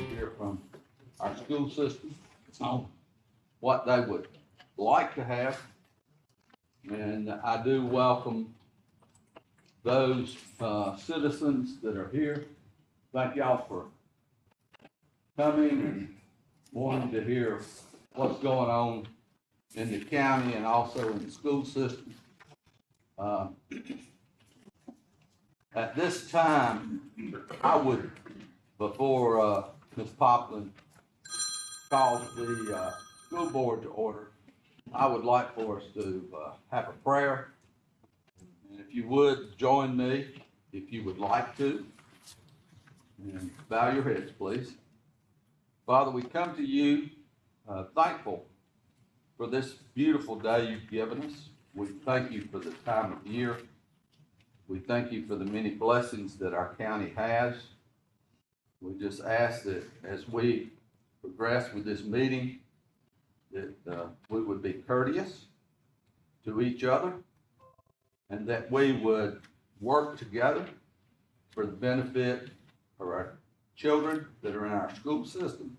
Hear from our school system on what they would like to have. And I do welcome those citizens that are here. Thank y'all for coming and wanting to hear what's going on in the county and also in the school system. At this time, I would, before Ms. Poplin calls the school board to order, I would like for us to have a prayer. And if you would, join me, if you would like to. And bow your heads, please. Father, we come to you thankful for this beautiful day you've given us. We thank you for the time of year. We thank you for the many blessings that our county has. We just ask that as we progress with this meeting, that we would be courteous to each other and that we would work together for the benefit of our children that are in our school system.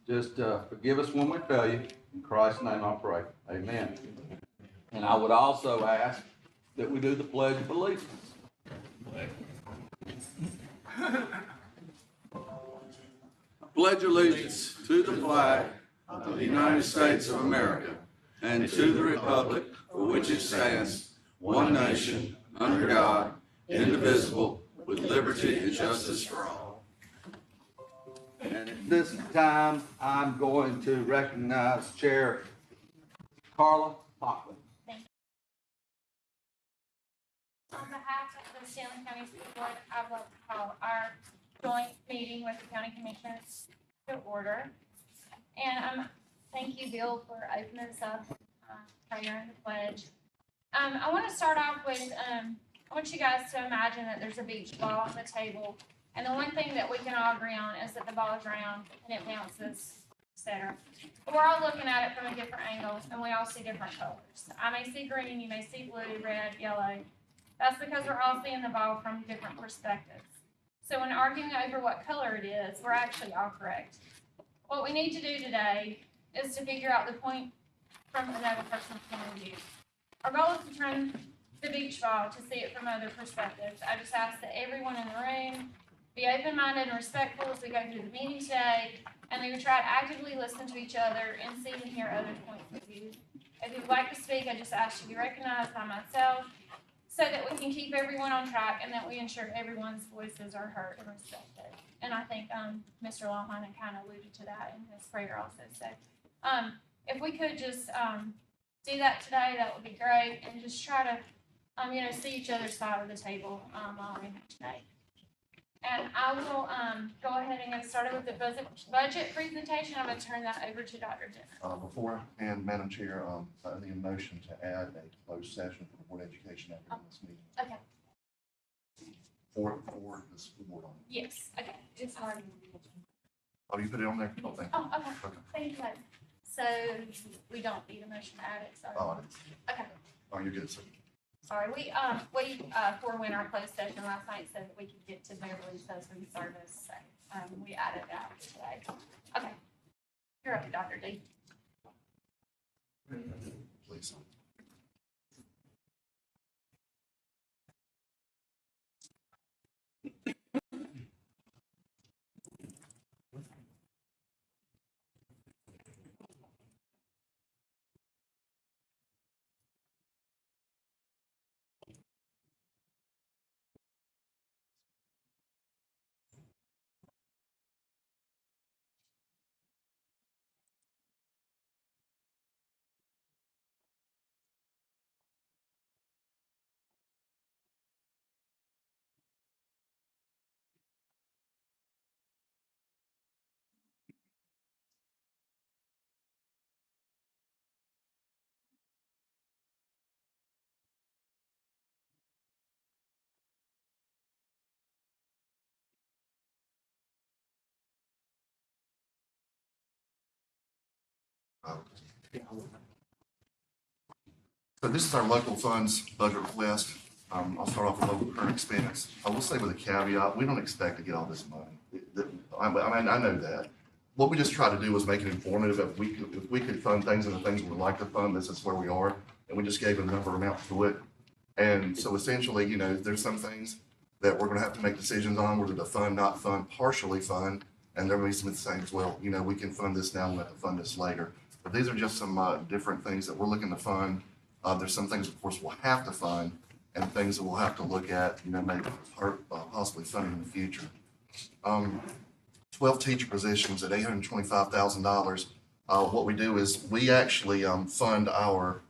Just forgive us when we fail you. In Christ's name I pray. Amen. And I would also ask that we do the Pledge of Allegiance. Pledge allegiance to the flag of the United States of America and to the republic for which it stands, one nation, under God, indivisible, with liberty and justice for all. And at this time, I'm going to recognize Chair Carla Poplin. On behalf of the Stanley County School Board, I'd like to call our joint meeting with the county commissioners to order. And thank you, Bill, for opening us up, prayer and the pledge. I want to start off with, I want you guys to imagine that there's a beach ball on the table. And the one thing that we can all agree on is that the ball is round and it bounces, etc. But we're all looking at it from a different angle and we all see different colors. I may see green, you may see blue, red, yellow. That's because we're all seeing the ball from different perspectives. So when arguing over what color it is, we're actually all correct. What we need to do today is to figure out the point from another person's point of view. Our goal is to turn the beach ball to see it from other perspectives. I just ask that everyone in the room be open-minded and respectful as we go through the meeting today, and we would try to actively listen to each other and see and hear other points of view. If you would like to speak, I just ask you to be recognized by myself, so that we can keep everyone on track and that we ensure everyone's voices are heard and respected. And I think Mr. Lawhon kind of alluded to that in his prayer also. So if we could just do that today, that would be great, and just try to see each other's side of the table while we have today. And I will go ahead and get started with the budget presentation. I'm going to turn that over to Dr. Jenner. Beforehand, Madam Chair, I need a motion to add a closed session for the Board of Education after this meeting. Okay. For the school board on. Yes. Okay. It's hard. Oh, you put it on there? Oh, thank you. Oh, okay. Okay. Thank you. So we don't need a motion to add it. Sorry. Oh, I didn't. Okay. Oh, you're good, sir. Sorry. We forewent our closed session last night so that we could get to Beverly's husband's service. So we added that today. Okay. You're up, Dr. D. Please. So this is our local funds budget request. I'll start off with local current expense. I will say with a caveat, we don't expect to get all this money. I mean, I know that. What we just try to do is make it informative. If we could fund things and the things we would like to fund, this is where we are. And we just gave a number amount to it. And so essentially, you know, there's some things that we're gonna have to make decisions on, whether to fund, not fund, partially fund. And there may be some things, well, you know, we can fund this now, we'll have to fund this later. But these are just some different things that we're looking to fund. There's some things, of course, we'll have to fund and things that we'll have to look at, you know, maybe possibly funding in the future. 12 teacher positions at $825,000. What we do is we actually fund our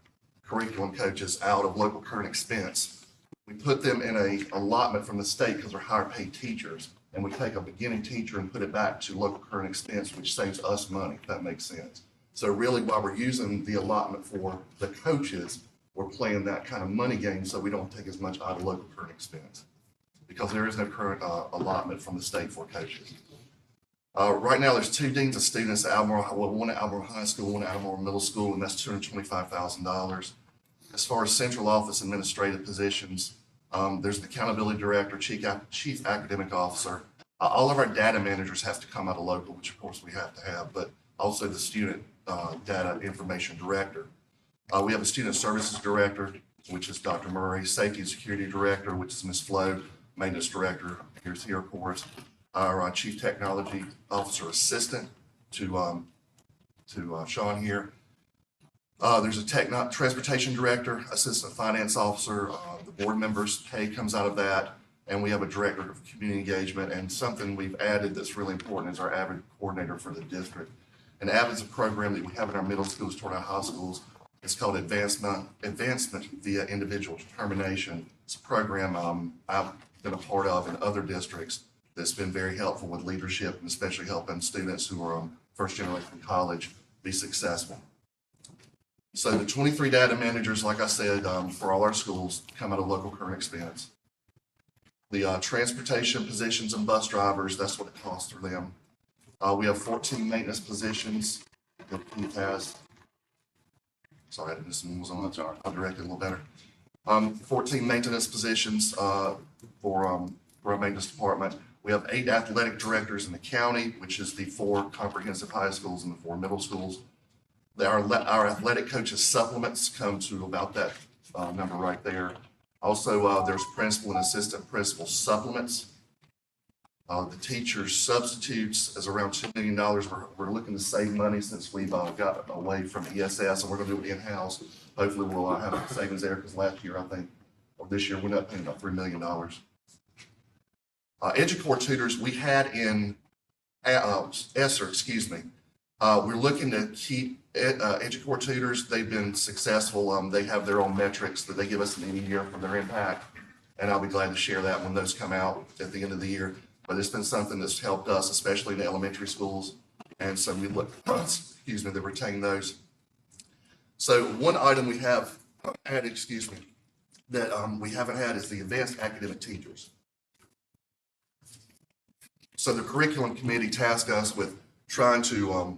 curriculum coaches out of local current expense. We put them in a allotment from the state because they're higher paid teachers. And we take a beginning teacher and put it back to local current expense, which saves us money, if that makes sense. So really, while we're using the allotment for the coaches, we're playing that kind of money game so we don't take as much out of local current expense. Because there is no current allotment from the state for coaches. Right now, there's 2 deans of students at Albemarle, well, one at Albemarle High School, one at Albemarle Middle School, and that's $225,000. As far as central office administrative positions, there's the accountability director, chief academic officer. All of our data managers have to come out of local, which of course we have to have, but also the student data information director. We have a student services director, which is Dr. Murray, safety and security director, which is Ms. Flo, maintenance director, here's here, of course. Our chief technology officer assistant to Sean here. There's a transportation director, assistant finance officer, the board members' pay comes out of that, and we have a director of community engagement, and something we've added that's really important is our AVID coordinator for the district. And AVID is a program that we have in our middle schools toward our high schools. It's called Advancement via Individual Determination. It's a program I've been a part of in other districts that's been very helpful with leadership and especially helping students who are first generation college be successful. So the 23 data managers, like I said, for all our schools come out of local current expense. The transportation positions and bus drivers, that's what it costs for them. We have 14 maintenance positions that Keith has. Sorry, I didn't miss some was on that. I'll direct it a little better. 14 maintenance positions for our maintenance department. We have 8 athletic directors in the county, which is the 4 comprehensive high schools and the 4 middle schools. Our athletic coaches supplements come to about that number right there. Also, there's principal and assistant principal supplements. The teacher substitutes is around $2 million. We're looking to save money since we've got away from ESS, and we're going to do it in-house. Hopefully, we'll have savings there because last year, I think, or this year, we're not paying about $3 million. EduCore tutors we had in ESSER, excuse me. We're looking to keep EduCore tutors. They've been successful. They have their own metrics that they give us in any year for their impact, and I'll be glad to share that when those come out at the end of the year. But it's been something that's helped us, especially in the elementary schools, and so we look, excuse me, to retain those. So one item we have had, excuse me, that we haven't had is the advanced academic teachers. So the curriculum committee tasked us with trying to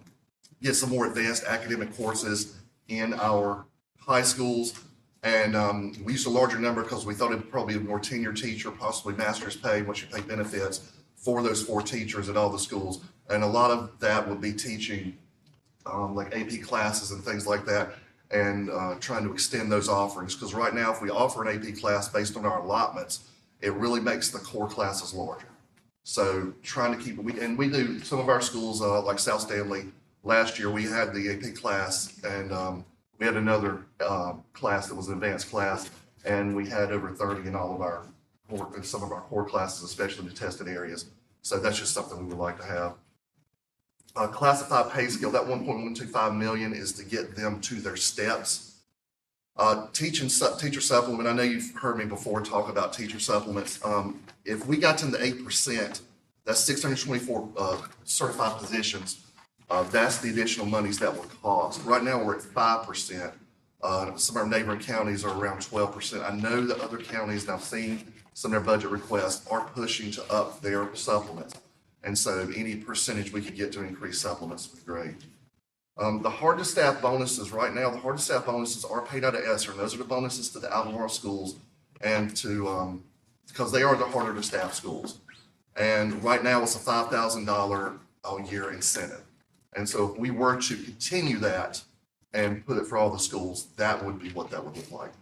get some more advanced academic courses in our high schools. And we used a larger number because we thought it would probably be a more tenured teacher, possibly master's pay, once you pay benefits for those 4 teachers at all the schools. And a lot of that would be teaching like AP classes and things like that, and trying to extend those offerings. Because right now, if we offer an AP class based on our allotments, it really makes the core classes larger. So trying to keep it, and we do some of our schools like South Stanley. Last year we had the AP class, and we had another class that was an advanced class, and we had over 30 in all of our some of our core classes, especially the tested areas. So that's just something we would like to have. Classified pay scale, that 1.125 million is to get them to their steps. Teacher supplement, I know you've heard me before talk about teacher supplements. If we got to the 8%, that's 624 certified positions. That's the additional monies that would cost. Right now, we're at 5%. Some of our neighboring counties are around 12%. I know that other counties, and I've seen some of their budget requests, are pushing to up their supplements. And so any percentage we could get to increase supplements would be great. The hard to staff bonuses right now, the hard to staff bonuses are paid out of ESSER, and those are the bonuses to the Albemarle schools and to, because they are the harder to staff schools. And right now it's a $5,000 a year incentive. And so if we were to continue that and put it for all the schools, that would be what that would look like.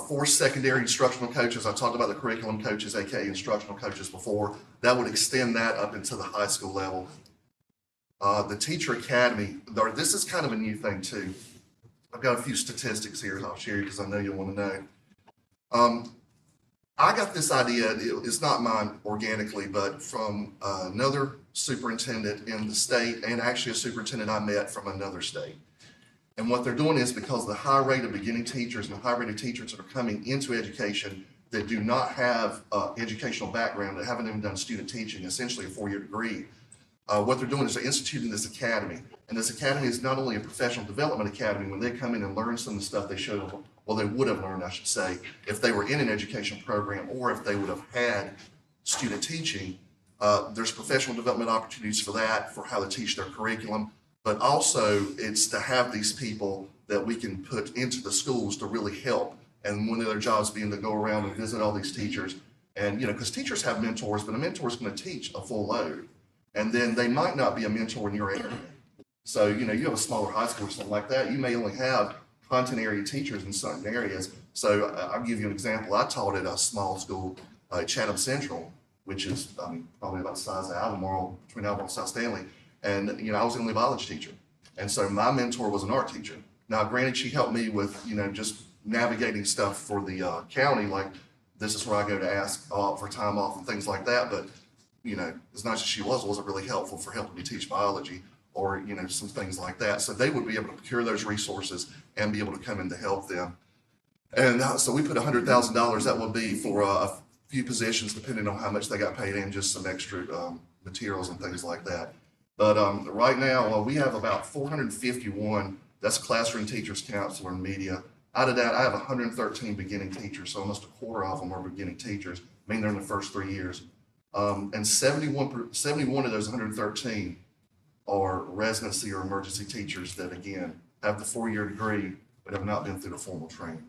For secondary instructional coaches, I talked about the curriculum coaches, aka instructional coaches before. That would extend that up into the high school level. The teacher academy, this is kind of a new thing too. I've got a few statistics here I'll share because I know you'll want to know. I got this idea, it's not mine organically, but from another superintendent in the state and actually a superintendent I met from another state. And what they're doing is because of the high rate of beginning teachers and the high rate of teachers that are coming into education that do not have educational background, that haven't even done student teaching, essentially a 4-year degree, what they're doing is they're instituting this academy. And this academy is not only a professional development academy. When they come in and learn some of the stuff they should have, well, they would have learned, I should say, if they were in an education program or if they would have had student teaching. There's professional development opportunities for that, for how to teach their curriculum. But also it's to have these people that we can put into the schools to really help. And one of their jobs being to go around and visit all these teachers. And, you know, because teachers have mentors, but a mentor is going to teach a full load. And then they might not be a mentor in your area. So, you know, you have a smaller high school or something like that, you may only have content area teachers in certain areas. So I'll give you an example. I taught at a small school, Chatham Central, which is probably about the size of Albemarle, between Albemarle and South Stanley. And, you know, I was the only biology teacher. And so my mentor was an art teacher. Now, granted, she helped me with, you know, just navigating stuff for the county, like this is where I go to ask for time off and things like that. But, you know, as nice as she was, it wasn't really helpful for helping me teach biology or, you know, some things like that. So they would be able to procure those resources and be able to come in to help them. And so we put $100,000, that would be for a few positions, depending on how much they got paid and just some extra materials and things like that. But right now, we have about 451, that's classroom teachers, counselor, and media. Out of that, I have 113 beginning teachers, so almost a quarter of them are beginning teachers, meaning they're in the first 3 years. And 71 of those 113 are residency or emergency teachers that, again, have the 4-year degree, but have not been through the formal training.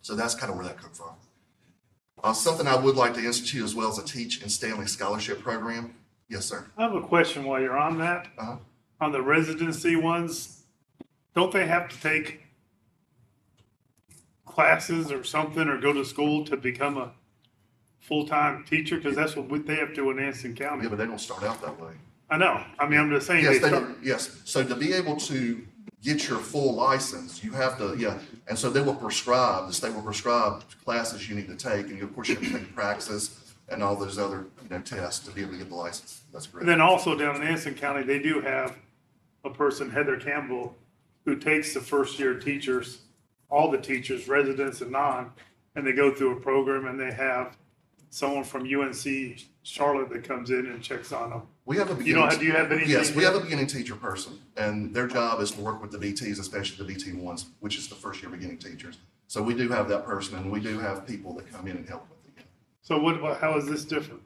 So that's kind of where that comes from. Something I would like to institute as well as a Teach and Stanley Scholarship Program. Yes, sir. I have a question while you're on that. On the residency ones, don't they have to take classes or something or go to school to become a full-time teacher? Because that's what they have to do in Anson County. Yeah, but they don't start out that way. I know. I mean, I'm just saying. Yes, they do. Yes. So to be able to get your full license, you have to, yeah. And so they will prescribe, the state will prescribe classes you need to take. And of course, you have to take praxis and all those other, you know, tests to be able to get the license. That's correct. And then also down in Anson County, they do have a person, Heather Campbell, who takes the first-year teachers, all the teachers, residents and non, and they go through a program and they have someone from UNC Charlotte that comes in and checks on them. We have a beginning. Do you have anything? Yes, we have a beginning teacher person, and their job is to work with the BTs, especially the BT ones, which is the first year beginning teachers. So we do have that person, and we do have people that come in and help with it. So how is this different?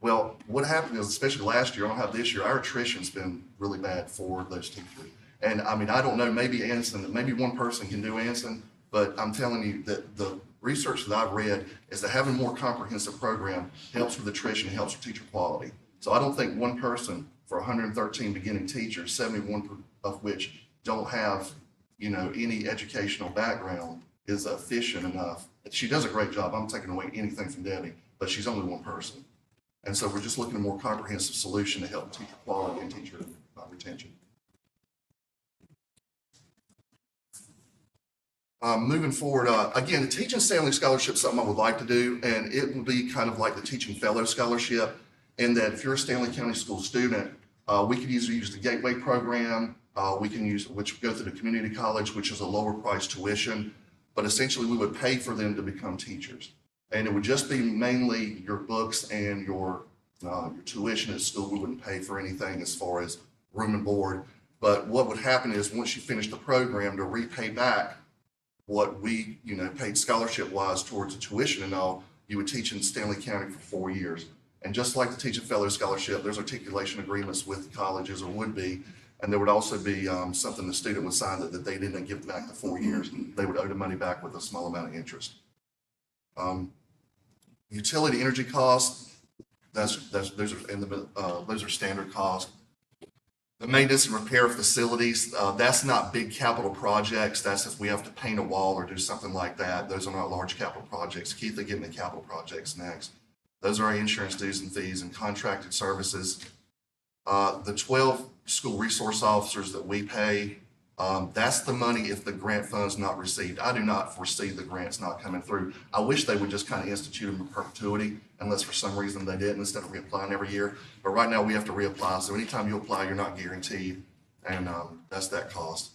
Well, what happened is, especially last year, I don't have this year, our attrition's been really bad for those teachers. And I mean, I don't know, maybe Anson, maybe one person can do Anson, but I'm telling you that the research that I've read is that having a more comprehensive program helps with attrition, helps with teacher quality. So I don't think one person for 113 beginning teachers, 71 of which don't have, you know, any educational background, is efficient enough. She does a great job. I'm taking away anything from Debbie, but she's only one person. And so we're just looking at a more comprehensive solution to help teacher quality and teacher retention. Moving forward, again, the Teach and Stanley Scholarship is something I would like to do, and it will be kind of like the Teaching Fellow Scholarship, in that if you're a Stanley County School student, we could either use the Gateway program, we can use, which go through the community college, which is a lower price tuition, but essentially we would pay for them to become teachers. And it would just be mainly your books and your tuition at school. We wouldn't pay for anything as far as room and board. But what would happen is once you finish the program, to repay back what we, you know, paid scholarship-wise towards the tuition and all, you would teach in Stanley County for 4 years. And just like the Teaching Fellow Scholarship, there's articulation agreements with colleges, or would be, And there would also be something the student would sign that they didn't give back the 4 years. They would owe the money back with a small amount of interest. Utility energy costs, those are standard costs. The maintenance and repair of facilities, that's not big capital projects. That's if we have to paint a wall or do something like that. Those are not large capital projects. Keith, they get into capital projects next. Those are our insurance dues and fees and contracted services. The 12 school resource officers that we pay, that's the money if the grant fund's not received. I do not foresee the grants not coming through. I wish they would just kind of institute them in perpetuity unless for some reason they didn't, instead of reapplying every year. But right now we have to reapply. So anytime you apply, you're not guaranteed. And that's that cost.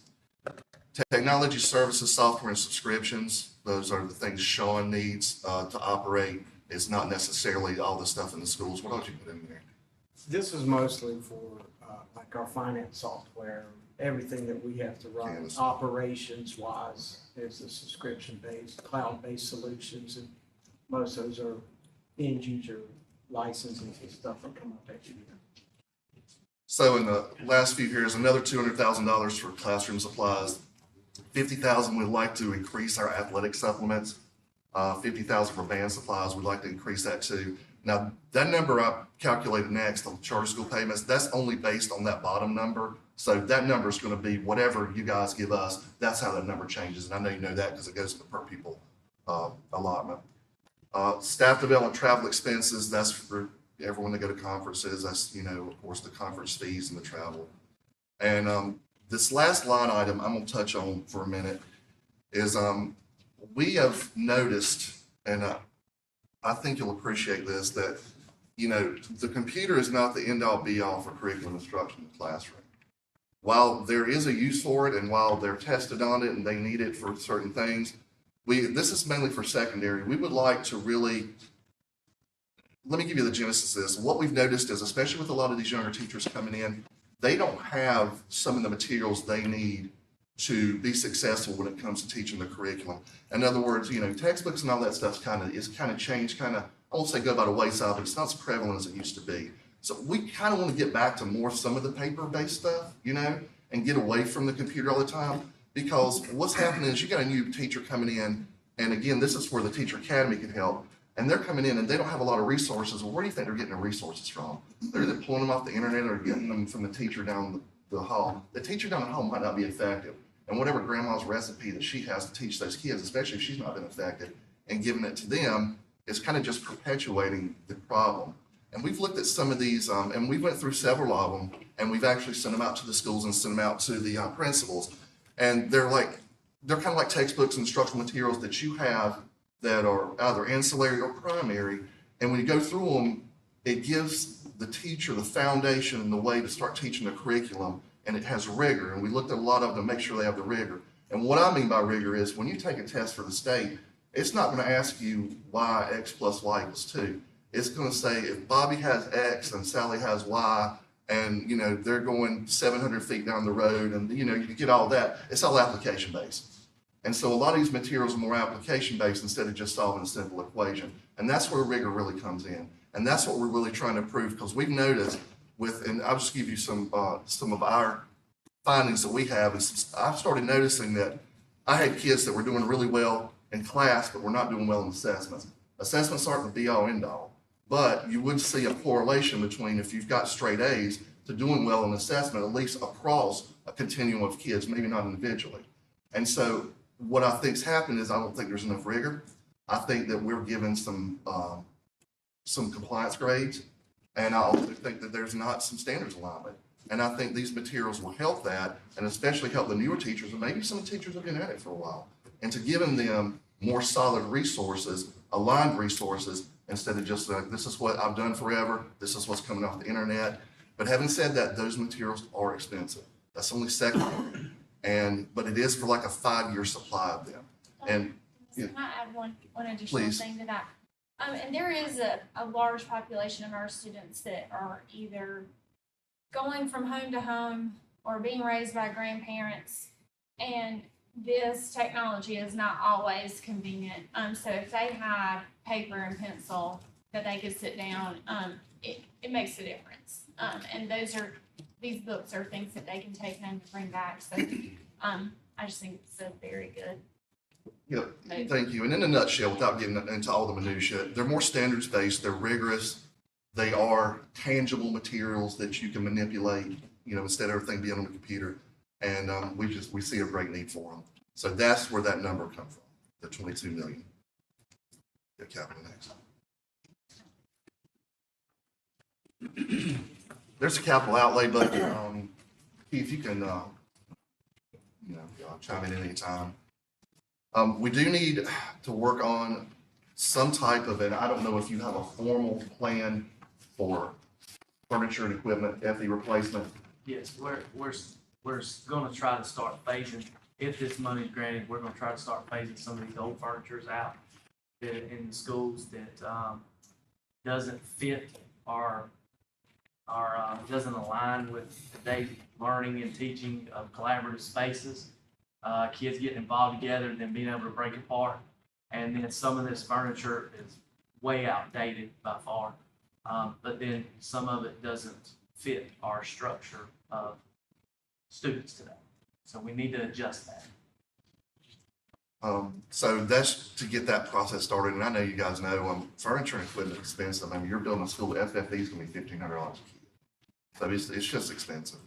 Technology services, software and subscriptions. Those are the things Sean needs to operate. It's not necessarily all the stuff in the schools. What else you put in there? This is mostly for, like our finance software, everything that we have to run Canvas. operations wise is a subscription-based, cloud-based solutions. And most of those are end user licenses and stuff that come up every year. So in the last few years, another $200,000 for classroom supplies. $50,000, we'd like to increase our athletic supplements. $50,000 for band supplies, we'd like to increase that too. Now, that number I calculated next on charter school payments, that's only based on that bottom number. So that number is going to be whatever you guys give us. That's how that number changes. And I know you know that because it goes to the per pupil allotment. Staff development travel expenses, that's for everyone to go to conferences. That's, of course, the conference fees and the travel. And this last line item I'm going to touch on for a minute is we have noticed, and I think you'll appreciate this, that, the computer is not the end all be all for curriculum instruction in the classroom. While there is a use for it and while they're tested on it and they need it for certain things, this is mainly for secondary. We would like to really, let me give you the genesis of this. What we've noticed is, especially with a lot of these younger teachers coming in, they don't have some of the materials they need to be successful when it comes to teaching the curriculum. In other words, textbooks and all that stuff is kind of changed, I won't say go by the wayside, but it's not as prevalent as it used to be. So we kind of want to get back to more some of the paper-based stuff, and get away from the computer all the time. Because what's happening is you got a new teacher coming in, and again, this is where the Teacher Academy can help. And they're coming in and they don't have a lot of resources. Well, where do you think they're getting their resources from? They're either pulling them off the internet or getting them from the teacher down the hall. The teacher down the hall might not be effective. And whatever grandma's recipe that she has to teach those kids, especially if she's not been effective, and giving it to them is kind of just perpetuating the problem. And we've looked at some of these, and we went through several of them, and we've actually sent them out to the schools and sent them out to the principals. And they're kind of like textbooks and instructional materials that you have that are either ancillary or primary. And when you go through them, it gives the teacher the foundation and the way to start teaching the curriculum. And it has rigor. And we looked at a lot of them to make sure they have the rigor. And what I mean by rigor is when you take a test for the state, it's not going to ask you why X plus Y equals 2. It's going to say if Bobby has X and Sally has Y, and they're going 700 feet down the road, and you get all that. It's all application based. And so a lot of these materials are more application based instead of just solving a simple equation. And that's where rigor really comes in. And that's what we're really trying to prove, because we've noticed and I'll just give you some of our findings that we have. I've started noticing that I had kids that were doing really well in class, but were not doing well in assessments. Assessments aren't the be all end all, but you would see a correlation between if you've got straight A's to doing well in assessment, at least across a continuum of kids, maybe not individually. And so what I think's happened is I don't think there's enough rigor. I think that we're given some compliance grades. And I also think that there's not some standards alignment. And I think these materials will help that, and especially help the newer teachers, and maybe some teachers have been at it for a while, and to giving them more solid resources, aligned resources, instead of just like, this is what I've done forever, this is what's coming off the internet. But having said that, those materials are expensive. That's only secondary. But it is for like a 5-year supply of them. And Can I add one additional Please. thing to that? And there is a large population of our students that are either going from home to home or being raised by grandparents, and this technology is not always convenient. So if they had paper and pencil that they could sit down, it makes a difference. And those are these books are things that they can take home and bring back, so, I just think it's a very good. Yep, thank you. And in a nutshell, without getting into all the minutia, they're more standards-based, they're rigorous. They are tangible materials that you can manipulate, instead of everything being on the computer. And, we see a great need for them. So that's where that number comes from, the 22 million. Yeah, capital next. There's a capital outlay budget. Keith, you can, chime in anytime. We do need to work on some type of, and I don't know if you have a formal plan for furniture and equipment, FE replacement. Yes, we're gonna try to start phasing, if this money is granted, we're gonna try to start phasing some of these old furnitures out in the schools that, doesn't fit our, doesn't align with today's learning and teaching of collaborative spaces. Kids getting involved together and then being able to break apart. And then some of this furniture is way outdated by far. But then some of it doesn't fit our structure of students today. So we need to adjust that. So that's to get that process started. And I know you guys know, furniture and equipment is expensive. I mean, you're building a school, FFE is gonna be $1,500 a kid. So it's just expensive.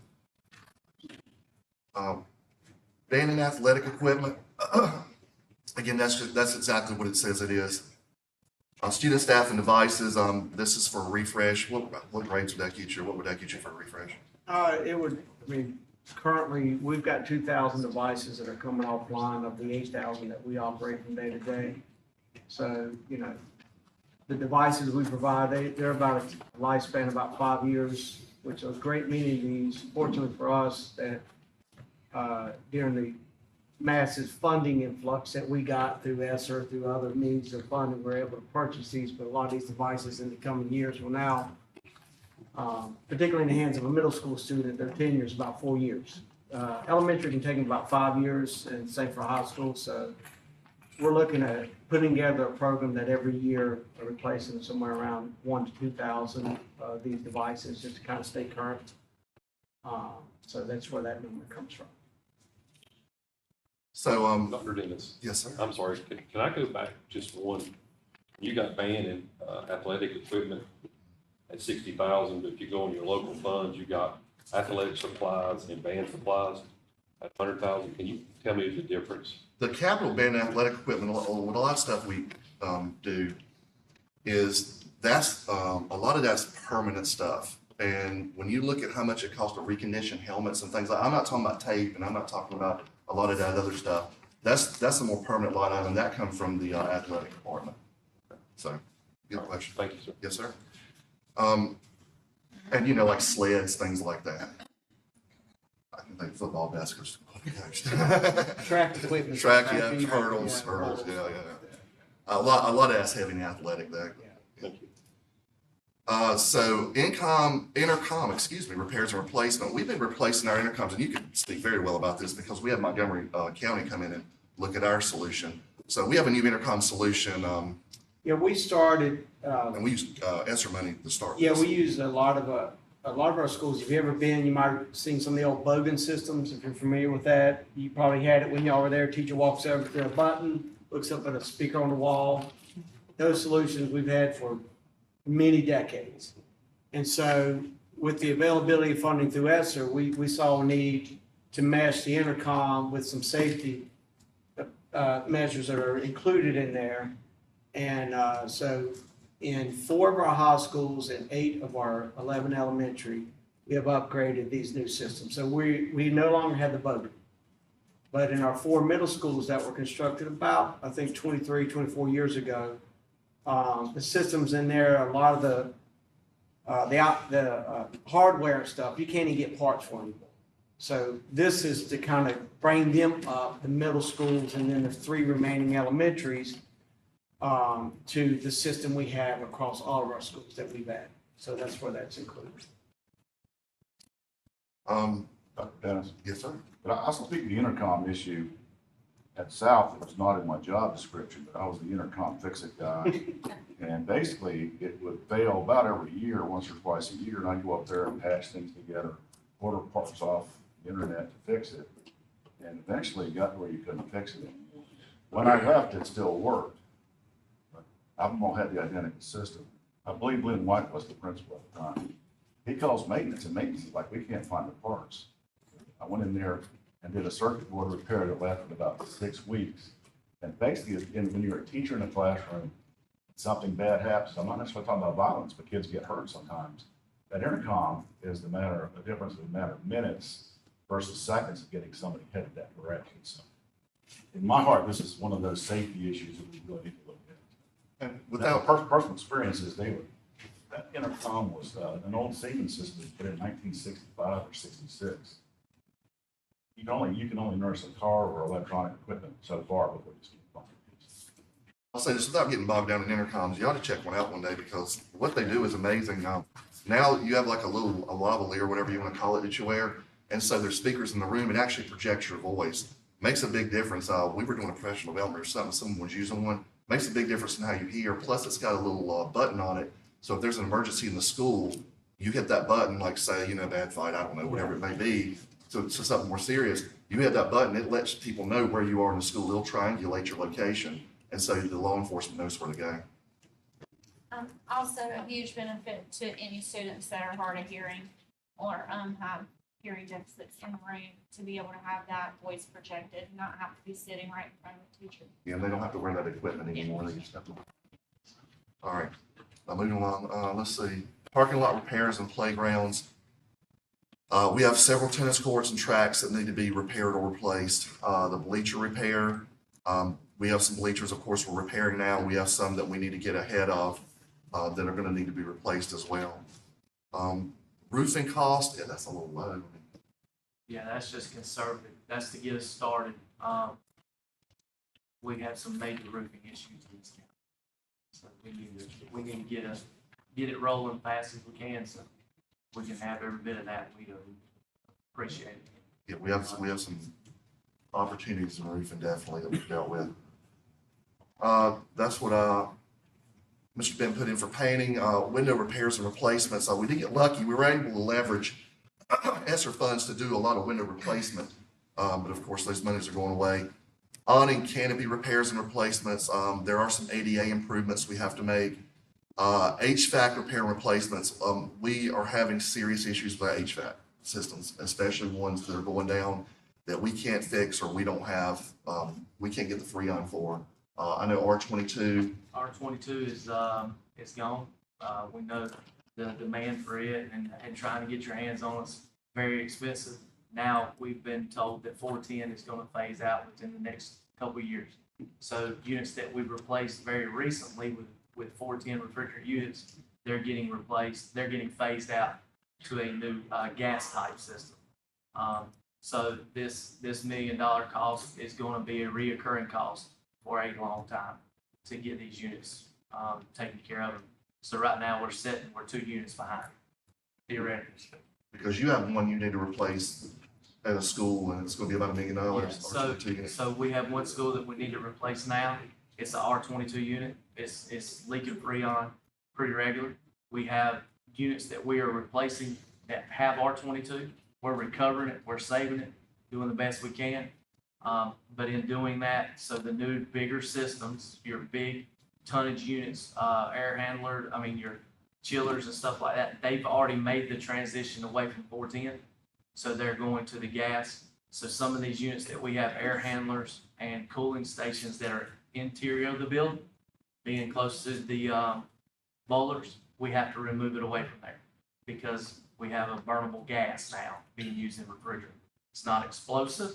Band and athletic equipment, again, that's exactly what it says it is. Student, staff, and devices, this is for a refresh. What grades would that get you? What would that get you for a refresh? Currently, we've got 2,000 devices that are coming offline of the 8,000 that we operate from day to day. So, the devices we provide, they're about a lifespan of about 5 years, which are great amenities. Fortunately for us, that during the massive funding influx that we got through ESSER, through other means of funding, we're able to purchase these, but a lot of these devices in the coming years will now, particularly in the hands of a middle school student, their tenure is about 4 years. Elementary can take them about 5 years, and same for high school. So we're looking at putting together a program that every year are replacing somewhere around 1,000 to 2,000 of these devices just to kind of stay current. So that's where that number comes from. So, Dr. Dennis, yes, sir. I'm sorry, can I go back just one? You got band and athletic equipment at 60,000, but if you go on your local funds, you got athletic supplies and band supplies at 100,000. Can you tell me the difference? The capital band and athletic equipment, what a lot of stuff we do is that's a lot of that's permanent stuff. And when you look at how much it costs to recondition helmets and things like, I'm not talking about tape, and I'm not talking about a lot of that other stuff. That's a more permanent line item that comes from the athletic department. So, good question. Thank you, sir. Yes, sir. And like sleds, things like that. I can think football, basketball. Track equipment. Track, yeah, hurdles, yeah. A lot of that's heavy and athletic there. Thank you. So intercom, repairs and replacement. We've been replacing our intercoms, and you can speak very well about this because we had Montgomery County come in and look at our solution. So we have a new intercom solution, Yeah, we started, and we used ESSER money to start. yeah, this. we use a lot of our schools. If you ever been, you might have seen some of the old Bogan systems. If you're familiar with that, you probably had it when y'all were there. Teacher walks over to a button, looks up at a speaker on the wall. Those solutions we've had for many decades. And so with the availability of funding through ESSER, we saw a need to mesh the intercom with some safety measures that are included in there. And so in 4 of our high schools and 8 of our 11 elementary, we have upgraded these new systems. So we no longer have the Bogan. But in our 4 middle schools that were constructed about, I think 23, 24 years ago, the systems in there, a lot of the hardware and stuff, you can't even get parts for anymore. So this is to kind of bring them up, the middle schools, and then the 3 remaining elementaries, to the system we have across all of our schools that we've had. So that's where that's included. Dr. Dennis, Yes, sir. but I speak to the intercom issue at South. It was not in my job description, but I was the intercom fix-it guy. And basically, it would fail about every year, once or twice a year, and I'd go up there and patch things together. order parts off the internet to fix it. And eventually it got where you couldn't fix it. When I left, it still worked. But Albemarle had the identical system. I believe Glenn White was the principal at the time. He calls maintenance, and maintenance is like, we can't find the parts. I went in there and did a circuit board repair that lasted about 6 weeks. And basically, when you're a teacher in a classroom, something bad happens. I'm not necessarily talking about violence, but kids get hurt sometimes. That intercom is the difference of a matter of minutes versus seconds of getting somebody headed that direction. So in my heart, this is one of those safety issues that we really need to look at. And Without without, personal experiences, that intercom was an old safety system that was put in 1965 or 66. You can only nurse a car or electronic equipment so far before you just keep bumping pieces. I'll say this without getting bogged down in intercoms, you ought to check one out one day because what they do is amazing. Now you have like a lavalier, whatever you want to call it, that you wear. And so there's speakers in the room. It actually projects your voice. Makes a big difference. We were doing a professional development or something. Someone was using one. Makes a big difference in how you hear. Plus it's got a little button on it. So if there's an emergency in the school, you hit that button, like say, bad fight, I don't know, whatever it may be. So something more serious. You hit that button, it lets people know where you are in the school. It'll triangulate your location. And so the law enforcement knows where to go. Also a huge benefit to any students that are hard of hearing or, have hearing deficits in the room to be able to have that voice projected, not have to be sitting right in front of the teacher. Yeah, and they don't have to wear that equipment anymore. They just have to. All right, moving along, let's see, parking lot repairs and playgrounds. We have several tennis courts and tracks that need to be repaired or replaced. The bleacher repair, we have some bleachers, of course, we're repairing now. We have some that we need to get ahead of, that are gonna need to be replaced as well. Roofing cost, yeah, that's a little low. Yeah, that's just conservative. That's to get us started. We have some major roofing issues in this county. So we need to get it rolling fast as we can, so we can have every bit of that. We do appreciate it. Yeah, we have some opportunities in roofing definitely that we've dealt with. That's what, Mr. Ben put in for painting, window repairs and replacements. We did get lucky. We were able to leverage ESSER funds to do a lot of window replacement. But of course, those monies are going away. Awning canopy repairs and replacements. There are some ADA improvements we have to make. HVAC repair and replacements. We are having serious issues with our HVAC systems, especially ones that are going down that we can't fix or we don't have, we can't get the Freon for. I know R22. R22 is gone. We know the demand for it and trying to get your hands on it's very expensive. Now, we've been told that 410 is gonna phase out within the next couple of years. So units that we've replaced very recently with 410 refrigerant units, they're getting replaced, they're getting phased out to a new gas type system. So this $1 million cost is gonna be a reoccurring cost for a long time to get these units taken care of. So right now, we're 2 units behind, theoretically. Because you have one you need to replace at a school and it's gonna be about $1 million Yeah, or so, 2 units. so we have one school that we need to replace now. It's a R22 unit. It's leaking Freon pretty regular. We have units that we are replacing that have R22. We're recovering it, we're saving it, doing the best we can. But in doing that, so the new bigger systems, your big tonnage units, air handler, your chillers and stuff like that, they've already made the transition away from 410. So they're going to the gas. So some of these units that we have air handlers and cooling stations that are interior of the building, being close to the boilers, we have to remove it away from there because we have a burnable gas now being used in refrigerant. It's not explosive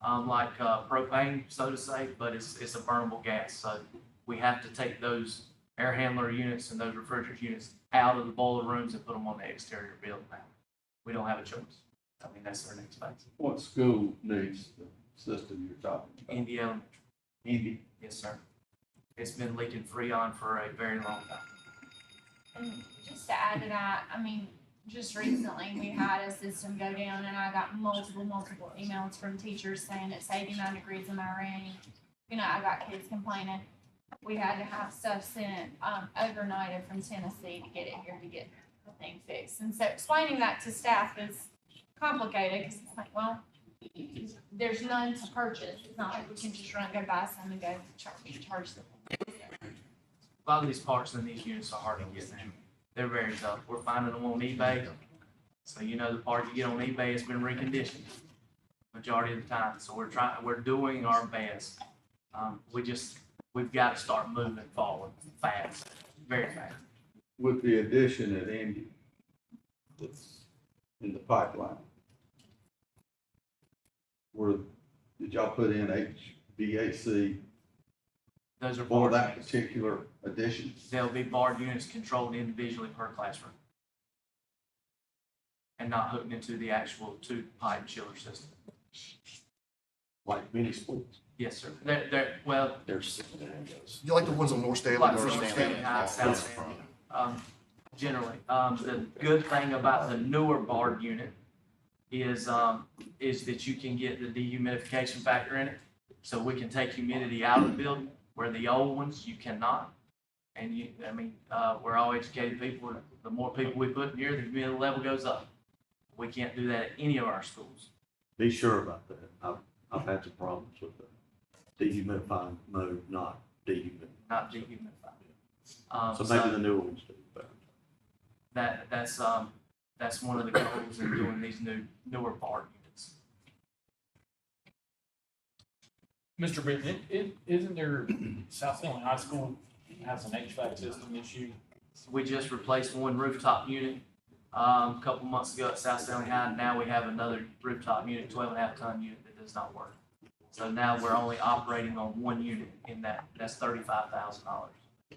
like propane, so to say, but it's a burnable gas. So we have to take those air handler units and those refrigerant units out of the boiler rooms and put them on the exterior building now. We don't have a choice. That's our next phase. What school needs the system you're talking about? Indy Elementary. Indy? Yes, sir. It's been leaking Freon for a very long time. And just to add to that, just recently we had a system go down and I got multiple emails from teachers saying it's 89 degrees in my room. I got kids complaining. We had to have stuff sent, overnighted from Tennessee to get it here to get the thing fixed. And so explaining that to staff is complicated, because it's like, well, there's none to purchase. It's not like we can just run, go buy some and go charge them. A lot of these parts in these units are hard to get now. They're very tough. We're finding them on eBay. So you know the part you get on eBay has been reconditioned majority of the time. So we're doing our best. We've got to start moving forward fast, very fast. With the addition at Indy that's in the pipeline, did y'all put in HVAC Those are for barred that units. particular addition? They'll be barred units controlled individually per classroom. And not hooked into the actual two-pipe chiller system. Like mini splits. Yes, sir. Well, There's. You like the ones on North Stanley? like North North Stanley? Stanley High, South Stanley, generally. The good thing about the newer barred unit is that you can get the dehumidification factor in it. So we can take humidity out of the building, where the old ones you cannot. And we're all educated people. The more people we put in here, the humidity level goes up. We can't do that at any of our schools. Be sure about that. I've had some problems with the dehumidifying mode, not dehumidifying. Not dehumidified. So maybe the newer ones do better. That's one of the goals in doing these newer barred units. Mr. Britton, isn't there, South Stanley High School has an HVAC system issue? We just replaced one rooftop unit, a couple months ago at South Stanley High. Now we have another rooftop unit, 12.5-ton unit that does not work. So now we're only operating on one unit in that's $35,000.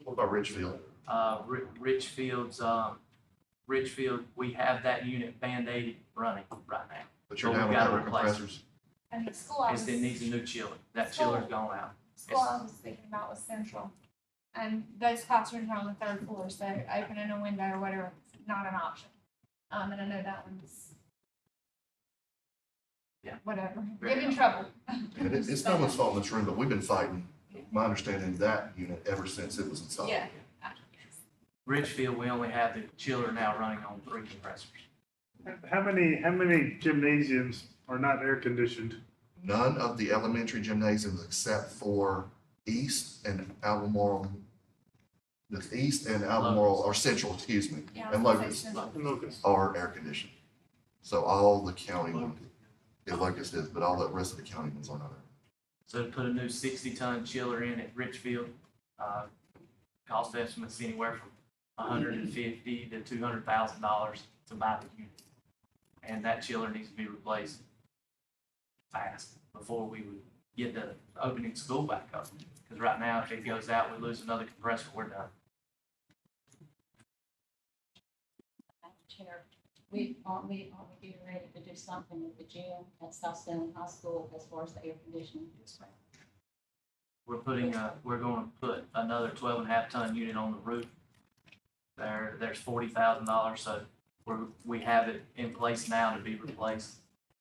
What about Richfield? Richfield, we have that unit Band-Aided running right now. But you're But down we with gotta the replace it. compressors. And the school I was, It needs a new chiller. That chiller's gone out. school I was thinking about was Central. And those classrooms are on the third floor, so opening a window or whatever is not an option. And I know that one's. Yeah. Whatever, Very give in trouble. And it's no one's fault in this room, but we've been fighting, my understanding, that unit ever since it was installed. Yeah. Richfield, we only have the chiller now running on 3 compressors. How many gymnasiums are not air conditioned? None of the elementary gymnasiums except for East and Albemarle, or Central, excuse me, Yeah, and I was gonna say Locust Central. Lucas. are air conditioned. So all the county ones, Locust is, but all the rest of the county ones are not. So to put a new 60-ton chiller in at Richfield, cost estimates anywhere from $150,000 to $200,000 to buy the unit. And that chiller needs to be replaced fast before we would get the opening school back up. Because right now, if it goes out, we lose another compressor, we're done. Chair, aren't we getting ready to do something with the gym at South Stanley High School as far as the air conditioning? Yes, ma'am. We're going to put another 12.5-ton unit on the roof. There's $40,000, so we have it in place now to be replaced,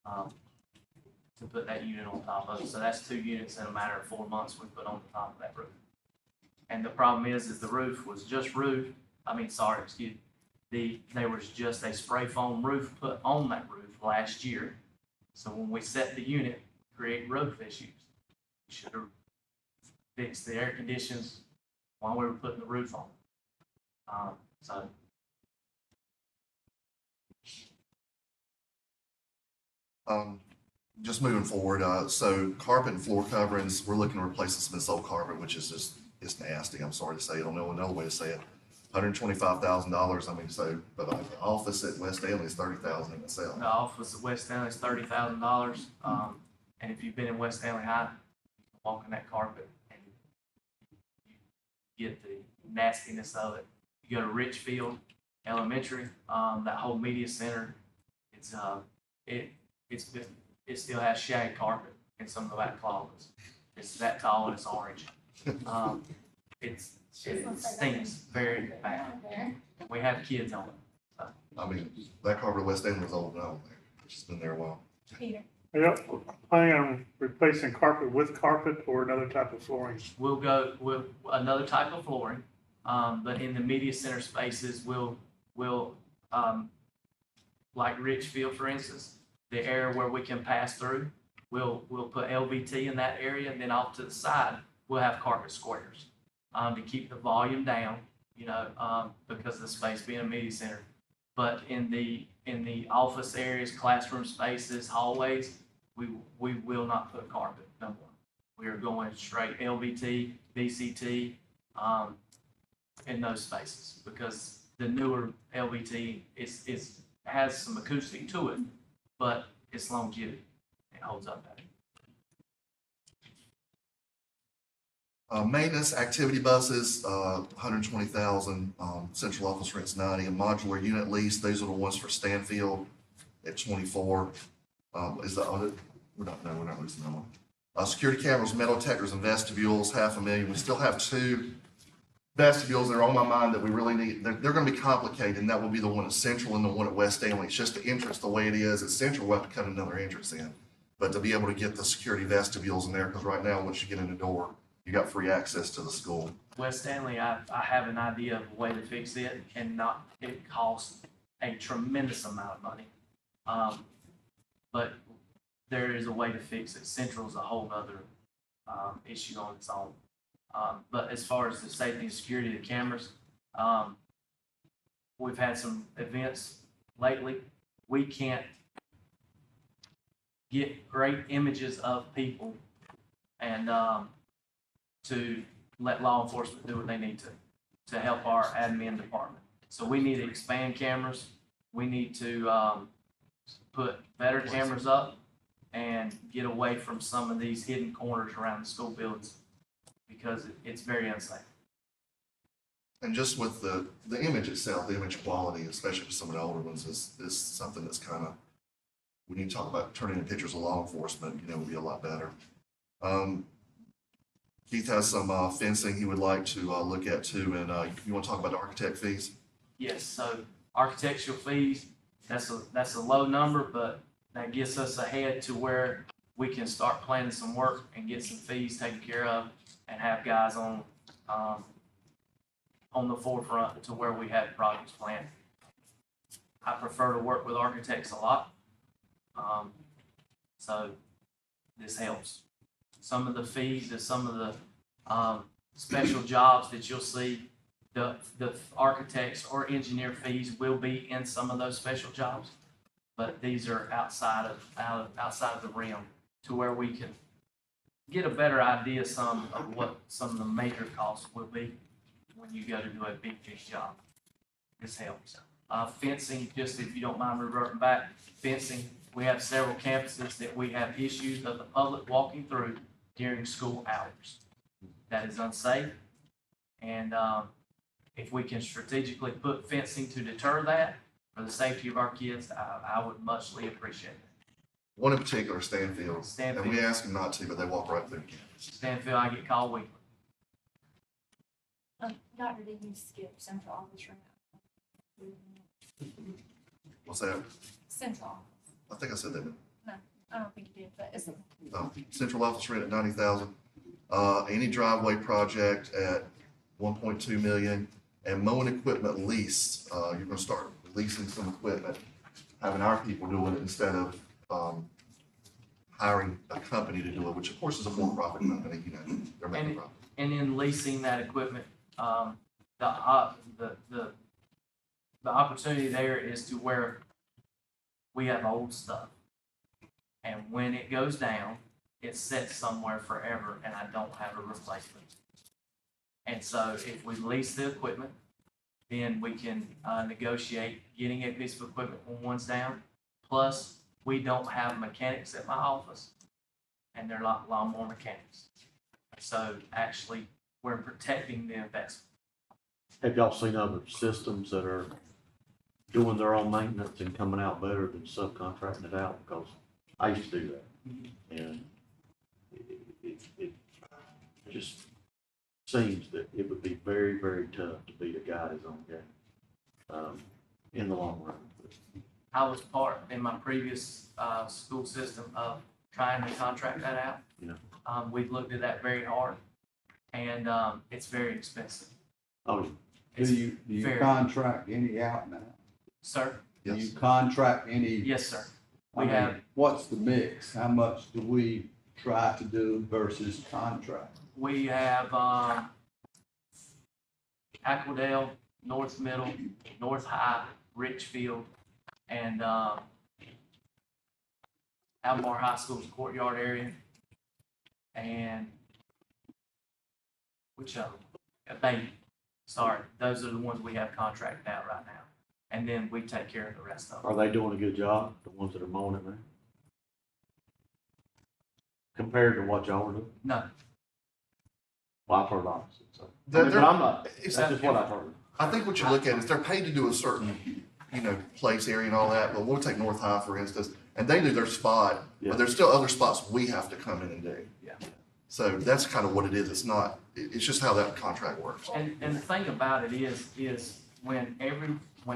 to put that unit on top of it. So that's 2 units in a matter of 4 months we put on the top of that roof. And the problem is the roof was just there was just a spray foam roof put on that roof last year. So when we set the unit, create roof issues. We should have fixed the air conditions while we were putting the roof on. Just moving forward, so carpet and floor coverings, we're looking to replace some of this old carpet, which is just, it's nasty. I'm sorry to say, I don't know another way to say it. $125,000, but the office at West Stanley is $30,000 in itself. The office at West Stanley is $30,000. And if you've been in West Stanley High, you can walk on that carpet and you get the nastiness of it. You go to Richfield Elementary, that whole media center, it still has shag carpet in some of the back closets. It's that tall and it's orange. It stinks very bad. We have kids on it. I mean, that carpet at West Stanley was old now, it's just been there a while. Peter. Are you planning on replacing carpet with carpet or another type of flooring? We'll go with another type of flooring, but in the media center spaces, we'll like Richfield, for instance, the area where we can pass through, we'll put LVT in that area, and then off to the side, we'll have carpet squares, to keep the volume down, because of the space being a media center. But in the office areas, classroom spaces, hallways, we will not put carpet no more. We are going straight LVT, VCT, in those spaces, because the newer LVT has some acoustic to it, but it's longevity. It holds up better. Maintenance activity buses, 120,000, central office rents 90, and modular unit lease, those are the ones for Stanfield at 24. Is that audit? We're not losing that one. Security cameras, metal detectors, and vestibules, $500,000. We still have 2 vestibules that are on my mind that we really need. They're gonna be complicated, and that will be the one at Central and the one at West Stanley. It's just the entrance the way it is. At Central, we'll have to cut another entrance in. But to be able to get the security vestibules in there, because right now, once you get in the door, you got free access to the school. West Stanley, I have an idea of a way to fix it, and it costs a tremendous amount of money. But there is a way to fix it. Central is a whole other, issue on its own. But as far as the safety and security of the cameras, we've had some events lately. We can't get great images of people and, to let law enforcement do what they need to help our admin department. So we need to expand cameras. We need to put better cameras up and get away from some of these hidden corners around the school buildings, because it's very unsafe. And just with the image itself, the image quality, especially for some of the older ones, is something that's kind of, when you talk about turning in pictures of law enforcement, would be a lot better. Keith has some fencing he would like to look at too, and you want to talk about the architect fees? Yes, so architectural fees, that's a low number, but that gets us ahead to where we can start planning some work and get some fees taken care of and have guys on the forefront to where we have projects planned. I prefer to work with architects a lot. So this helps. Some of the fees and some of the special jobs that you'll see, the architects or engineer fees will be in some of those special jobs, but these are outside of the rim to where we can get a better idea of what some of the major costs will be when you go to do a big job. This helps. Fencing, just if you don't mind reverting back, fencing, we have several campuses that we have issues of the public walking through during school hours. That is unsafe. And if we can strategically put fencing to deter that for the safety of our kids, I would muchly appreciate it. One in particular, Stanfield. Stanfield. And we ask them not to, but they walk right through campus. Stanfield, I get called weekly. Doctor, did you skip central office room? What's that? Central office. I think I said that. I don't think you did, but it's. Central office rent at 90,000. Any driveway project at 1.2 million, and mowing equipment lease. You're gonna start leasing some equipment, having our people do it instead of hiring a company to do it, which of course is a for-profit company. They're making profit. And in leasing that equipment, the opportunity there is to where we have old stuff. And when it goes down, it sits somewhere forever and I don't have a replacement. And so if we lease the equipment, then we can negotiate getting a piece of equipment when one's down. Plus, we don't have mechanics at my office, and they're like lawnmower mechanics. So actually, we're protecting the investment. Have y'all seen other systems that are doing their own maintenance and coming out better than subcontracting it out? Because I used to do that. And it just seems that it would be very, very tough to beat a guy his own game in the long run. I was part in my previous school system of trying to contract that out. Yeah. We've looked at that very hard, and it's very expensive. Oh, Do It's you very- contract any out now? Sir? Do you Yes. contract any Yes, sir. We have, What's the mix? How much do we try to do versus contract? we have, Aquadale, North Middle, North High, Richfield, and, Albemarle High School's courtyard area. And which of them? Baby, sorry, those are the ones we have contracted out right now. And then we take care of the rest of them. Are they doing a good job, the ones that are mowing it now? Compared to what y'all are doing? No, Well, I've heard opposite, so. I They're- mean, but I'm not, It's- that's just what I've heard. I think what you look at is they're paid to do a certain, place area and all that, but we'll take North High, for instance, and they do their spot, Yeah. but there's still other spots we have to come in and do. Yeah. So that's kind of what it is. It's not, it's just how that contract works. and the thing about it is when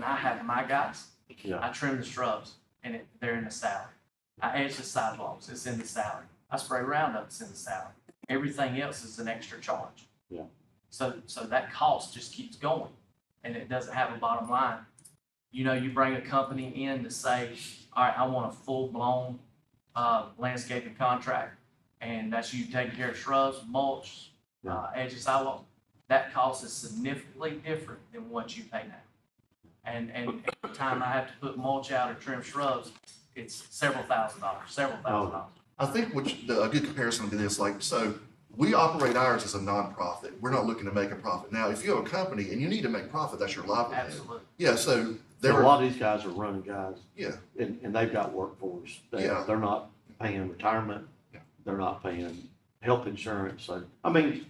I have my guys, Yeah. I trim the shrubs and they're in the salary. I edge the sidewalks, it's in the salary. I spray Roundup, it's in the salary. Everything else is an extra charge. Yeah. So that cost just keeps going and it doesn't have a bottom line. You bring a company in to say, all right, I want a full-blown, landscaping contract. And that's you taking care of shrubs, mulch, edge of sidewalk. That cost is significantly different than what you pay now. And every time I have to put mulch out or trim shrubs, it's several thousand dollars. I think a good comparison would be this, so we operate ours as a nonprofit. We're not looking to make a profit. Now, if you have a company and you need to make profit, that's your livelihood. Absolutely. Yeah, so So there a are, lot of these guys are running guys, yeah, and they've got workforce. Yeah. They're not paying retirement. Yeah. They're not paying health insurance, so, I mean,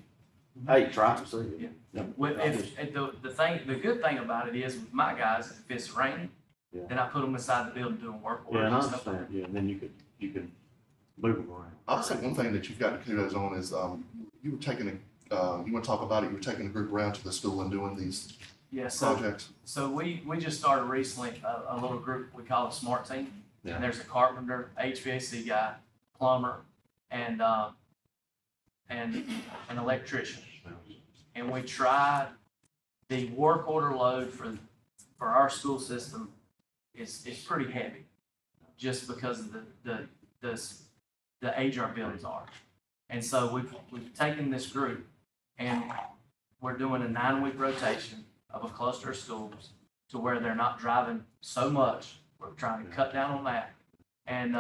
hey, try it, see. Yeah. Yeah. With, the good thing about it is with my guys, if it's raining, Yeah. then I put them inside the building doing work Yeah, orders and I and stuff like understand, yeah, and then you can move them around. I'll say one thing that you've got to kudos on is, you were taking you want to talk about it, you were taking a group around to the school and doing these that. Yeah, so projects. So we just started recently a little group we call a SMART team. Yeah. And there's a carpenter, HVAC guy, plumber, and an electrician. And we tried, the work order load for our school system is pretty heavy. Just because of the age our buildings are. And so we've taken this group and we're doing a 9-week rotation of a cluster of schools to where they're not driving so much. We're trying to cut down on that. And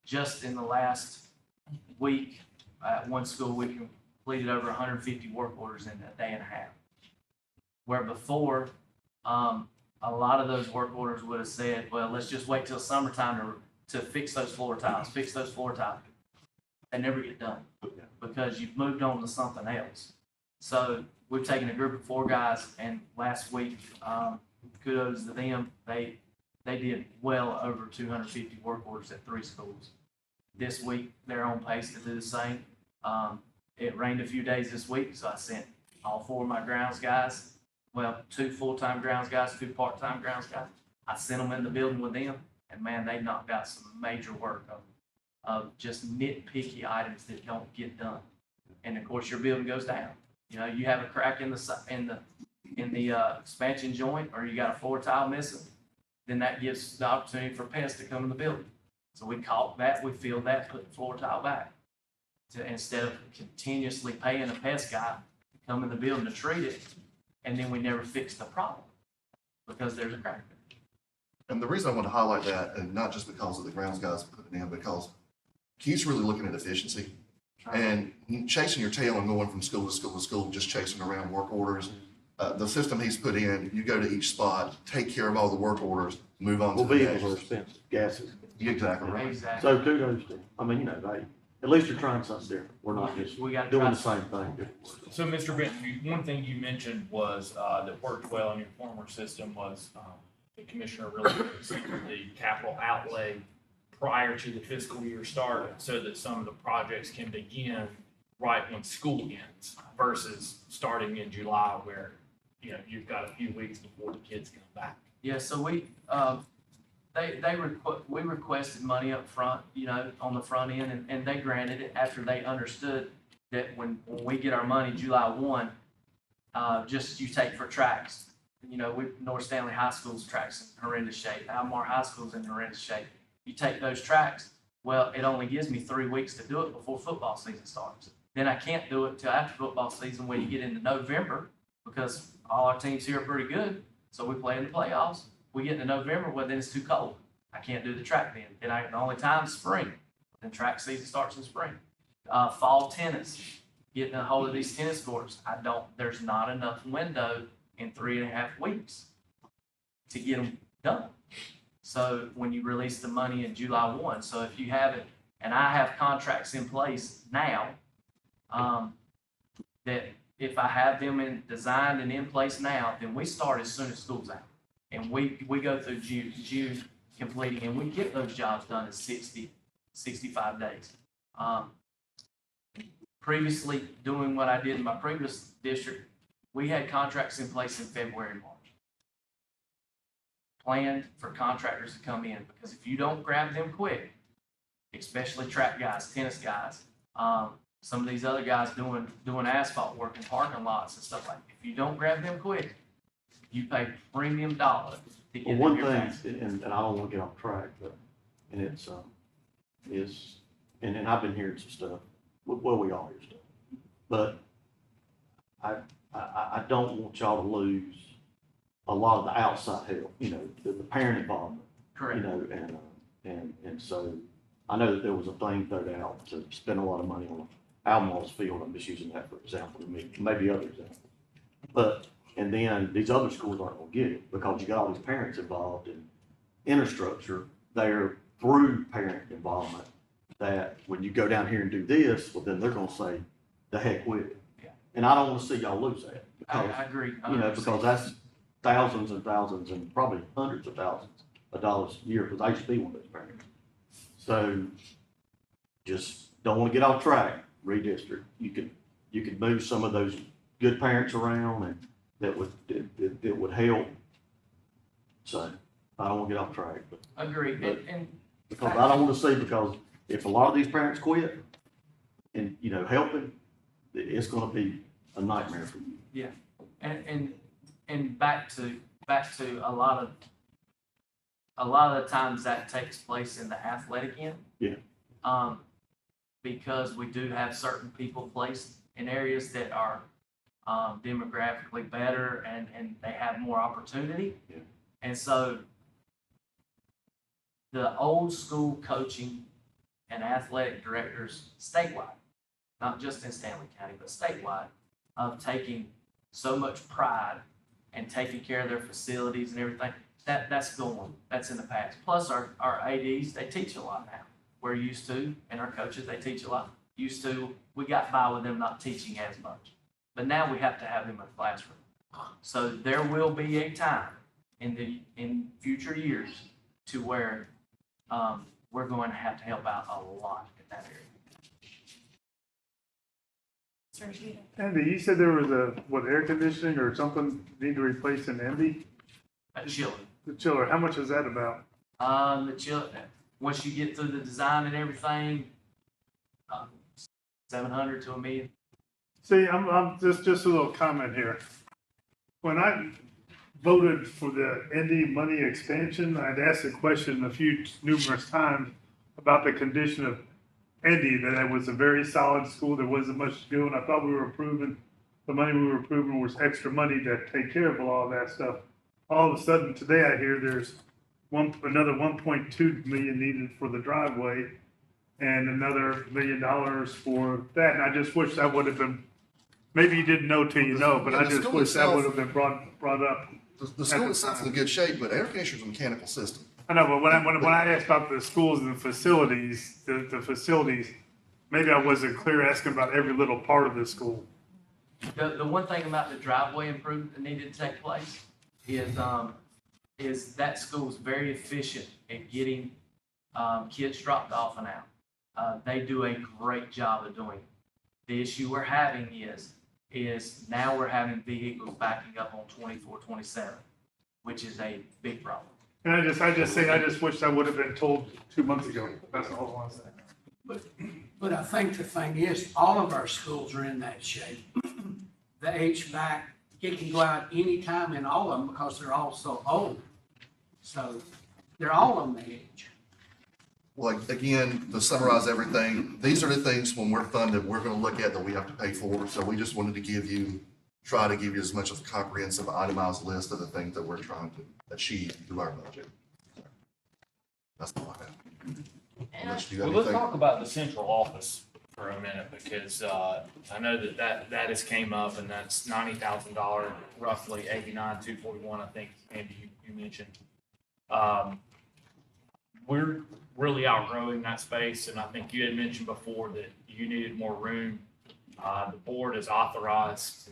just in the last week, at one school, we completed over 150 work orders in a day and a half. Where before, a lot of those work orders would have said, well, let's just wait till summertime to fix those floor tiles, They never get done because you've moved on to something else. So we've taken a group of 4 guys and last week, kudos to them, they did well over 250 work orders at 3 schools. This week, they're on pace to do the same. It rained a few days this week, so I sent all 4 of my grounds guys, 2 full-time grounds guys, 2 part-time grounds guys. I sent them in the building with them, and man, they knocked out some major work of just nitpicky items that don't get done. And of course, your building goes down. You have a crack in the expansion joint, or you got a floor tile missing, then that gives the opportunity for pests to come in the building. So we caught that, we filled that, put the floor tile back. Instead of continuously paying a pest guy to come in the building to treat it, and then we never fix the problem because there's a crack there. And the reason I want to highlight that, and not just because of the grounds guys putting it in, because Keith's really looking at efficiency and chasing your tail and going from school to school to school, just chasing around work orders. The system he's put in, you go to each spot, take care of all the work orders, move on to Well, the vehicles are next. expensive, gas is. Exactly right. Exactly. So kudos to, I mean, they, at least you're trying something different. We're not just We gotta doing try the same thing. different. So, Mr. Benton, one thing you mentioned was, that worked well in your former system was, the commissioner really considered the capital outlay prior to the fiscal year start, so that some of the projects can begin right when school ends versus starting in July where, you've got a few weeks before the kids come back. Yeah, so we requested money up front, on the front end, and they granted it after they understood that when we get our money July 1, just you take for tracks. North Stanley High School's tracks in horrendous shape, Albemarle High School's in horrendous shape. You take those tracks, well, it only gives me 3 weeks to do it before football season starts. Then I can't do it till after football season when you get into November, because all our teams here are pretty good. So we play in the playoffs. We get into November, well, then it's too cold. I can't do the track then. The only time's spring. Then track season starts in spring. Fall tennis, getting a hold of these tennis courts. There's not enough window in 3.5 weeks to get them done. So when you release the money in July 1, so if you have it, and I have contracts in place now, that if I have them designed and in place now, then we start as soon as school's out. And we go through June completing, and we get those jobs done in 60, 65 days. Previously, doing what I did in my previous district, we had contracts in place in February and March. Planned for contractors to come in, because if you don't grab them quick, especially track guys, tennis guys, some of these other guys doing asphalt work in parking lots and stuff like that. If you don't grab them quick, you pay premium dollars to get Well, them one here thing, fast. and I don't want to get off track, but, and it's, and I've been hearing some stuff, well, we all hear stuff. But I don't want y'all to lose a lot of the outside help, the parent involvement, Correct. and so I know that there was a thing thrown out to spend a lot of money on Almond's Field. I'm just using that for example, maybe other examples. But, and then these other schools aren't gonna get it because you got all these parents involved in infrastructure there through parent involvement, that when you go down here and do this, well, then they're gonna say, the heck with it. Yeah. And I don't wanna see y'all lose that. Because, I agree. because that's thousands and thousands and probably hundreds of thousands of dollars a year, because I used to be one of those parents. So just don't want to get off track, redistrict. You could move some of those good parents around and that would help. So I don't want to get off track, but Agree. And because I don't want to see, because if a lot of these parents quit and, helping, it's going to be a nightmare for you. And back to a lot of the times that takes place in the athletic end. Yeah. Because we do have certain people placed in areas that are demographically better and they have more opportunity. Yeah. And so the old school coaching and athletic directors statewide, not just in Stanley County, but statewide, of taking so much pride and taking care of their facilities and everything, that's gone. That's in the past. Plus our ADs, they teach a lot now. We're used to, and our coaches, they teach a lot. Used to, we got by with them not teaching as much. But now we have to have them in the classroom. So there will be a time in future years to where we're going to have to help out a lot in that area. Andy, you said there was air conditioning or something need to replace in Indy? Chiller. The chiller, how much is that about? The chiller, once you get through the design and everything, 700 to $1 million. See, I'm just a little comment here. When I voted for the Indy money expansion, I'd asked a question numerous times about the condition of Indy, that it was a very solid school. There wasn't much to do, and I thought the money we were approving was extra money to take care of all of that stuff. All of a sudden today I hear there's another 1.2 million needed for the driveway and another $1 million for that. And I just wish that would have been, maybe you didn't know till you know, but Yeah, I the just school wish that itself- would have been brought up. The school itself is in good shape, but air conditioner's a mechanical system. I know, but when I asked about the schools and the facilities, maybe I wasn't clear asking about every little part of the school. The one thing about the driveway improvement that needed to take place is that school's very efficient at getting kids dropped off and out. They do a great job of doing it. The issue we're having is now we're having vehicles backing up on 24, 27, which is a big problem. And I just wish I would have been told 2 months ago. That's all I want to say. But I think the thing is, all of our schools are in that shape. The HVAC, it can go out anytime in all of them because they're all so old. So they're all on the edge. like, again, to summarize everything, these are the things when we're funded, we're gonna look at that we have to pay for. So we just wanted to try to give you as much of a comprehensive itemized list of the things that we're trying to achieve through our budget. That's all I have. Unless you got Well, let's anything. talk about the central office for a minute, because, I know that has came up, and that's $90,000, roughly 89,241, I think, Andy, you mentioned. We're really outgrowing that space, and I think you had mentioned before that you needed more room. The board has authorized,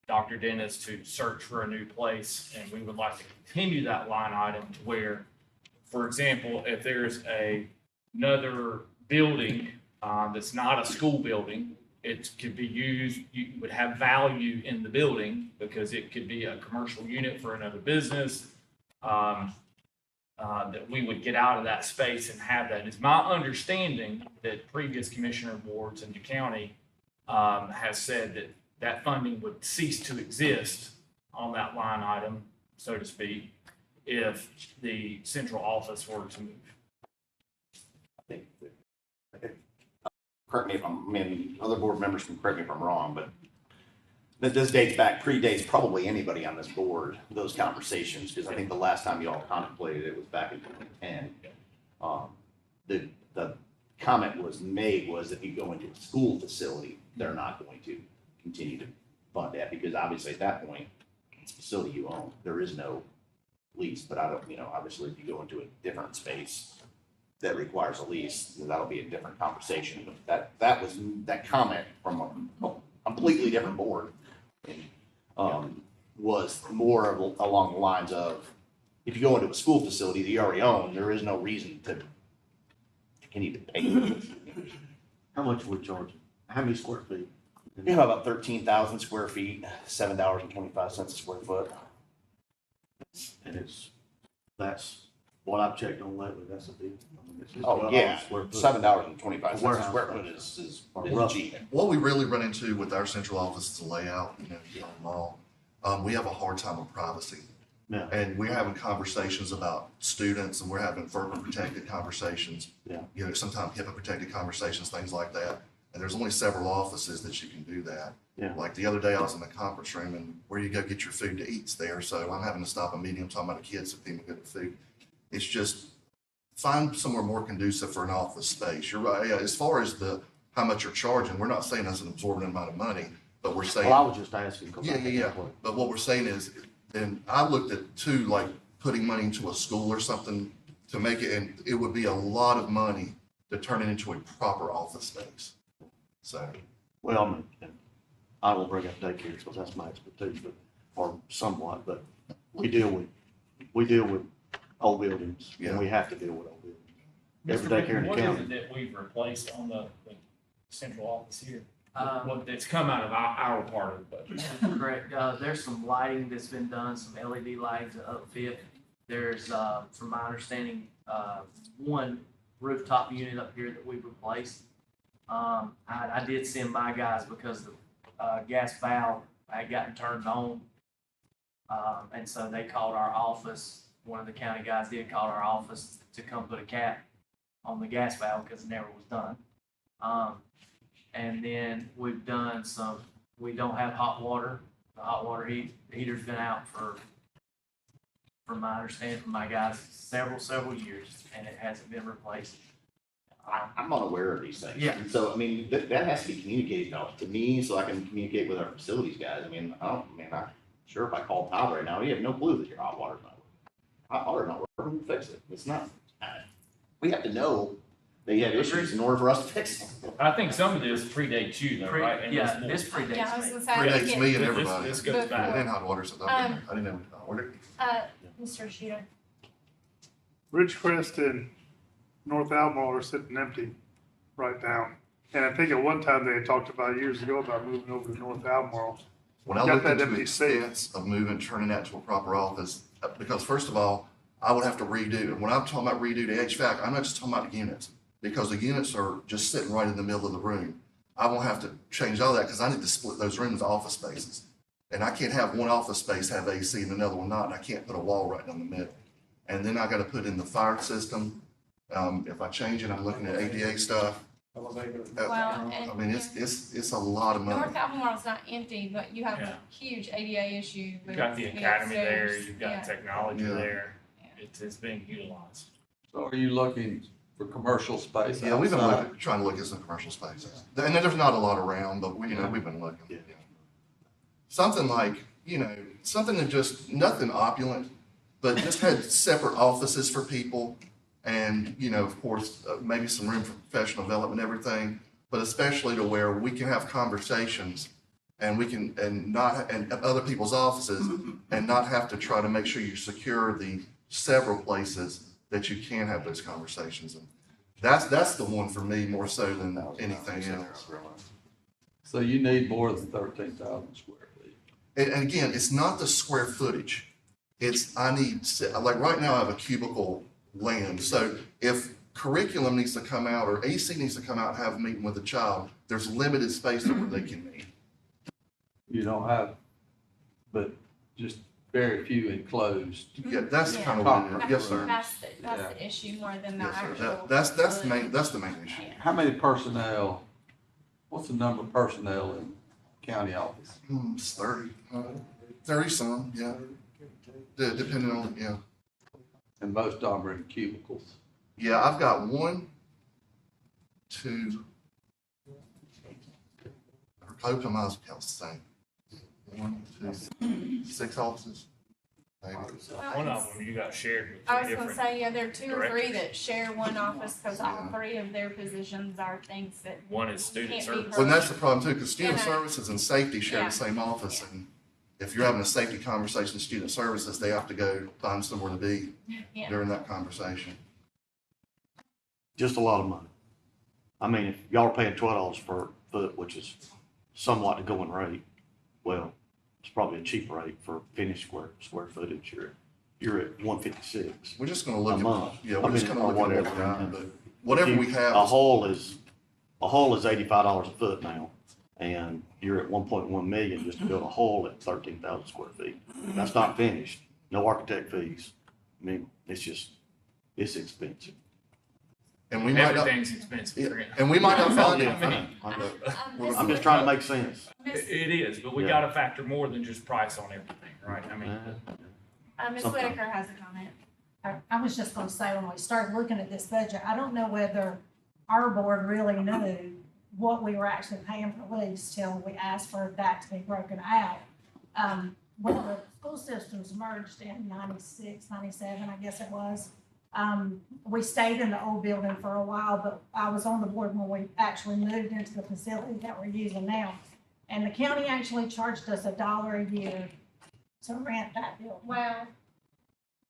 Dr. Dennis to search for a new place, and we would like to continue that line item to where, for example, if there's another building that's not a school building, it could be used, you would have value in the building because it could be a commercial unit for another business, that we would get out of that space and have that. It's my understanding that previous commissioner boards in the county has said that that funding would cease to exist on that line item, so to speak, if the central office were to move. I think, correct me if other board members can correct me if I'm wrong, but this predates probably anybody on this board, those conversations, because I think the last time you all contemplated it was back in 2010. The comment was made was if you go into a school facility, they're not going to continue to fund that, because obviously at that point, it's a facility you own. There is no lease, but obviously if you go into a different space that requires a lease, that'll be a different conversation. But that comment from a completely different board was more along the lines of, if you go into a school facility that you already own, there is no reason to continue to pay for it. How much we charging? How many square feet? You have about 13,000 square feet, $7.25 a square foot. And that's what I've checked on lately, that's a big. It's Oh, $12 yeah, square foot. $7.25 a Warehouse square price. foot is Rough. cheap. What we really run into with our central office is the layout, on the mall. We have a hard time with privacy. Yeah. And we're having conversations about students, and we're having FERPA protected conversations. Yeah. Sometimes HIPAA protected conversations, things like that. And there's only several offices that you can do that. Yeah. Like the other day, I was in the conference room, and where you go get your food to eat's there. So I'm having to stop a meeting, I'm talking about the kids that need good food. It's just, find somewhere more conducive for an office space. You're right, yeah, as far as how much you're charging, we're not saying that's an absorbent amount of money, but we're saying. Well, I was just asking. 'Cause I think Yeah. that's what- But what we're saying is, then I looked at too, like putting money into a school or something to make it, and it would be a lot of money to turn it into a proper office space. So, Well, and I will bring up daycare because that's my expertise, or somewhat, but we deal with old buildings, and we have to deal with old buildings. Every daycare in the What is county. it that we've replaced on the central office here? Um, What, it's come out of our part of the budget. Correct. There's some lighting that's been done, some LED lights upfit. There's, from my understanding, one rooftop unit up here that we've replaced. I did send my guys because the gas valve had gotten turned on. And so they called our office, one of the county guys did call our office to come put a cap on the gas valve because it never was done. And then we've done we don't have hot water. The hot water heater's been out from my understanding from my guys, several years, and it hasn't been replaced. I'm unaware of these things. Yeah. And so, that has to be communicated out to me so I can communicate with our facilities guys. I'm sure if I called Todd right now, you have no clue that your hot water's not working. Hot water's not working, we'll fix it. It's not. We have to know that you have issues in order for us to fix them. I think some of this predates you though, right? And Yeah, this this predates Yeah, I was me. gonna say, I predates think me it- and everybody. This goes I back. didn't hot water, so I didn't know hot water. Mr. Shooter, Ridgecrest and North Albemarle are sitting empty right now. And I think at one time they had talked about years ago about moving over to North Albemarle. When I Got looked that into the empty space. expense of moving, turning that to a proper office, because first of all, I would have to redo, and when I'm talking about redo the HVAC, I'm not just talking about the units, because the units are just sitting right in the middle of the room. I won't have to change all that, because I need to split those rooms to office spaces. And I can't have one office space have AC and another one not, and I can't put a wall right down the middle. And then I gotta put in the fire system, If I change it, I'm looking at ADA stuff. Well, and. I mean, it's a lot of money. North Albemarle's not empty, but you have a Yeah. huge ADA issue with. You've got the with academy there, stairs. you've Yeah. got technology Yeah. there, Yeah. it's being utilized. So are you looking for commercial space Yeah, we've been outside? trying to look at some commercial spaces. And there's not a lot around, but we've been looking. Yeah. Something like, something that just, nothing opulent, but just had separate offices for people. And, of course, maybe some room for professional development and everything, but especially to where we can have conversations and we can, and other people's offices and not have to try to make sure you secure the several places that you can have those conversations. And that's the one for me more so than anything else. So you need more than 13,000 square feet. And again, it's not the square footage. It's, like right now I have a cubicle land. So if curriculum needs to come out or AC needs to come out and have a meeting with a child, there's limited space where they can meet. You don't have, but just very few enclosed. Yeah, that's Yeah. kind of what it is. Yes, sir. That's the issue more than the Yes, sir. actual. That's the main issue. Yeah. How many personnel, what's the number of personnel in county office? It's 30 some, yeah. Depending on, yeah. And most of them are in cubicles. Yeah, I've got 1, 2. Hope I might as well count the same. 1, 2, 6 offices. Maybe. One of them you got shared with I two was gonna different. say, yeah, there are 2 or 3 directors. that share one office, because all 3 of their positions are things that, One is student Can't be services. Well, and that's the problem too, because student Yeah. services and safety share Yeah. the same office. And if you're having a safety conversation with student services, they have to go find somewhere to be yeah. during that conversation. Just a lot of money. I mean, if y'all are paying $12 per foot, which is somewhat the going rate, well, it's probably a cheap rate for finished square footage. You're at 156. We're just gonna look A month. at, yeah, I we're just mean, gonna or look at what we whatever. got, but whatever we have. A hole is $85 a foot now, and you're at 1.1 million just to build a hole at 13,000 square feet. That's not finished, no architect fees. I mean, it's expensive. And we might not, Everything's expensive. yeah, Forget- and we might not find Yeah, it. I'm just trying to make sense. It is, but we Yeah. gotta factor more than just price on everything, right? I mean, Ms. Sometimes. Whitaker has a comment. I was just gonna say, when we started looking at this budget, I don't know whether our board really knew what we were actually paying for lease till we asked for that to be broken out. When the school systems merged in 96, 97, I guess it was, we stayed in the old building for a while, but I was on the board when we actually moved into the facility that we're using now. And the county actually charged us $1 a year to rent that building. Well,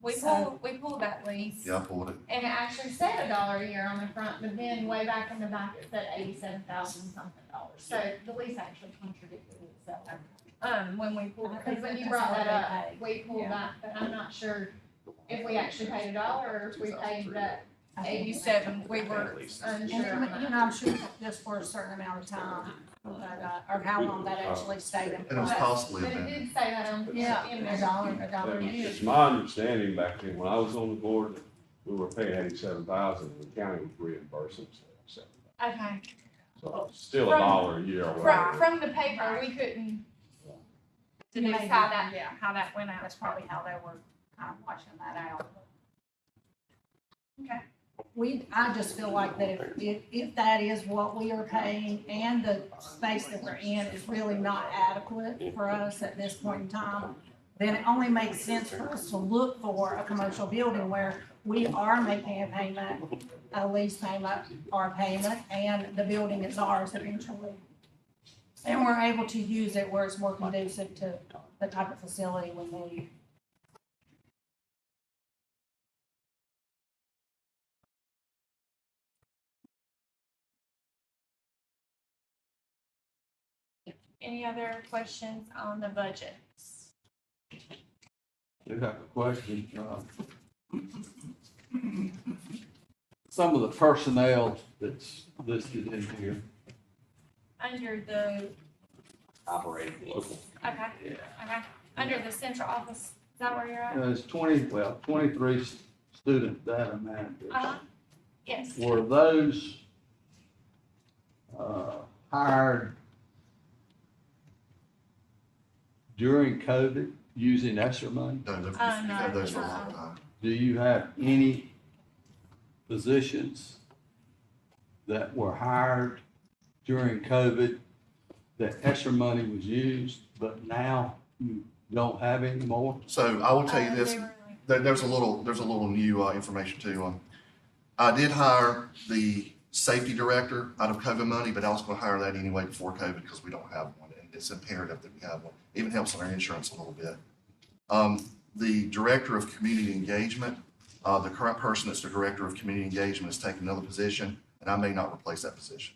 we So- pulled that lease. Yeah, I pulled it. And it actually said $1 a year on the front, but then way back in the back, it said 87,000 something dollars. So the lease actually contradicted itself. When we pulled, because when you brought that up, we pulled that, but I'm not sure if we actually paid $1 or if we paid that I think 87, we were And, unsure. I'm sure it's just for a certain amount of time, but, or how long that actually stayed in. And it was place. possibly But it abandoned. did say that on, Yeah, in $1, there. $1 a year. It's my understanding back then, when I was on the board, we were paying 87,000, and the county was reimbursing 7,000. Okay. So it's still From- $1 a year or whatever. From the paper, we couldn't deduce Maybe, how that, yeah. how that went out. That's probably how they were kind of watching that out. Okay. I just feel like that if that is what we are paying and the space that we're in is really not adequate for us at this point in time, then it only makes sense for us to look for a commercial building where we are making a payment, a lease payment or a payment, and the building is ours eventually. And we're able to use it where it's more conducive to the type of facility we need. Any other questions on the budgets? Do have a question. Some of the personnel that's listed in here. Under the, Operating. Local. okay, okay, under the central office, is that where you're at? It's 23 student data managers. Uh-huh. Yes, were those, hired during COVID using ESSER money? No, we've no, had those for a long time. Do you have any positions that were hired during COVID that ESSER money was used, but now you don't have any more? So I will tell you this, they were like- there's a little new, information too. I did hire the safety director out of COVID money, but I was gonna hire that anyway before COVID because we don't have one, and it's imperative that we have one. Even helps on our insurance a little bit. The director of community engagement, the current person that's the director of community engagement has taken another position, and I may not replace that position.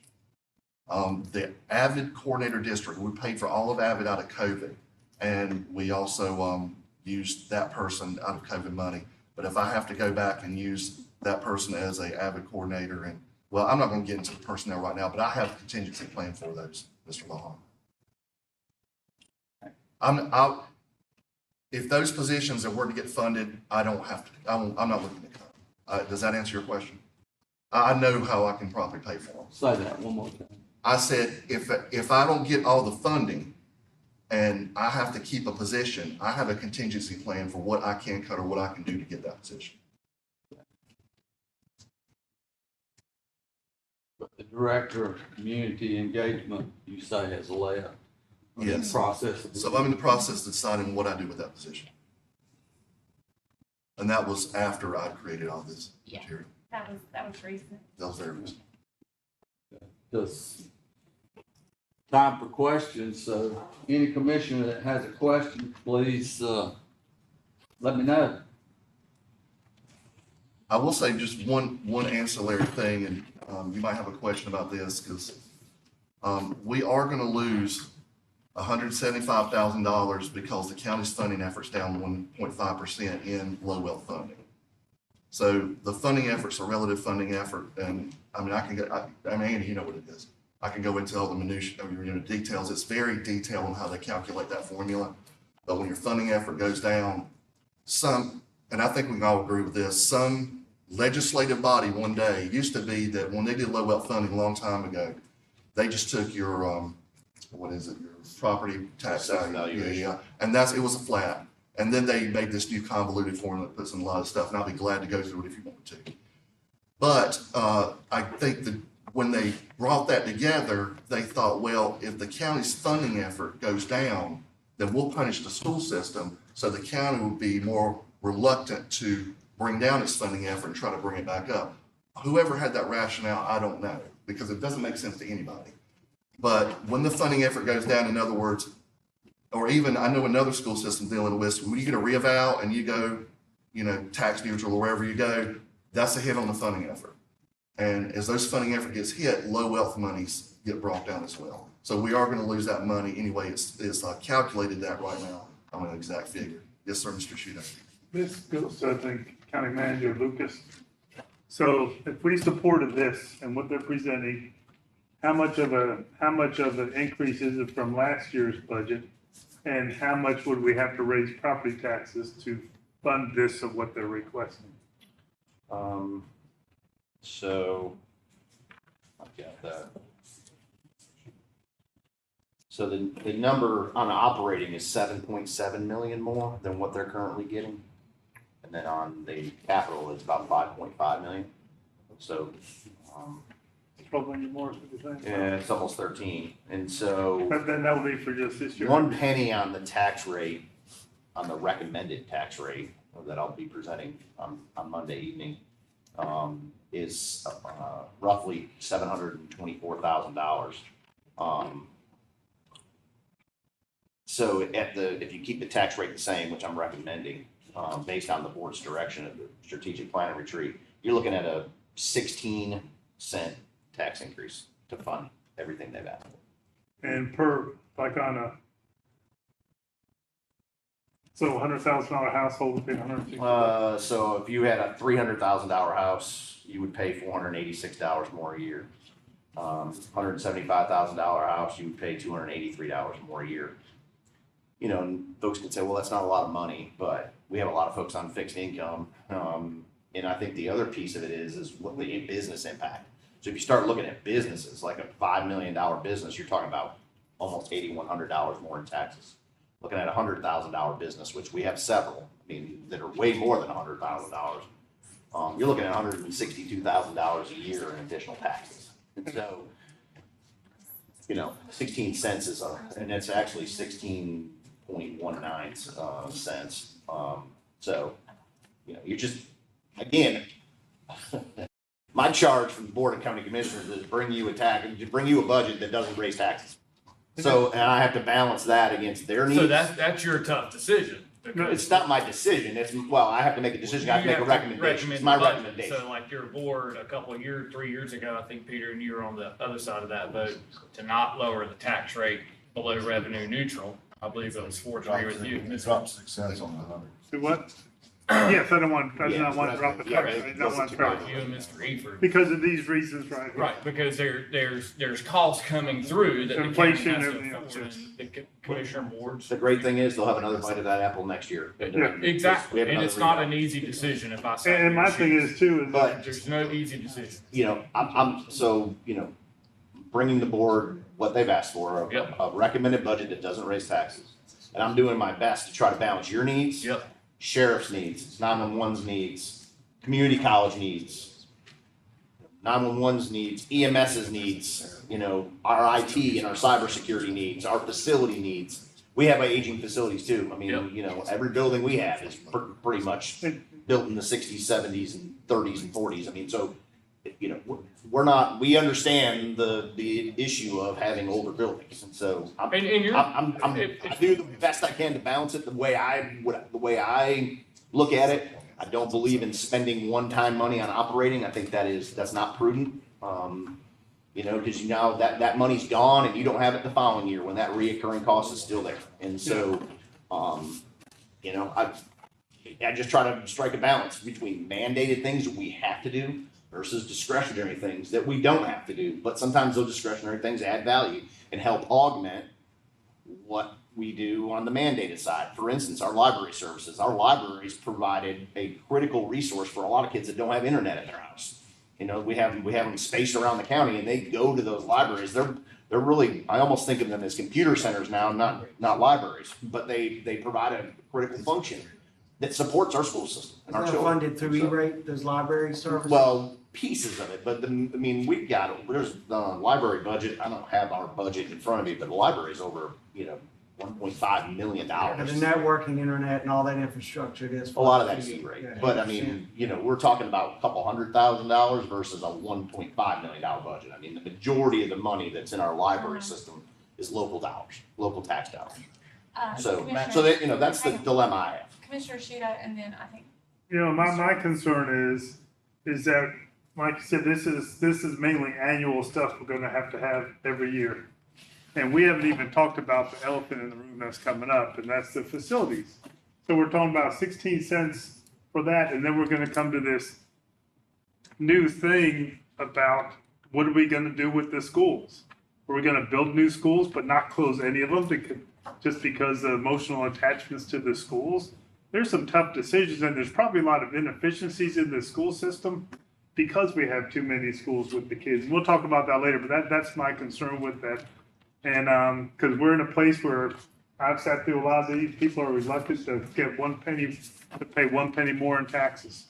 The Avid coordinator district, we paid for all of Avid out of COVID, and we also, used that person out of COVID money. But if I have to go back and use that person as a Avid coordinator, and, well, I'm not gonna get into the personnel right now, but I have a contingency plan for those, Mr. Mahan. If those positions that were to get funded, I don't have to, I'm not looking to cut. Does that answer your question? I know how I can probably pay for them. Say that one more time. I said, if I don't get all the funding and I have to keep a position, I have a contingency plan for what I can cut or what I can do to get that position. But the director of community engagement, you say has left. Or in the Yes. process of. So I'm in the process of deciding what I do with that position. And that was after I created all this Yeah. material. that was recent. That was very recent. Just time for questions, so any commissioner that has a question, please, let me know. I will say just one ancillary thing, and you might have a question about this, because we are going to lose $175,000 because the county's funding effort's down 1.5% in low wealth funding. So the funding effort's a relative funding effort, and I mean, Andy, you know what it is. I can go into all the minutiae, details. It's very detailed on how they calculate that formula. But when your funding effort goes down, and I think we can all agree with this, some legislative body one day, used to be that when they did low wealth funding a long time ago, they just took your, your property tax value. Yeah, and it was a flat. And then they made this new convoluted formula that puts in a lot of stuff, and I'll be glad to go through it if you want to. But I think that when they brought that together, they thought, well, if the county's funding effort goes down, then we'll punish the school system, so the county will be more reluctant to bring down its funding effort and try to bring it back up. Whoever had that rationale, I don't know, because it doesn't make sense to anybody. But when the funding effort goes down, in other words, or even, I know another school system dealing with, when you get a reeval and you go, tax neutral or wherever you go, that's a hit on the funding effort. And as those funding effort gets hit, low wealth monies get brought down as well. So we are going to lose that money anyway. It's calculated that right now on an exact figure. Yes, sir, Mr. Shudo. This goes to, I think, County Manager Lucas. So if we supported this and what they're presenting, how much of an increase is it from last year's budget? And how much would we have to raise property taxes to fund this of what they're requesting? So I've got that. So the number on operating is 7.7 million more than what they're currently getting. And then on the capital, it's about 5.5 million. So, Probably more, is what you're saying? yeah, it's almost 13. And so But then that would be for just this year. 1 penny on the tax rate, on the recommended tax rate that I'll be presenting on Monday evening, is roughly $724,000. So if you keep the tax rate the same, which I'm recommending, based on the board's direction of the strategic plan and retreat, you're looking at a 16-cent tax increase to fund everything they've asked for. And so $100,000 household would pay $160. So if you had a $300,000 house, you would pay $486 more a year. $175,000 house, you would pay $283 more a year. And folks could say, well, that's not a lot of money, but we have a lot of folks on fixed income. And I think the other piece of it is what the business impact. So if you start looking at businesses, like a $5 million business, you're talking about almost $8,100 more in taxes. Looking at a $100,000 business, which we have several, I mean, that are way more than $100,000. You're looking at $162,000 a year in additional taxes. And so, 16 cents is and it's actually 16.19 cents. So, you're just, again, my charge from the Board of County Commissioners is bring you a budget that doesn't raise taxes. So, and I have to balance that against their needs. So that's your tough decision. No, it's not my decision. I have to make a decision. I have to make a recommendation. It's my recommendation. So like your board, 3 years ago, I think, Peter, and you were on the other side of that vote to not lower the tax rate below revenue neutral. I believe it was 4-3 with you. It dropped 6 cents on the 100. Do what? Yes, I do not want to drop the tax. I don't want to drop You and Mr. Eford. because of these reasons right here. Right, because there's costs coming through that the county Inflation has to and everything else, afford, and the commissioner boards. The great thing is they'll have another bite of that apple next year. Exactly, We have and another it's not rebound. an easy decision if I say. And my thing is too, is But There's no easy decision. bringing the board what they've asked for, Yep. a recommended budget that doesn't raise taxes. And I'm doing my best to try to balance your needs, Yep. sheriff's needs, 911's needs, community college needs, 911's needs, EMS's needs, our IT and our cybersecurity needs, our facility needs. We have aging facilities too. I mean, Yep. every building we have is pretty much built in the 60s, 70s, and 30s and 40s. I mean, so, we understand the issue of having older buildings. And so I do the best I can to balance it the way I look at it. I don't believe in spending one-time money on operating. I think that's not prudent. Because that money's gone and you don't have it the following year when that reoccurring cost is still there. And so, I just try to strike a balance between mandated things that we have to do versus discretionary things that we don't have to do. But sometimes those discretionary things add value and help augment what we do on the mandated side. For instance, our library services. Our libraries provided a critical resource for a lot of kids that don't have internet in their house. We have them spaced around the county and they go to those libraries. They're really, I almost think of them as computer centers now, not libraries, but they provide a critical function that supports our school system and our They're children. funded through E-rate, those library services? Well, pieces of it, but there's the library budget. I don't have our budget in front of me, but the library's over, $1.5 million. And the networking, internet, and all that infrastructure it is. A lot of that's E-rate, Yeah. but we're talking about a couple $100,000 versus a $1.5 million budget. I mean, the majority of the money that's in our library system is local dollars, local tax dollars. So that's the dilemma I have. Commissioner Sheeta, and then I think. My concern is that, like you said, this is mainly annual stuff we're gonna have to have every year. And we haven't even talked about the elephant in the room that's coming up, and that's the facilities. So we're talking about 16 cents for that, and then we're gonna come to this new thing about what are we gonna do with the schools? Are we gonna build new schools but not close any of them just because of emotional attachments to the schools? There's some tough decisions, and there's probably a lot of inefficiencies in the school system because we have too many schools with the kids. And we'll talk about that later, but that's my concern with that. And because we're in a place where I've sat through a lot of these, people are reluctant to pay 1 penny more in taxes.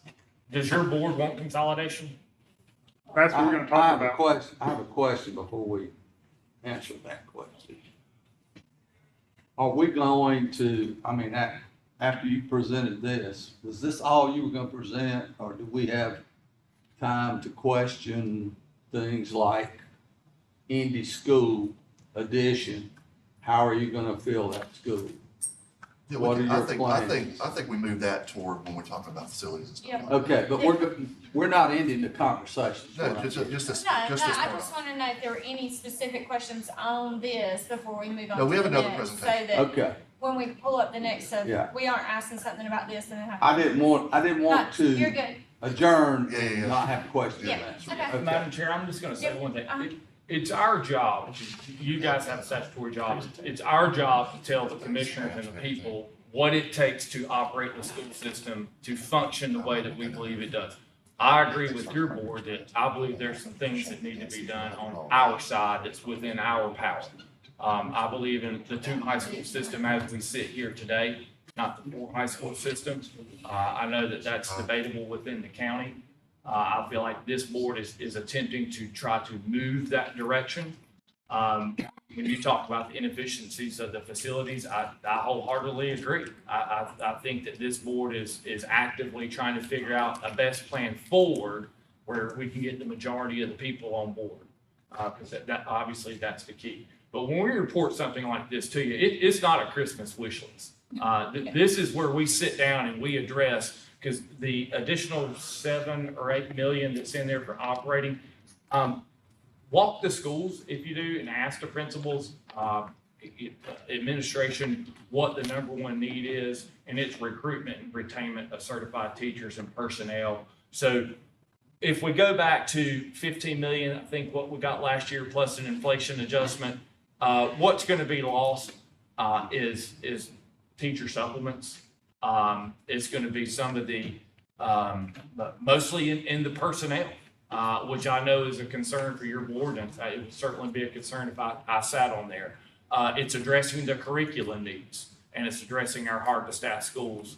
Does your board want consolidation? That's what we're gonna I talk have a about. question, I have a question before we answer that question. Are we going to, after you presented this, was this all you were gonna present, or do we have time to question things like Indy School addition? How are you gonna fill that school? Yeah, What are your I plans? think we move that toward when we're talking about facilities and stuff. Yeah. Okay, but we're not ending the conversation. is No, what I'm saying. just this No, point I just on. want to know if there were any specific questions on this before we move on No, to we have the another next. So presentation. that Okay, when we pull up the next, so Yeah. we aren't asking something about this and then have. I didn't want You're to good. adjourn Yeah. and not have questions Yeah, answered. okay. Madam Chair, I'm just gonna say one thing. Uh-huh. It's our job, you guys have statutory jobs, it's our job to tell the commissioners and the people what it takes to operate the school system to function the way that we believe it does. I agree with your board that I believe there's some things that need to be done on our side that's within our power. I believe in the 2 high school system as we sit here today, not the 4 high school system. I know that that's debatable within the county. I feel like this board is attempting to try to move that direction. When you talk about the inefficiencies of the facilities, I wholeheartedly agree. I think that this board is actively trying to figure out a best plan forward where we can get the majority of the people on board. Because that obviously that's the key. But when we report something like this to you, it's not a Christmas wish list. This is where we sit down and we address, because the additional 7 or 8 million that's in there for operating, walk the schools if you do and ask the principals, administration, what the number one need is, and it's recruitment and retainment of certified teachers and personnel. So if we go back to 15 million, I think what we got last year plus an inflation adjustment, what's going to be lost is teacher supplements. It's going to be some of the, mostly in the personnel. Which I know is a concern for your board, and it would certainly be a concern if I sat on there. It's addressing the curriculum needs, and it's addressing our hard-to-staff schools,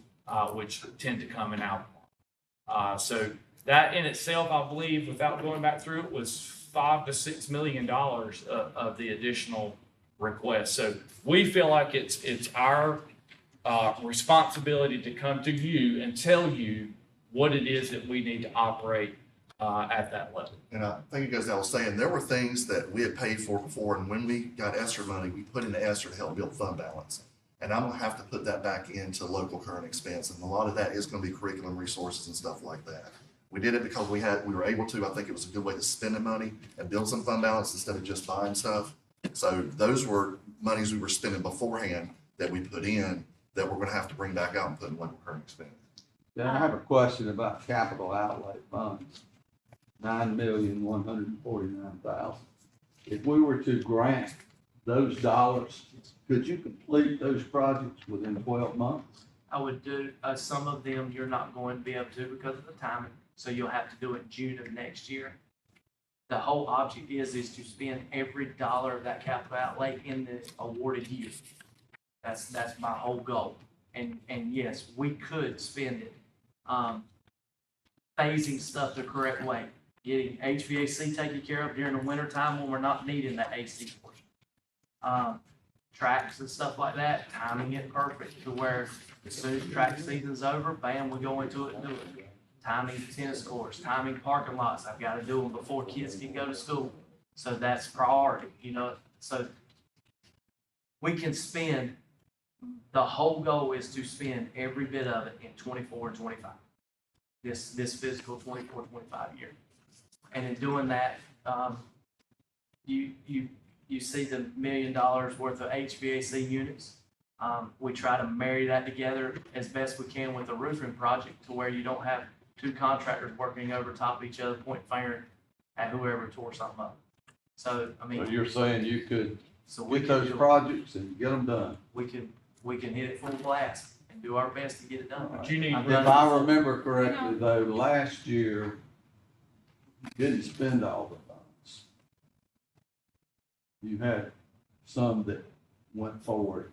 which tend to come in Albemarle. So that in itself, I believe, without going back through it, was $5 to $6 million of the additional request. So we feel like it's our responsibility to come to you and tell you what it is that we need to operate at that level. And I think it goes without saying, there were things that we had paid for before, and when we got ESSER money, we put into ESSER to help build fund balance. And I'm gonna have to put that back into local current expense, and a lot of that is gonna be curriculum resources and stuff like that. We did it because we were able to. I think it was a good way to spend the money and build some fund balance instead of just buying stuff. So those were monies we were spending beforehand that we put in that we're gonna have to bring back out and put in local current expense. Then I have a question about capital outlay funds. 9,149,000. If we were to grant those dollars, could you complete those projects within 12 months? I would do, some of them you're not going to be able to because of the timing, so you'll have to do it June of next year. The whole object is to spend every dollar of that capital outlay in the awarded year. That's my whole goal. And yes, we could spend it, phasing stuff the correct way. Getting HVAC taken care of during the winter time when we're not needing that AC portion. Tracks and stuff like that, timing it perfect to where as soon as track season's over, bam, we go into it and do it. Timing tennis courts, timing parking lots. I've got to do them before kids can go to school. So that's priority, so we can spend, the whole goal is to spend every bit of it in 24 and 25. This fiscal 24-25 year. And in doing that, you see the $1 million worth of HVAC units. We try to marry that together as best we can with the roofing project to where you don't have 2 contractors working over top of each other, pointing finger at whoever tore something up. So, I mean. So you're saying you could we get can those projects and get them done? We can hit it full blast and do our best to get it done. But you need. If I remember correctly, though, last year, you didn't spend all the funds. You had some that went forward.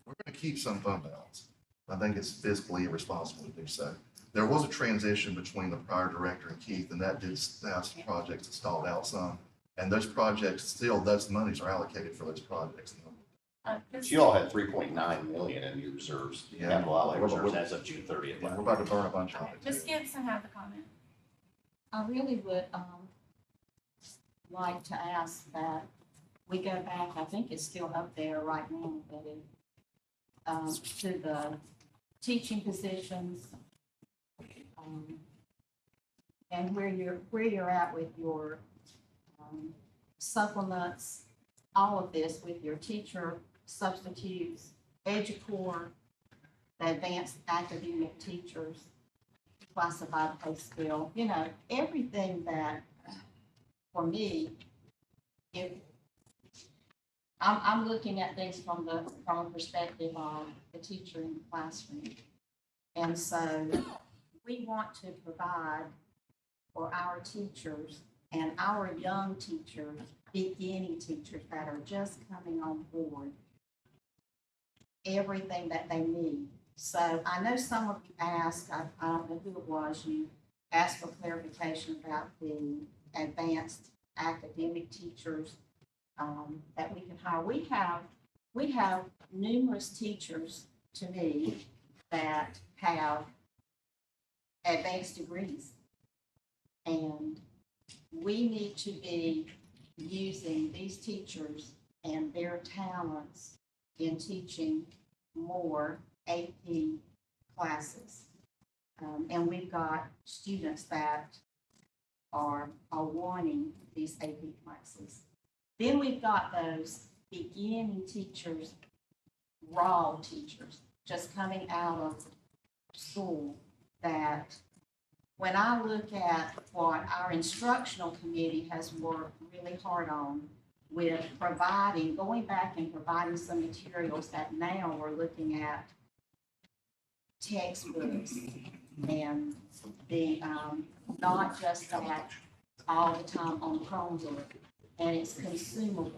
We're gonna keep some fund balance. I think it's fiscally irresponsible to do so. There was a transition between the prior director and Keith, and that did have some projects that stalled out some. And those projects, still, those monies are allocated for those projects. But you all had 3.9 million in your reserves, Yeah. capital outlay reserves as of June 30th. Yeah, we're about to burn a bunch of it. Ms. Gibson had the comment. I really would, like to ask that we go back, I think it's still up there right now, but to the teaching positions, and where you're at with your, supplements, all of this with your teacher substitutes, EduCore, the advanced academic teachers, classified pay scale, everything that, for me, if I'm looking at things from a perspective of the teacher in the classroom. And so we want to provide for our teachers and our young teachers, beginning teachers that are just coming on board, everything that they need. So I know some of you asked, I don't know who it was, you asked for clarification about the advanced academic teachers that we can hire. We have numerous teachers, to me, that have advanced degrees. And we need to be using these teachers and their talents in teaching more AP classes. And we've got students that are wanting these AP classes. Then we've got those beginning teachers, raw teachers, just coming out of school, that when I look at what our instructional committee has worked really hard on with providing, going back and providing some materials that now we're looking at textbooks and the, not just that all the time on Chromebook, and it's consumables.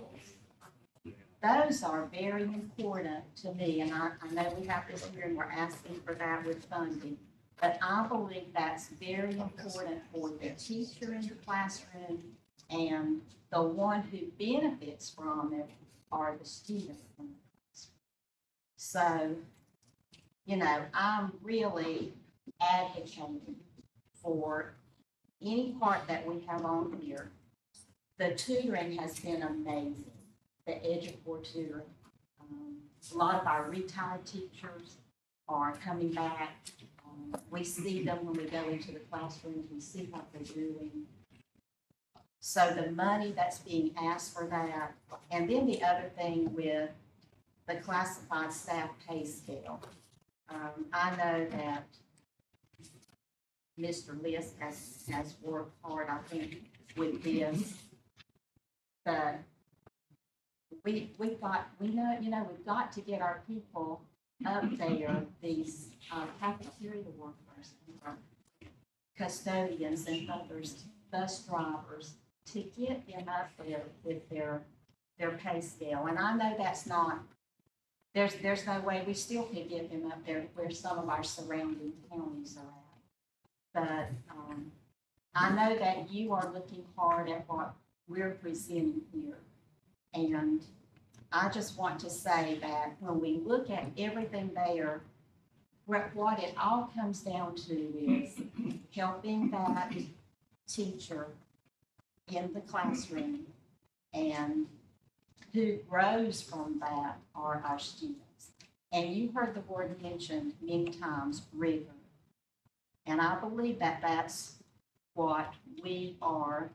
Those are very important to me, and I know we have this here and we're asking for that with funding, but I believe that's very important for the teacher in the classroom, and the one who benefits from it are the students in the classroom. So, you know, I'm really advocating for any part that we have on here. The tutoring has been amazing, the EduCore tutoring. A lot of our retired teachers are coming back. We see them when we go into the classrooms, we see what they're doing. So the money that's being asked for that, and then the other thing with the classified staff pay scale. I know that Mr. List has worked hard, I think, with this. But we've got to get our people up there, these cafeteria workers, custodians and others, bus drivers, to get them up there with their pay scale. And I know that's not, there's no way we still could get them up there where some of our surrounding counties are at. But I know that you are looking hard at what we're presenting here. And I just want to say that when we look at everything there, what it all comes down to is helping that teacher in the classroom, and who grows from that are our students. And you heard the word mentioned many times, rigor. And I believe that that's what we are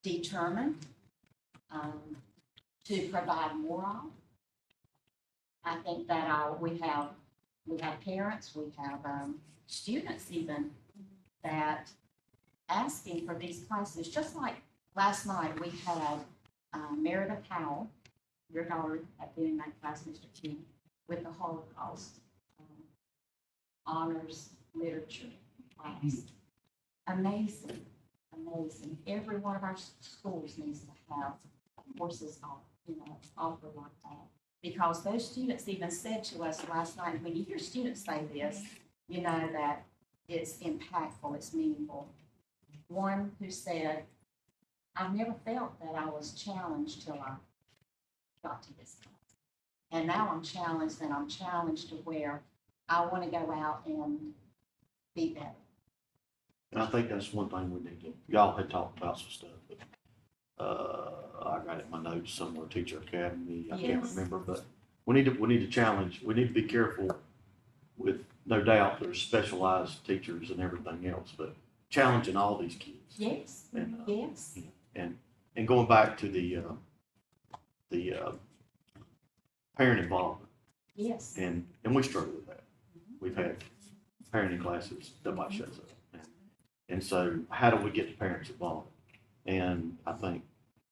determined to provide more of. I think that we have parents, we have students even that asking for these classes. Just like last night, we had Meredith Howell, your daughter had been in that class, Mr. King, with the Holocaust honors literature class. Amazing, amazing. Every one of our schools needs to have courses offered like that. Because those students even said to us last night, when you hear students say this, you know that it's impactful, it's meaningful. One who said, I've never felt that I was challenged till I got to this class. And now I'm challenged, and I'm challenged to where I want to go out and be better. And I think that's one thing we need to, y'all had talked about some stuff, but, I got it in my notes somewhere, Teacher Academy, I can't Yes. remember, but we need to challenge, we need to be careful with, no doubt, there's specialized teachers and everything else, but challenging all these kids. Yes, And, yes. And going back to the parent involvement, Yes. and we struggle with that. We've had parenting classes, nobody shows up. And so how do we get the parents involved? And I think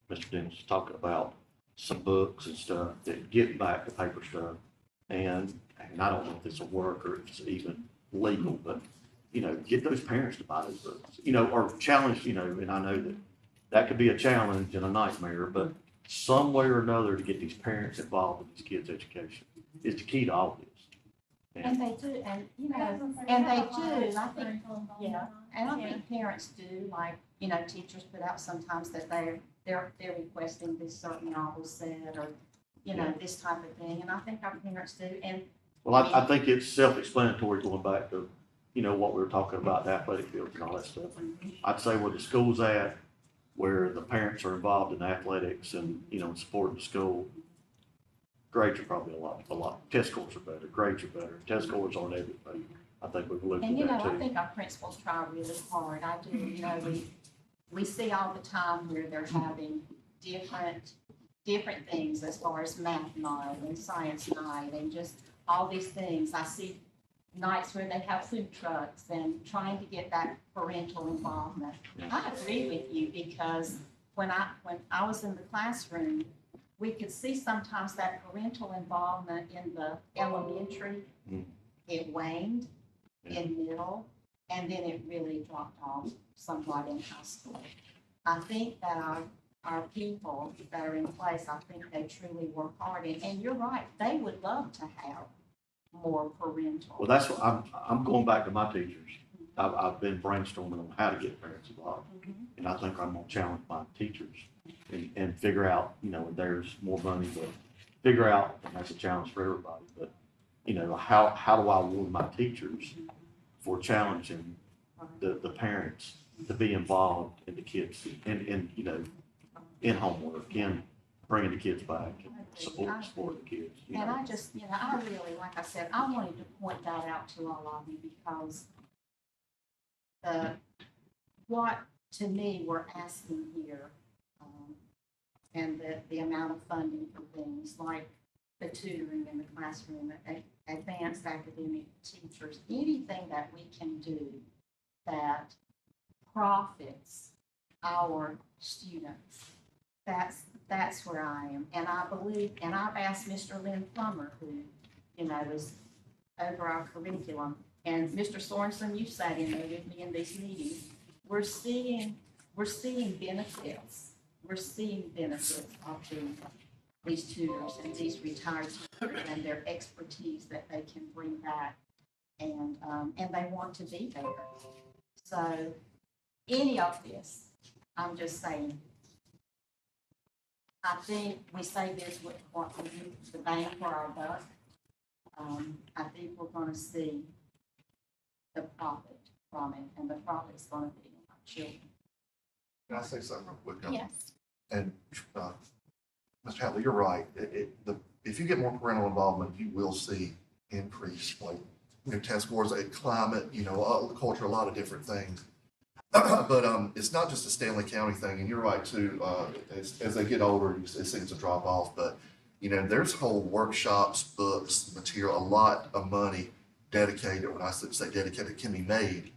Mr. Dennis was talking about some books and stuff, that get back the paper stuff. And I don't know if this will work or if it's even legal, but, you know, get those parents to buy those books, you know, or challenge, you know, and I know that that could be a challenge and a nightmare, but some way or another to get these parents involved in these kids' education is the key to all this. And they do, and, you know, and they do, I think, yeah, and I think parents do, like, you know, teachers put out sometimes that they're requesting this certain novel set or, you know, this type of thing, and I think our parents do, and. Well, I think it's self-explanatory going back to, you know, what we were talking about, the athletic fields and all that stuff. I'd say where the school's at, where the parents are involved in athletics and, you know, supporting the school, grades are probably a lot, test scores are better, grades are better, test scores aren't everything. I think we've looked at And, you know, that I too. think our principals try really hard. I do, you know, we see all the time where they're having different things as far as math night and science night and just all these things. I see nights where they have food trucks and trying to get that parental involvement. I agree with you because when I was in the classroom, we could see sometimes that parental involvement in the elementary, it waned in middle, and then it really dropped off somewhat in high school. I think that our people that are in place, I think they truly work hard, and you're right, they would love to have more parental. Well, that's what I'm going back to my teachers. I've been brainstorming on how to get parents involved. And I think I'm gonna challenge my teachers and figure out, you know, there's more money, but figure out, and that's a challenge for everybody, but, you know, how do I reward my teachers for challenging the parents to be involved in the kids and, you know, in homework, in bringing the kids back and support the kids. You And know. I just, you know, I really, like I said, I wanted to point that out to all of you because what, to me, we're asking here, and the amount of funding for things like the tutoring in the classroom, advanced academic teachers, anything that we can do that profits our students, that's where I am. And I believe, and I've asked Mr. Lynn Plummer, who, you know, is over our curriculum, and Mr. Sorensen, you sat in there with me in these meetings. We're seeing benefits. We're seeing benefits of these tutors and these retired teachers and their expertise that they can bring back, and they want to be there. So any of this, I'm just saying, I think we say this with what we do, the bang for our buck. I think we're gonna see the profit from it, and the profit's gonna be in our children. Can I say something real quick? Yes. And, Mr. Hatley, you're right. If you get more parental involvement, you will see increase, like, you know, test scores, climate, you know, culture, a lot of different things. But it's not just a Stanley County thing, and you're right too. As they get older, it seems to drop off. But you know, there's whole workshops, books, material, a lot of money dedicated. When I say dedicated, can be made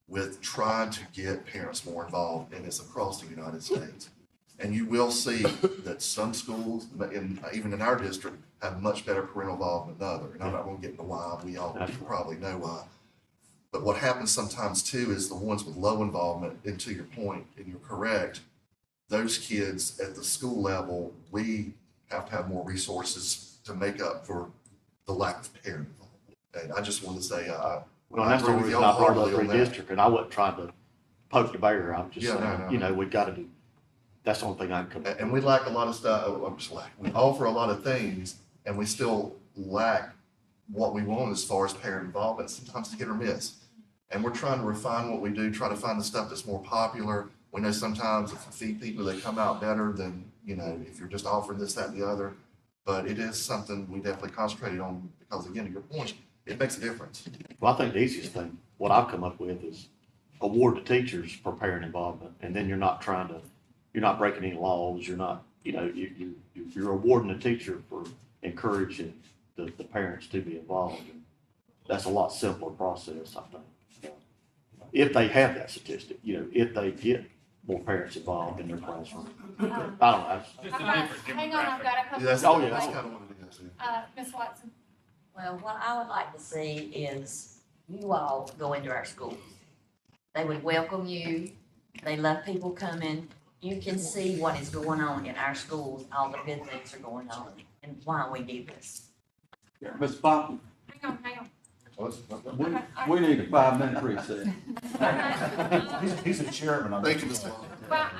with trying to get parents more involved, and it's across the United States. And you will see that some schools, even in our district, have much better parental involvement than others. And I'm not going to get into why. We all probably know why. But what happens sometimes too is the ones with low involvement, and to your point, and you're correct, those kids at the school level, we have to have more resources to make up for the lack of parent involvement. And I just want to say, Well, that's the reason I brought up redistricting. I wasn't trying to poke the bear. I'm just saying, you know, we've got to do, that's the only thing I can come up with. And we lack a lot of stuff. We offer a lot of things, and we still lack what we want as far as parent involvement. Sometimes it's hit or miss. And we're trying to refine what we do, try to find the stuff that's more popular. We know sometimes if you feed people, they come out better than, you know, if you're just offering this, that, and the other. But it is something we definitely concentrated on because, again, to your point, it makes a difference. Well, I think the easiest thing, what I've come up with is award the teachers for parent involvement, and then you're not breaking any laws, you're not, you know, you're awarding the teacher for encouraging the parents to be involved. And that's a lot simpler process, I think. If they have that statistic, you know, if they get more parents involved in their classroom. Uh, I don't know. Just a I've got- different Hang on, I've demographic. got a couple. That's, Oh, yeah. that's kind of what it is, yeah. Ms. Watson, Well, what I would like to see is you all go into our schools. They would welcome you. They love people coming. You can see what is going on in our schools, all the good things are going on, and why we do this. Mr. Poppin, hang on. we need a 5-minute recess. He's the chairman. Thank you, Ms. Long. Well,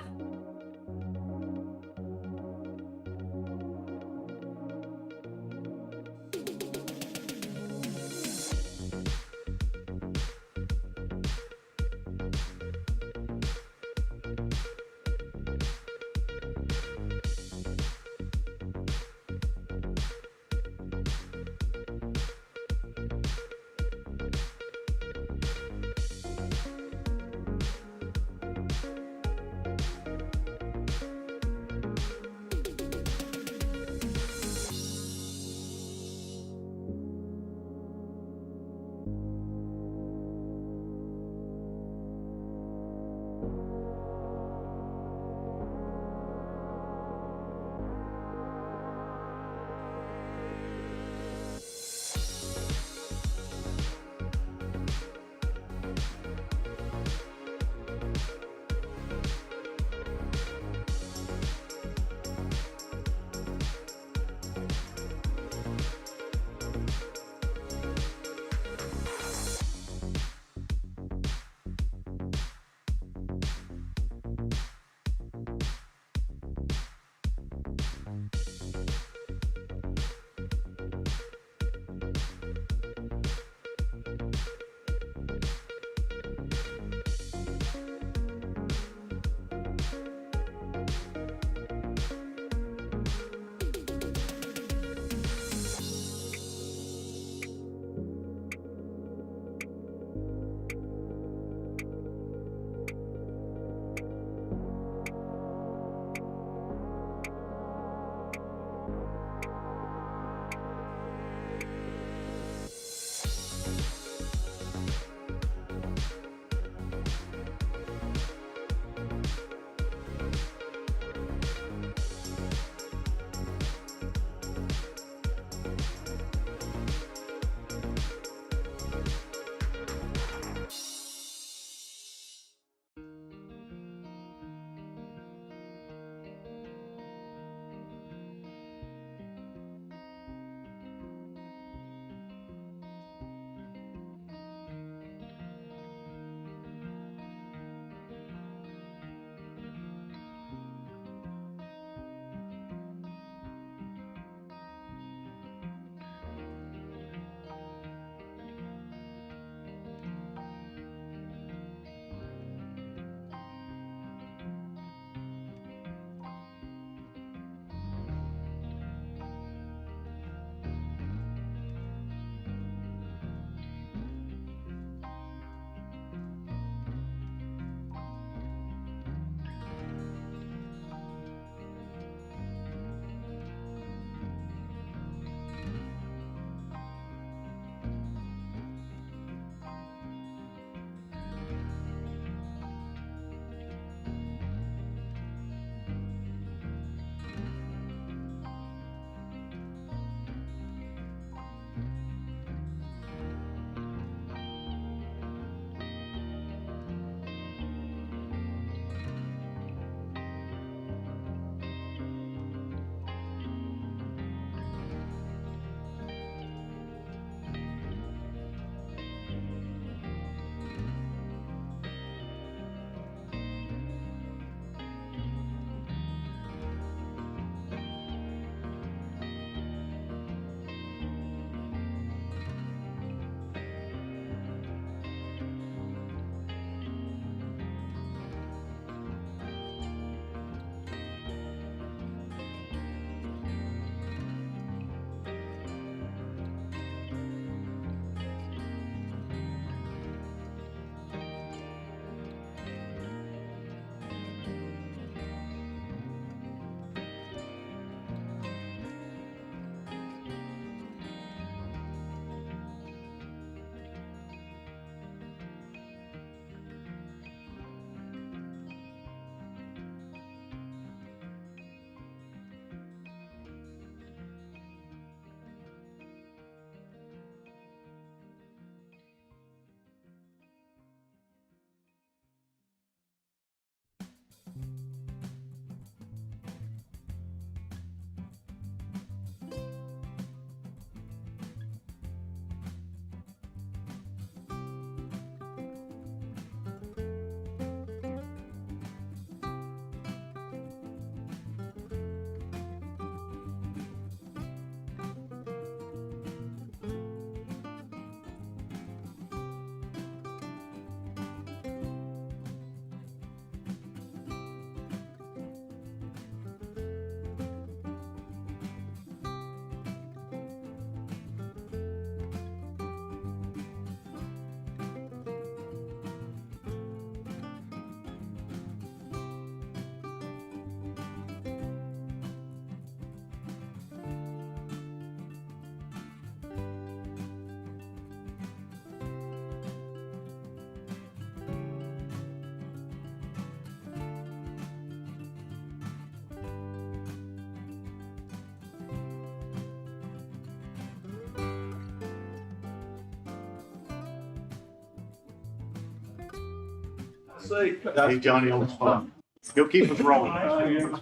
Hey, Johnny on the spot. He'll keep us rolling.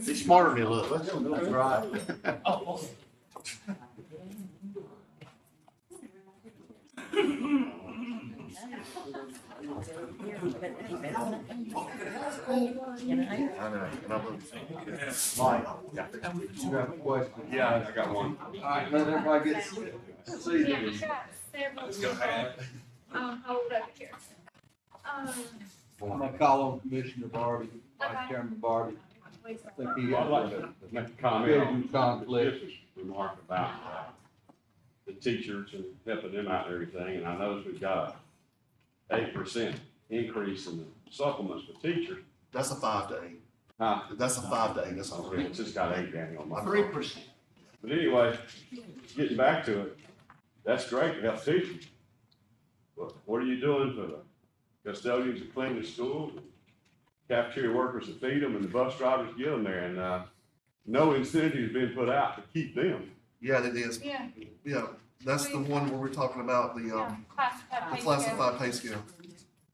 He's smarter than he looks. That's right. Mike, you have a question? Yeah, I got one. All right, let everybody get seated. Yeah, I got several. Hold up here. I'm gonna call on Commissioner Barbie, Vice Okay. Chairman Barbie. I think he Well, I'd like has to make a comment on conflict. Chip's remark about the teachers and helping them out and everything, and I noticed we've got a 8% increase in the supplements for teachers. That's a 5 to 8. Huh? That's a 5 to 8, that's all. Okay, it's just got 8 down on my. 3%. But anyway, getting back to it, that's great to help teachers. But what are you doing for the custodians to clean the schools, cafeteria workers to feed them, and the bus drivers to get them there? And, no incentive has been put out to keep them. Yeah, it is. Yeah, Yeah, that's the one where we're talking about the, yeah, classified the pay classified pay scale.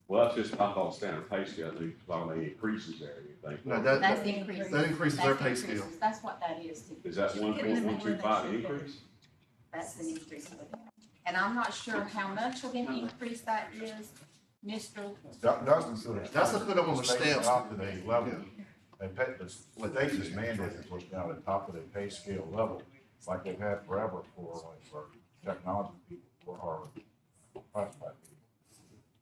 Well, that's just, I thought standard pay scale, they thought they increases there, you think? No, That's that, increases. that increases their That's pay increases. scale. That's what that is. Is that 1.125 increase? That's an increase. And I'm not sure how much of an increase that is, Mr. That's to put them on the stamps. Top of the level. They pay, the state is mandated to put down the top of the pay scale level, like they've had forever for technology people, for our classified people.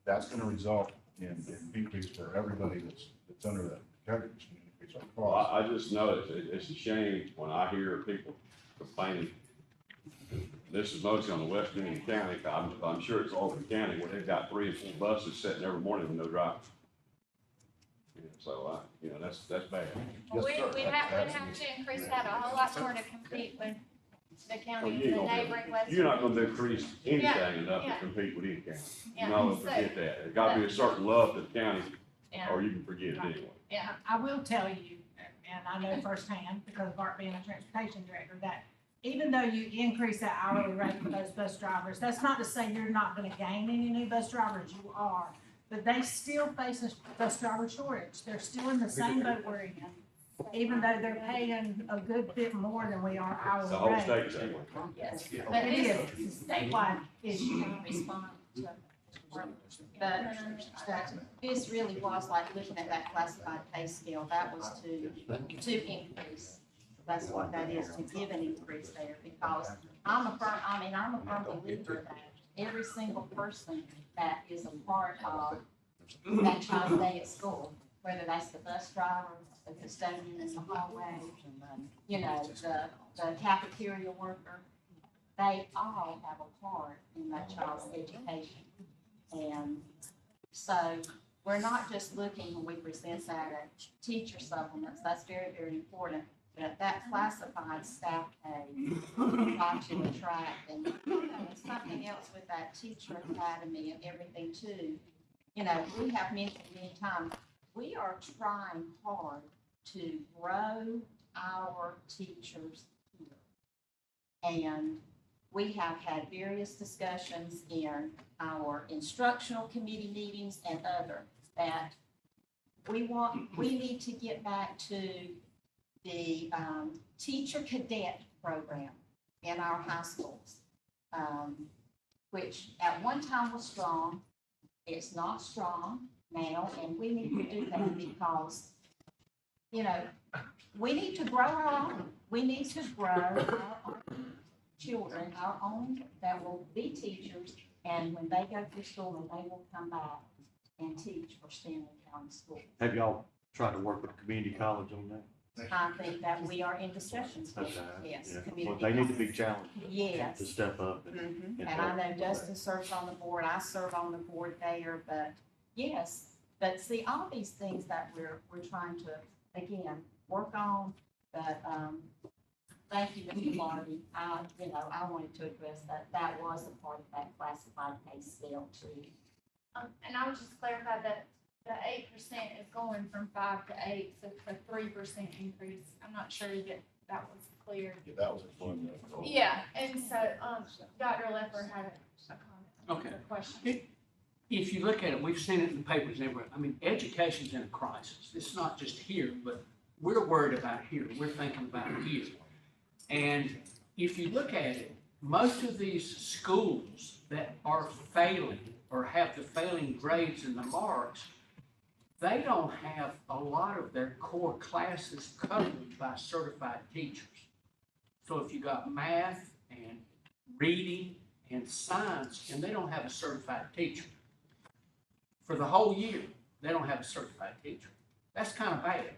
That's gonna result in increase for everybody that's under that category, it's gonna increase our Well, costs. I just know it's a shame when I hear people complaining. This is mostly on the West Union County, I'm sure it's all over the county where they've got 3 and 4 buses sitting every morning with no driver. So, that's bad. Well, Yes, sir. we'd have to increase that a whole lot more to compete with the Well, county, you the ain't gonna neighboring West. You're not gonna decrease anything Yeah, enough to yeah. compete with any county. Yeah, No, so- forget that. There's gotta be a certain love to the county, Yeah, or you can forget it anyway. yeah. I will tell you, and I know firsthand, because of Art being a transportation director, that even though you increase that hourly rate for those bus drivers, that's not to say you're not gonna gain any new bus drivers, you are. But they still face a bus driver shortage. They're still in the same boat we're in, even though they're paying a good bit more than we are The hourly whole rate. state's that way. Yes. But it is, it's a statewide issue. Respond to, but this really was like looking at that classified pay scale, that was to increase. That's what that is, to give an increase there, because I'm a firm believer that every single person that is a part of that child's day at school, whether that's the bus driver, the custodian in the hallway, the cafeteria worker, they all have a part in that child's education. And so we're not just looking when we present that at teacher supplements, that's very, very important. But that classified staff pay, got to attract, and something else with that teacher academy and everything too. We have mentioned many times, we are trying hard to grow our teachers here. And we have had various discussions in our instructional committee meetings and other, that we need to get back to the teacher cadet program in our high schools, which at one time was strong. It's not strong now, and we need to do that because, we need to grow our own. We need to grow our own children, our own that will be teachers, and when they go through school, they will come back and teach for Stanley County Schools. Have y'all tried to work with the community college on that? I think that we are in discussions with, Okay, yes. yeah. community Well, they need to be college. challenged Yes. to step up. Mhm. and And I know Justin serves on the board, I serve on the board there, but yes, but see, all these things that we're trying to, again, work on, but, thank you, Mr. Barbie. I wanted to address that was a part of that classified pay scale too. And I would just clarify that the 8% is going from 5 to 8, so it's a 3% increase. I'm not sure that was clear. Yeah, that was a fun. Yeah, and so, Dr. Lepper had a comment. Okay. A question. if you look at it, we've seen it in the papers everywhere. I mean, education's in a crisis. It's not just here, but we're worried about here. We're thinking about here. And if you look at it, most of these schools that are failing or have the failing grades and the marks, they don't have a lot of their core classes covered by certified teachers. So if you got math and reading and science, and they don't have a certified teacher, for the whole year, they don't have a certified teacher. That's kind of bad.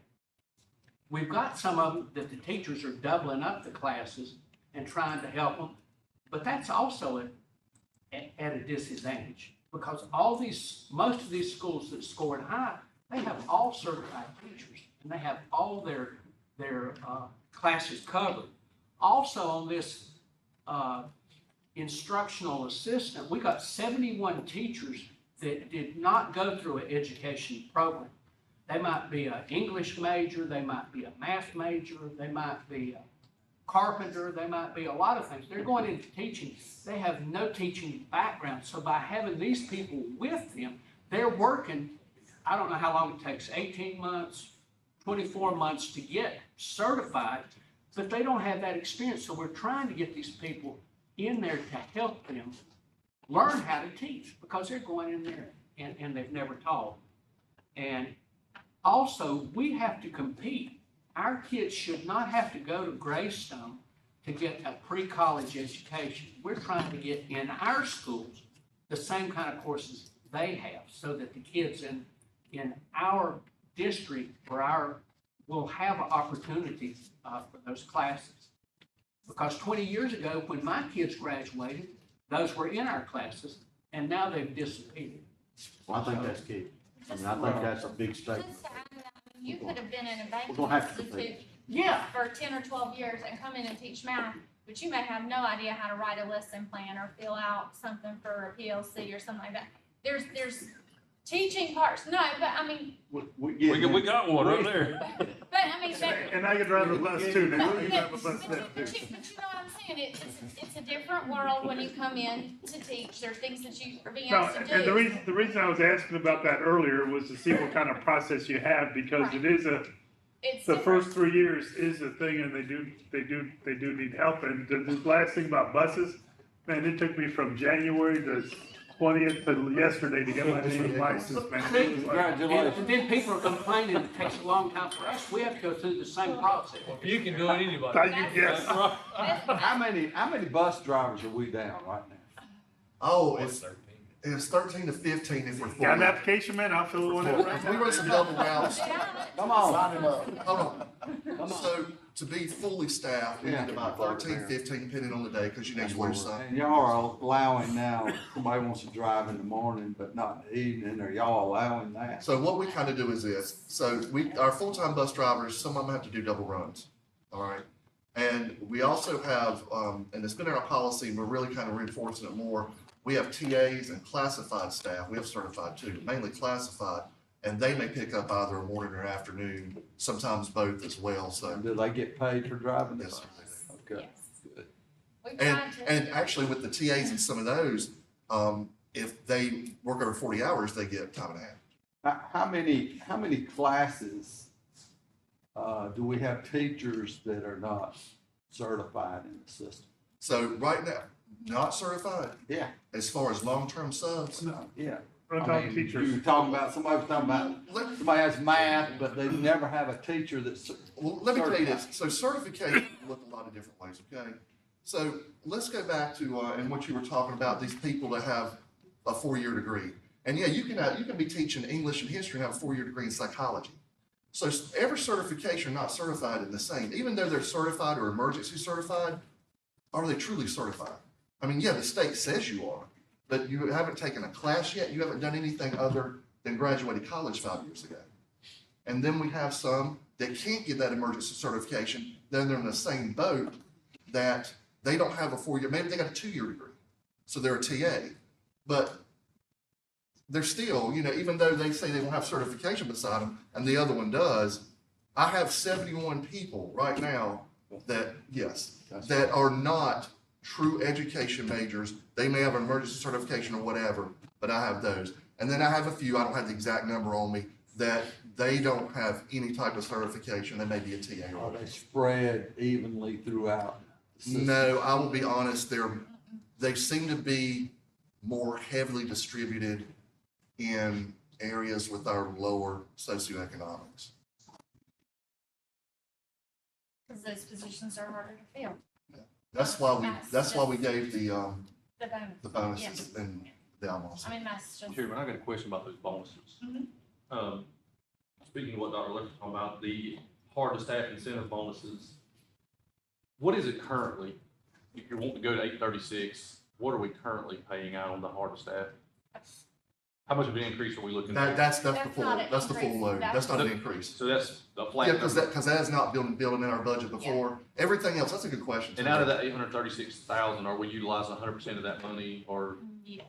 We've got some of them that the teachers are doubling up the classes and trying to help them, but that's also at a disadvantage because most of these schools that scored high, they have all certified teachers and they have all their classes covered. Also on this instructional assistant, we got 71 teachers that did not go through an education program. They might be an English major, they might be a math major, they might be a carpenter, they might be a lot of things. They're going into teaching. They have no teaching background. So by having these people with them, they're working, I don't know how long it takes, 18 months, 24 months to get certified, but they don't have that experience. So we're trying to get these people in there to help them learn how to teach because they're going in there and they've never taught. And also, we have to compete. Our kids should not have to go to Greystone to get a pre-college education. We're trying to get in our schools the same kind of courses they have so that the kids in our district will have opportunities for those classes. Because 20 years ago, when my kids graduated, those were in our classes, and now they've disappeared. Well, I think that's key. I mean, I think that's a big statement. Just to add to that, I mean, you could have been in a We're banking gonna have to institute Yeah. for 10 or 12 years and come in and teach math, but you may have no idea how to write a lesson plan or fill out something for a PLC or something like that. There's teaching parts, no, but I mean, We got one right there. but I mean, And I could drive a bus too, now. You drive a bus but now you too. know what I'm saying, it's a different world when you come in to teach, there's things that you are being No, asked to do. and the reason I was asking about that earlier was to see what kind of process you have, because it is It's the different. first 3 years is a thing, and they do need help. And the last thing about buses, man, it took me from January the 20th to yesterday to get my license, man. It was like- And then people are complaining it takes a long time for us. We have to go through the same process. You can do it anybody. Yes. How many bus drivers are we down right now? Oh, it's 13 to 15 if we're full. Got an application, man? I'll fill one out right If we now. run some double routes, Come on. sign him up. Hold on. So to be fully staffed, we need about 13, 15, depending on the day, because you need to wear something. And y'all are allowing now, somebody wants to drive in the morning, but not in the evening, are y'all allowing that? So what we kind of do is this, so our full-time bus drivers, some of them have to do double runs, all right? And we also have, and it's been in our policy, and we're really kind of reinforcing it more, we have TAs and classified staff, we have certified too, mainly classified, and they may pick up either a morning or afternoon, sometimes both as well, so. Do they get paid for driving the Yes, bus? Okay, Yes. good. We And, tried to. and actually with the TAs and some of those, if they work over 40 hours, they get time and a half. How many classes, do we have teachers that are not certified in the system? So right now, not certified, Yeah. as far as long-term subs, Yeah. Front-time teachers. You were talking about, somebody was talking about, somebody has math, but they never have a teacher that's. well, let me tell you this, so certification can look a lot of different ways, okay? So let's go back to, and what you were talking about, these people that have a 4-year degree. And yeah, you can be teaching English and history and have a 4-year degree in psychology. So every certification not certified in the same, even though they're certified or emergency certified, are they truly certified? I mean, yeah, the state says you are, but you haven't taken a class yet, you haven't done anything other than graduated college 5 years ago. And then we have some that can't get that emergency certification, then they're in the same boat that they don't have a 4-year, maybe they got a 2-year degree. So they're a TA, but they're still, even though they say they don't have certification beside them and the other one does, I have 71 people right now that, yes, that are not true education majors. They may have an emergency certification or whatever, but I have those. And then I have a few, I don't have the exact number on me, that they don't have any type of certification. They may be a TA or Are whatever. they spread evenly throughout the system? No, I will be honest, they seem to be more heavily distributed in areas with our lower socioeconomics. Because those positions are harder to fill, That's why we gave the the bonus. bonuses and the almost. I mean, that's just. Chairman, I got a question about those bonuses. Mhm. Speaking of what Dr. Lecter talking about, the hard to staff incentive bonuses, what is it currently? If you're wanting to go to 836, what are we currently paying out on the hard to staff? How much of an increase are we looking at? That's the That's full, not an that's the full increase. load. That's not an The- increase. So that's the Yeah, flat because number. that has not been built in our budget before. Everything else, that's a good question. And out of that 836,000, are we utilizing 100% of that money, or, Yes.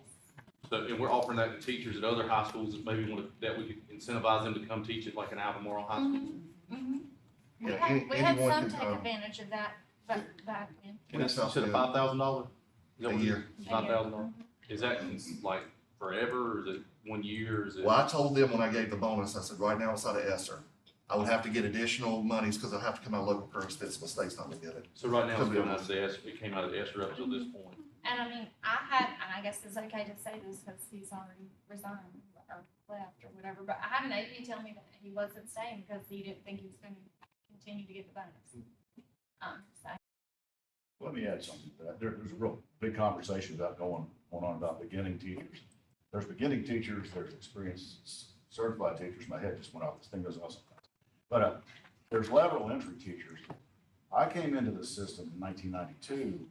so, and we're offering that to teachers at other high schools that maybe want to, that we could incentivize them to come teach at like an Albemarle High School? We Yeah, had anyone some can take come. advantage of that, but back then. And that's, you Yes, said yeah. $5,000? Is that A what it year. is? $5,000? Is that like forever, or is it 1 year, or is it? Well, I told them when I gave the bonus, I said, right now it's out of ESSER. I would have to get additional monies because I have to come out of local current expense, but state's not gonna get it. So right now, it's coming out of the ESSER, it came out of the ESSER up to this point. And I mean, and I guess it's okay to say this because he's already resigned or left or whatever, but I had an AP tell me that he wasn't staying because he didn't think he was gonna continue to get the bonus. So, Let me add something to that. There's a real big conversation going on about beginning teachers. There's beginning teachers, there's experienced certified teachers. My head just went off. This thing goes off sometimes. But there's lateral entry teachers. I came into the system in 1992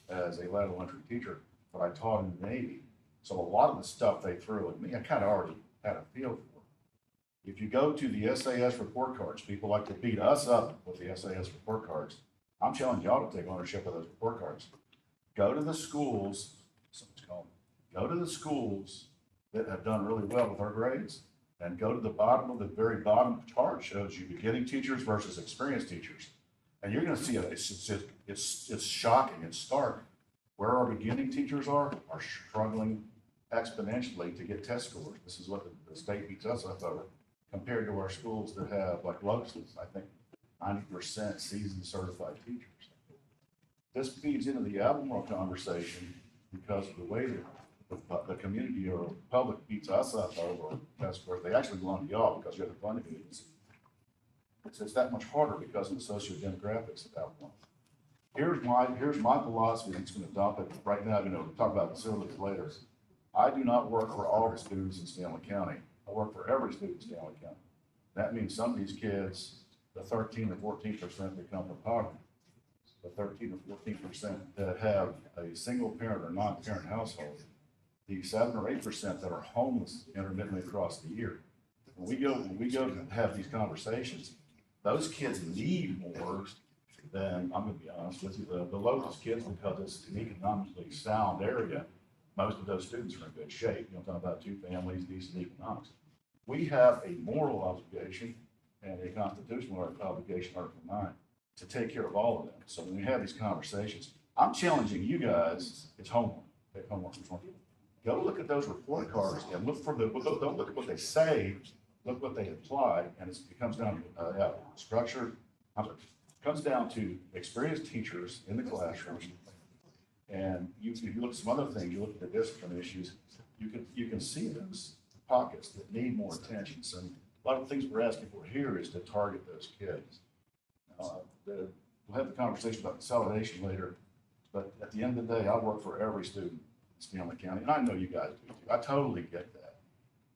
as a lateral entry teacher, but I taught in the Navy. So a lot of the stuff they threw at me, I kind of already had a feel for. If you go to the SAS report cards, people like to beat us up with the SAS report cards. I'm challenging y'all to take ownership of those report cards. Go to the schools, someone's calling, go to the schools that have done really well with our grades, and go to the bottom of the very bottom chart, shows you beginning teachers versus experienced teachers. And you're gonna see it, it's shocking, it's stark. Where our beginning teachers are struggling exponentially to get test scores. This is what the state beats us up over, compared to our schools that have, like Locust's, I think, 90% seasoned certified teachers. This feeds into the Albemarle conversation because of the way that the community or public beats us up over test scores. They actually belong to y'all because you're the funding agency. It's that much harder because of the socio-demographics of Albemarle. Here's my philosophy, and I'm just gonna dump it right now, we'll talk about facilities later. I do not work for all the students in Stanley County. I work for every student in Stanley County. That means some of these kids, the 13 or 14% that come from poverty, the 13 or 14% that have a single parent or non-parent household, the 7 or 8% that are homeless intermittently across the year. When we go to have these conversations, those kids need more than, I'm gonna be honest with you, the Locust kids, because it's an economically sound area. Most of those students are in good shape. I'm talking about 2 families, decent economics. We have a moral obligation and a constitutional obligation, Article 9, to take care of all of them. So when we have these conversations, I'm challenging you guys, it's homework. Take homework from you. Go look at those report cards and look for don't look at what they say, look what they apply, and it comes down to structure. It comes down to experienced teachers in the classroom. And if you look at some other things, you look at the discipline issues, you can see those pockets that need more attention. So a lot of the things we're asking for here is to target those kids. We'll have the conversation about consolidation later, but at the end of the day, I work for every student in Stanley County, and I know you guys do too. I totally get that.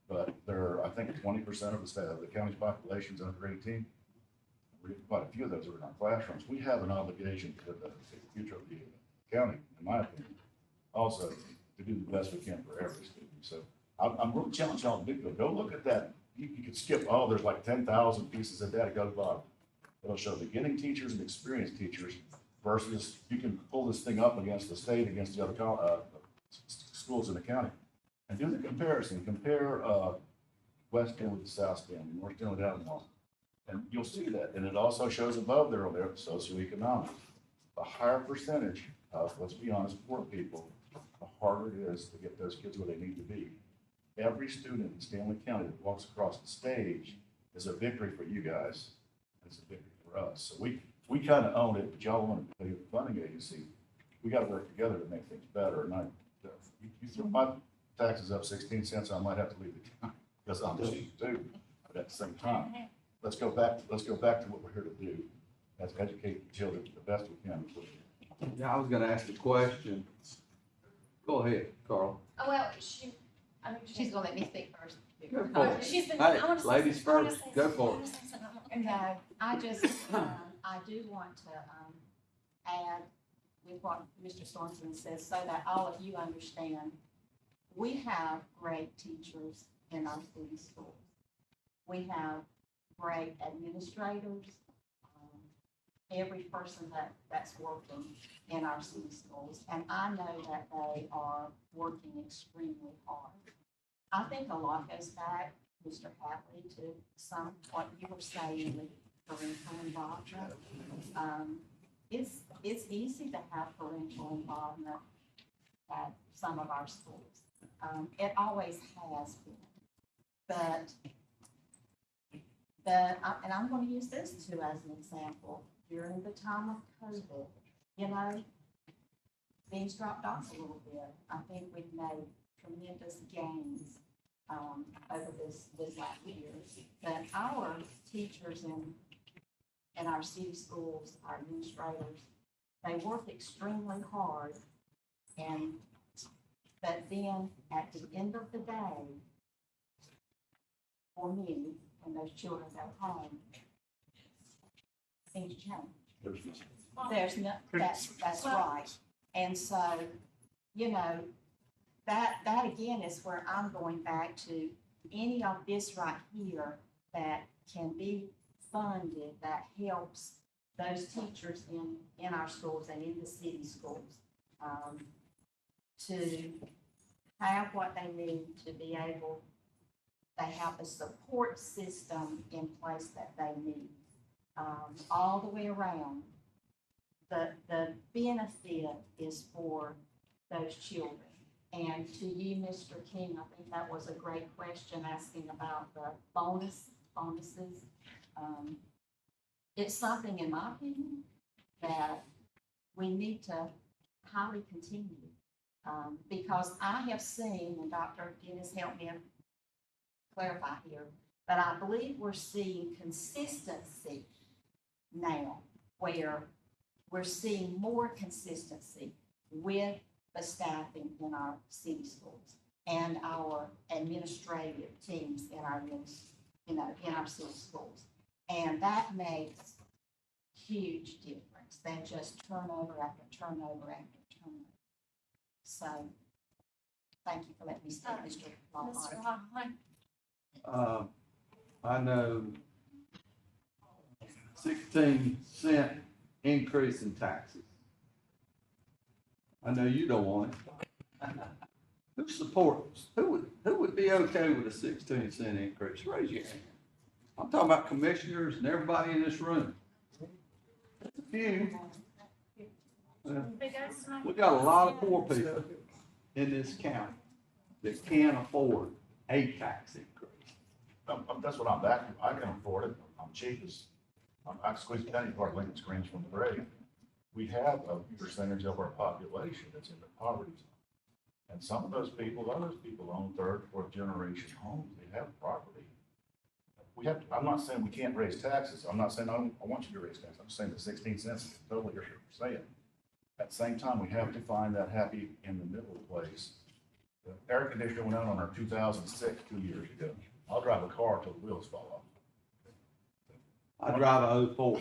But I think 20% of the county's population is under 18. Quite a few of those are in our classrooms. We have an obligation to the future of the county, in my opinion, also to do the best we can for every student. So I'm really challenging y'all to do good. Go look at that. You could skip, there's like 10,000 pieces of data, go to the bottom. It'll show beginning teachers and experienced teachers versus, you can pull this thing up against the state, against the other schools in the county. And do the comparison. Compare West End with the South End, North End with Albemarle. And you'll see that. And it also shows above there on there socioeconomic. A higher percentage let's be honest, poor people, the harder it is to get those kids where they need to be. Every student in Stanley County that walks across the stage is a victory for you guys. It's a victory for us. So we kind of own it, but y'all want to be a funding agency. We got to work together to make things better. And you throw my taxes up 16 cents, I might have to leave the county because I'm cheap too. But at the same time, let's go back to what we're here to do. That's educate the children the best we can. Yeah, I was gonna ask a question. Go ahead, Carl. Oh, well, She's gonna let me speak first. Go for it. she's been, Hey, I want to say. ladies I wanna first. say Go something. for I it. wanna say something. No, I just, I do want to, add with what Mr. Sorensen says, so that all of you understand, we have great teachers in our city schools. We have great administrators, every person that's working in our city schools, and I know that they are working extremely hard. I think a lot goes back, Mr. Hatley, to some, what you were saying with parental involvement. It's easy to have parental involvement at some of our schools. It always has been. But and I'm going to use this too as an example. During the time of COVID, you know, things dropped off a little bit. I think we've made tremendous gains over this last year. But our teachers in our city schools, our administrators, they work extremely hard. But then at the end of the day, for me, when those children go home, things change. There's no, that's right. And so, you know, that again is where I'm going back to any of this right here that can be funded, that helps those teachers in our schools and in the city schools, to have what they need to be able, they have the support system in place that they need. All the way around, the benefit is for those children. And to you, Mr. King, I think that was a great question asking about the bonuses. It's something, in my opinion, that we need to highly continue. Because I have seen, and Dr. Dennis helped me clarify here, but I believe we're seeing consistency now, where we're seeing more consistency with the staffing in our city schools and our administrative teams in our, in our city schools. And that makes huge difference than just turnover after turnover after turnover. So, thank you for letting me speak, Mr. Mr. Lockhart. Lockhart. I know 16-cent increase in taxes. I know you don't want it. Who supports, who would be okay with a 16-cent increase? Raise your hand. I'm talking about commissioners and everybody in this room. That's a few. We got a lot of poor people in this county that can't afford a tax increase. That's what I'm back. I can afford it. I'm cheap as, I squeeze County Park, Lincoln Screens from the grave. We have a percentage of our population that's in the poverty zone. And some of those people, others people own third, fourth generation homes. They have property. I'm not saying we can't raise taxes. I'm not saying I want you to raise taxes. I'm just saying that 16 cents is totally what you're saying. At the same time, we have to find that happy in the middle place. The air conditioner went out on our 2006 2 years ago. I'll drive a car till the wheels fall off. I drive a 04.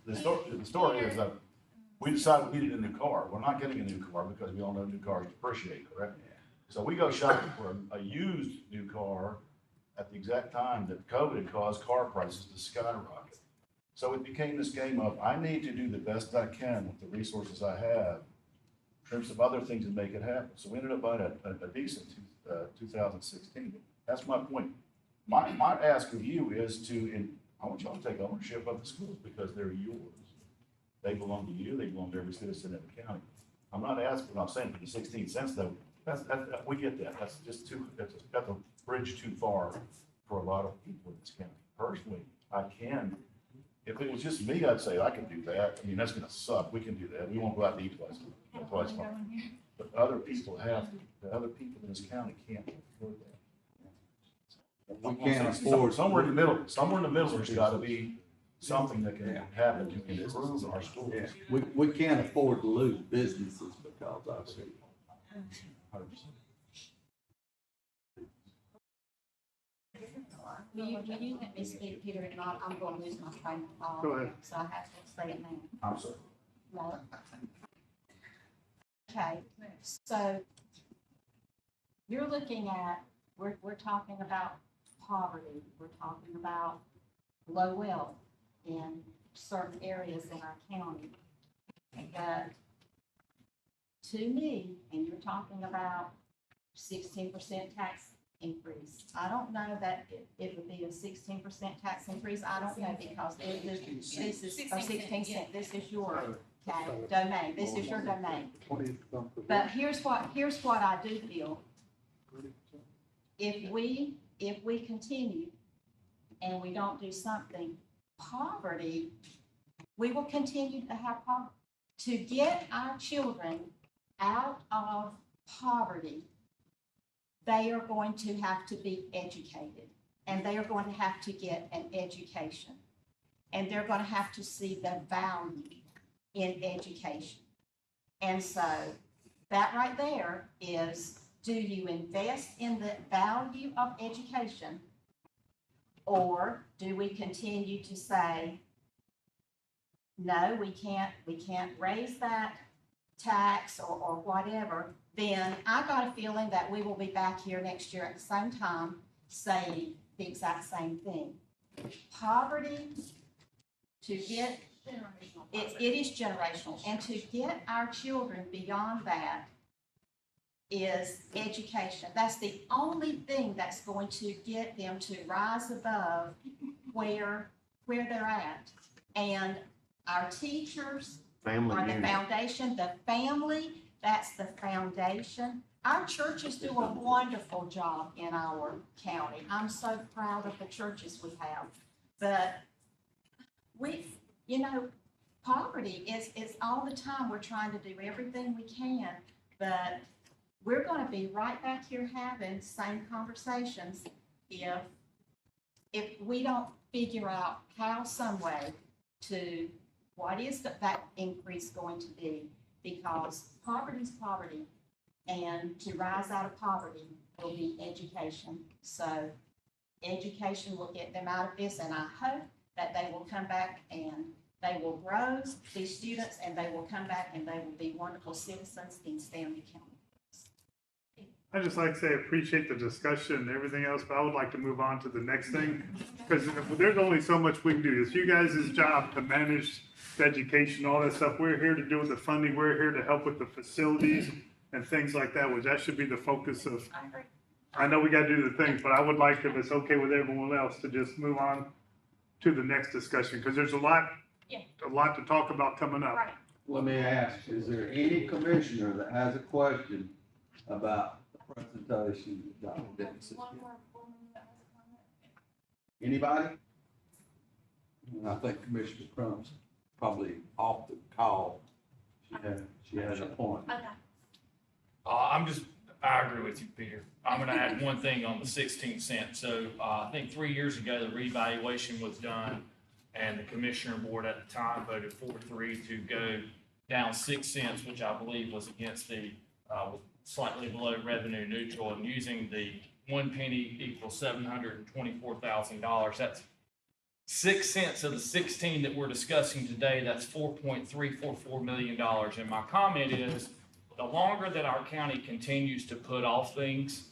The story is that we decided we needed a new car. We're not getting a new car because we all know new cars depreciate, correct? So we go shopping for a used new car at the exact time that COVID caused car prices to skyrocket. So it became this game of, I need to do the best I can with the resources I have, trim some other things and make it happen. So we ended up buying a decent 2016. That's my point. My ask of you is I want y'all to take ownership of the schools because they're yours. They belong to you, they belong to every citizen in the county. I'm not asking, I'm saying for the 16 cents though, we get that, that's just that's a bridge too far for a lot of people in this county. Personally, I can, if it was just me, I'd say I can do that. I mean, that's gonna suck, we can do that, we won't go out to eat twice. But other people have to, the other people in this county can't afford that. We can't afford. Somewhere in the middle, there's gotta be something that can happen to improve our schools. Yeah, we can't afford to lose businesses because of it. 100%. Will you let me speak, Peter, and I'm going to lose my train of thought. Go ahead. So I have to say it now. I'm sorry. No. Okay, so you're looking at, we're talking about poverty, we're talking about low wealth in certain areas in our county. But to me, and you're talking about 16% tax increase. I don't know that it would be a 16% tax increase. I don't know because this is, or 16 cent, this is your domain. This is your domain. But here's what I do feel. If we continue and we don't do something, poverty, we will continue to have poverty. To get our children out of poverty, they are going to have to be educated, and they are going to have to get an education, and they're going to have to see the value in education. And so that right there is, do you invest in the value of education, or do we continue to say, no, we can't raise that tax or whatever? Then I got a feeling that we will be back here next year at the same time saying the exact same thing. Poverty, to get, it is generational, and to get our children beyond that is education. That's the only thing that's going to get them to rise above where they're at. And our teachers Family are the unit. foundation, the family, that's the foundation. Our churches do a wonderful job in our county. I'm so proud of the churches we have. But poverty is all the time. We're trying to do everything we can, but we're going to be right back here having same conversations if we don't figure out how, some way to, what is that increase going to be? Because poverty is poverty, and to rise out of poverty will be education. So education will get them out of this, and I hope that they will come back and they will grow, these students, and they will come back and they will be wonderful citizens in Stanley County. I just like to say, I appreciate the discussion and everything else, but I would like to move on to the next thing. Because there's only so much we can do. It's you guys' job to manage the education, all that stuff. We're here to do with the funding. We're here to help with the facilities and things like that, which that should be the focus of. I know we gotta do the things, but I would like, if it's okay with everyone else, to just move on to the next discussion, because there's a lot to talk about coming up. Right. Let me ask, is there any commissioner that has a question about the presentation that Dr. Dixon did? Anybody? And I think Commissioner Crumb's probably off the call. She has a point. Okay. I agree with you, Peter. I'm gonna add one thing on the 16 cents. So, I think 3 years ago, the revaluation was done, and the commissioner board at the time voted 4-3 to go down 6 cents, which I believe was against the, slightly below revenue neutral, and using the 1 penny equals $724,000. That's 6 cents of the 16 that we're discussing today. That's $4.344 million. And my comment is, the longer that our county continues to put off things,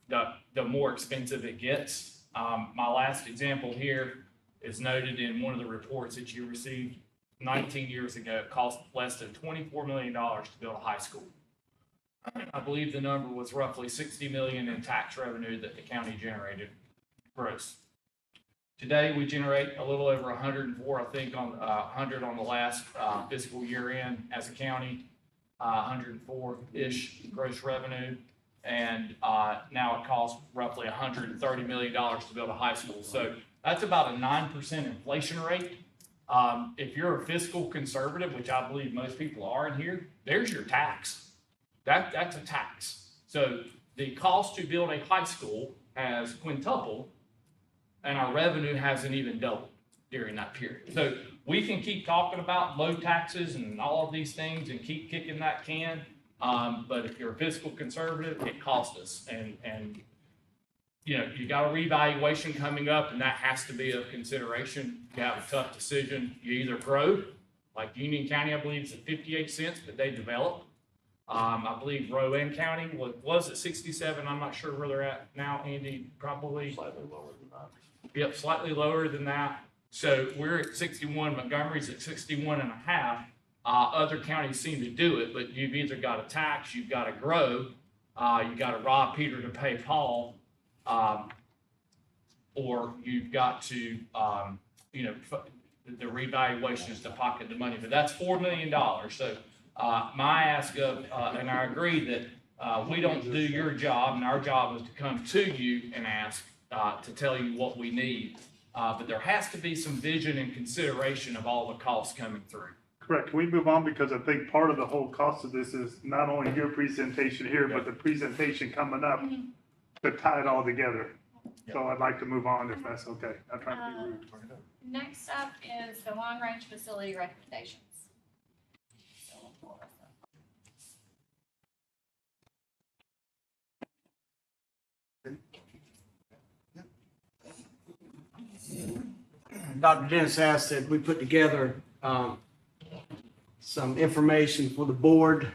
the more expensive it gets. My last example here is noted in one of the reports that you received 19 years ago. It cost less than $24 million to build a high school. I believe the number was roughly $60 million in tax revenue that the county generated gross. Today, we generate a little over 104, I think, on 100 on the last fiscal year end as a county, 104-ish gross revenue. And now it costs roughly $130 million to build a high school. So that's about a 9% inflation rate. If you're a fiscal conservative, which I believe most people are in here, there's your tax. That's a tax. So the cost to build a high school has quintupled, and our revenue hasn't even doubled during that period. So we can keep talking about low taxes and all of these things and keep kicking that can. But if you're a fiscal conservative, it costs us. And you know, you got a revaluation coming up, and that has to be a consideration. You have a tough decision. You either grow, like Union County, I believe, is at 58 cents, but they develop. I believe Rowan County was at 67. I'm not sure where they're at now, Andy, probably. Slightly lower than that. Yep, slightly lower than that. So we're at 61, Montgomery's at 61 and a half. Other counties seem to do it, but you've either got to tax, you've got to grow, you got to rob Peter to pay Paul, or you've got to, you know, the revaluation is to pocket the money. But that's $4 million. So my ask of, and I agree that we don't do your job, and our job is to come to you and ask to tell you what we need. But there has to be some vision and consideration of all the costs coming through. Correct. Can we move on? Because I think part of the whole cost of this is not only your presentation here, but the presentation coming up to tie it all together. So I'd like to move on if that's okay. I'm trying to be rude. Next up is the long-range facility recommendations. Dr. Dennis asked that we put together some information for the board.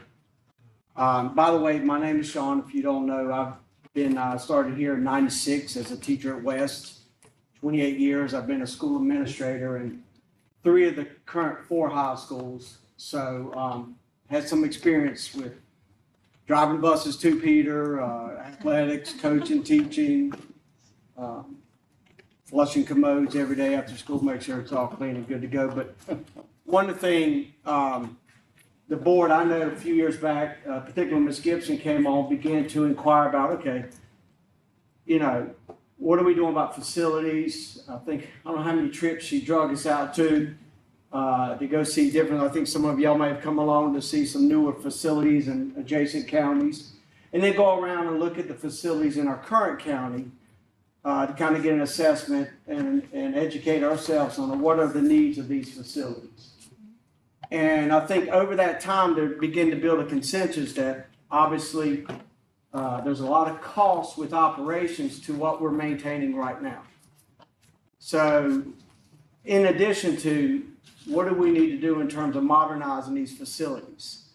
By the way, my name is Sean. If you don't know, I've been started here in '96 as a teacher at West. 28 years. I've been a school administrator in 3 of the current 4 high schools. So had some experience with driving buses to Peter, athletics, coaching, teaching, flushing commodes every day after school, make sure it's all clean and good to go. But one thing, the board, I know a few years back, particularly Ms. Gibson came on, began to inquire about, okay, you know, what are we doing about facilities? I don't know how many trips she drug us out to go see different. I think some of y'all may have come along to see some newer facilities in adjacent counties. And then go around and look at the facilities in our current county to kind of get an assessment and educate ourselves on what are the needs of these facilities. And I think over that time to begin to build a consensus that obviously there's a lot of costs with operations to what we're maintaining right now. So in addition to what do we need to do in terms of modernizing these facilities?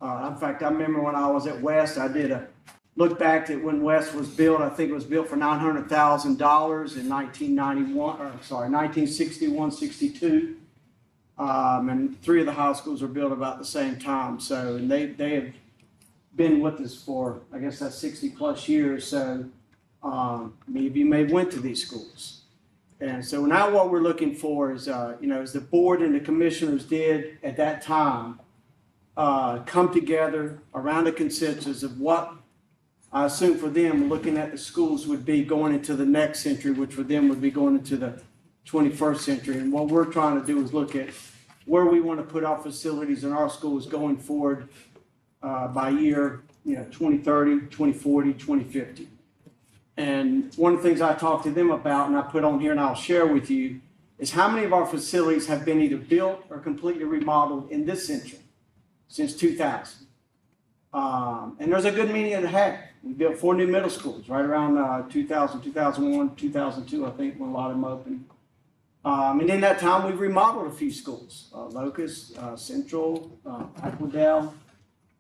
In fact, I remember when I was at West, I did a look back at when West was built. I think it was built for $900,000 in 1961, 62. And 3 of the high schools were built about the same time. So, and they have been with us for, I guess that's 60 plus years. So, many of you may have went to these schools. And so now what we're looking for is, as the board and the commissioners did at that time, come together around a consensus of what I assume for them, looking at the schools would be going into the next century, which for them would be going into the 21st century. And what we're trying to do is look at where we want to put our facilities in our schools going forward by year, 2030, 2040, 2050. And one of the things I talked to them about, and I put on here and I'll share with you, is how many of our facilities have been either built or completely remodeled in this century since 2000. And there's a good many that have. We built 4 new middle schools right around 2000, 2001, 2002, I think, when a lot of them opened. And in that time, we've remodeled a few schools, Locust, Central, Aquadale,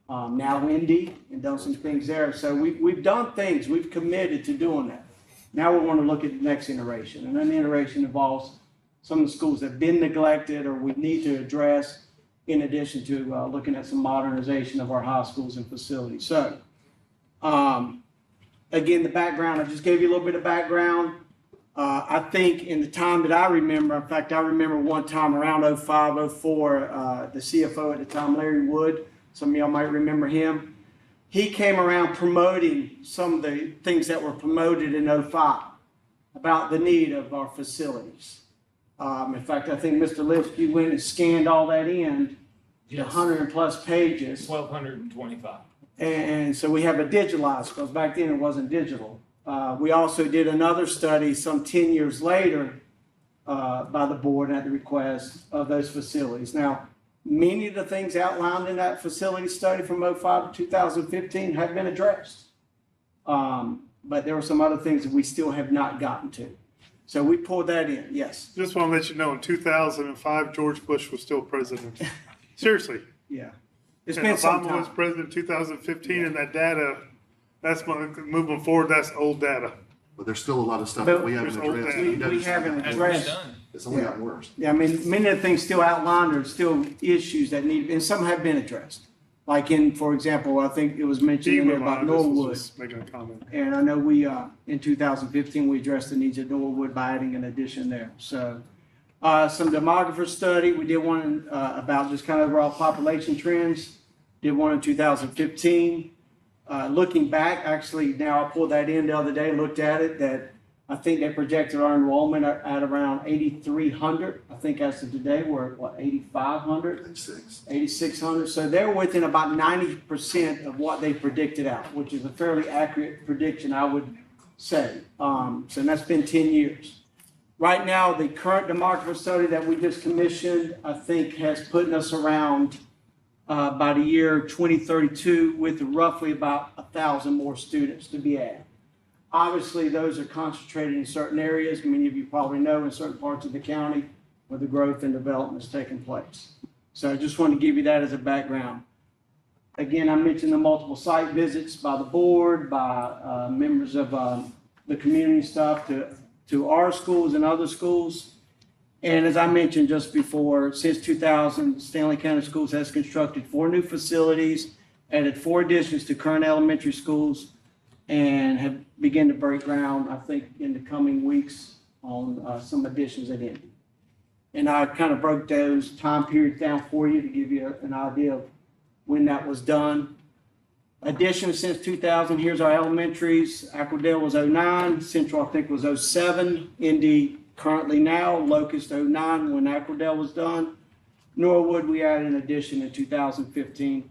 now Indy, and done some things there. So we've done things. We've committed to doing that. Now we want to look at the next iteration. And then the iteration involves some of the schools that have been neglected or we need to address, in addition to looking at some modernization of our high schools and facilities. So, again, the background, I just gave you a little bit of background. I think in the time that I remember, in fact, I remember one time around 05, 04, the CFO at the time, Larry Wood, some of y'all might remember him. He came around promoting some of the things that were promoted in 05 about the need of our facilities. In fact, I think Mr. Lipsky went and scanned all that in, the 100+ pages. 1,225. And so we have it digitalized, because back then it wasn't digital. We also did another study some 10 years later by the board at the request of those facilities. Now, many of the things outlined in that facility study from 05 to 2015 have been addressed. But there were some other things that we still have not gotten to. So we pulled that in, yes. Just want to let you know, in 2005, George Bush was still president. Seriously. Yeah. It's And been some Obama was time. president in 2015, and that data, that's moving forward, that's old data. But there's still a lot of stuff that we haven't There's old addressed. data. We haven't Has to be addressed. done. It's only gotten worse. Yeah, I mean, many of the things still outlined are still issues that need, and some have been addressed. Like in, for example, I think it was mentioned in there about Norwood. Just making a comment. And I know we, in 2015, we addressed the needs of Norwood by adding an addition there. So, some demographer study, we did one, about just kind of overall population trends. Did one in 2015. Looking back, actually, now I pulled that in the other day, looked at it, that I think they projected our enrollment at around 8,300. I think as of today, we're at what, 8,500? 8,600. So they're within about 90% of what they predicted out, which is a fairly accurate prediction, I would say. So that's been 10 years. Right now, the current demographer study that we just commissioned, I think has put us around by the year 2032 with roughly about 1,000 more students to be added. Obviously, those are concentrated in certain areas. Many of you probably know in certain parts of the county where the growth and development is taking place. So I just wanted to give you that as a background. Again, I mentioned the multiple site visits by the board, by members of the community staff to our schools and other schools. And as I mentioned just before, since 2000, Stanley County Schools has constructed 4 new facilities, added 4 additions to current elementary schools, and have begun to break ground, I think, in the coming weeks on some additions at Indy. And I kind of broke those time periods down for you to give you an idea of when that was done. Additions since 2000, here's our elementaries. Aquadale was 09, Central I think was 07, Indy currently now, Locust 09 when Aquadale was done. Norwood, we added an addition in 2015,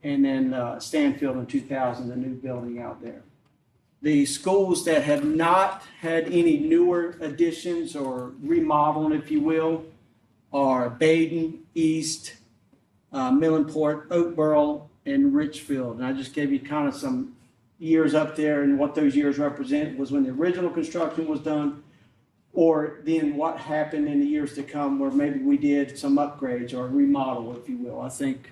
and then Stanfield in 2000, the new building out there. The schools that have not had any newer additions or remodeling, if you will, are Baden, East, Millenport, Oakboro, and Richfield. And I just gave you kind of some years up there, and what those years represent was when the original construction was done, or then what happened in the years to come where maybe we did some upgrades or remodel, if you will. I think,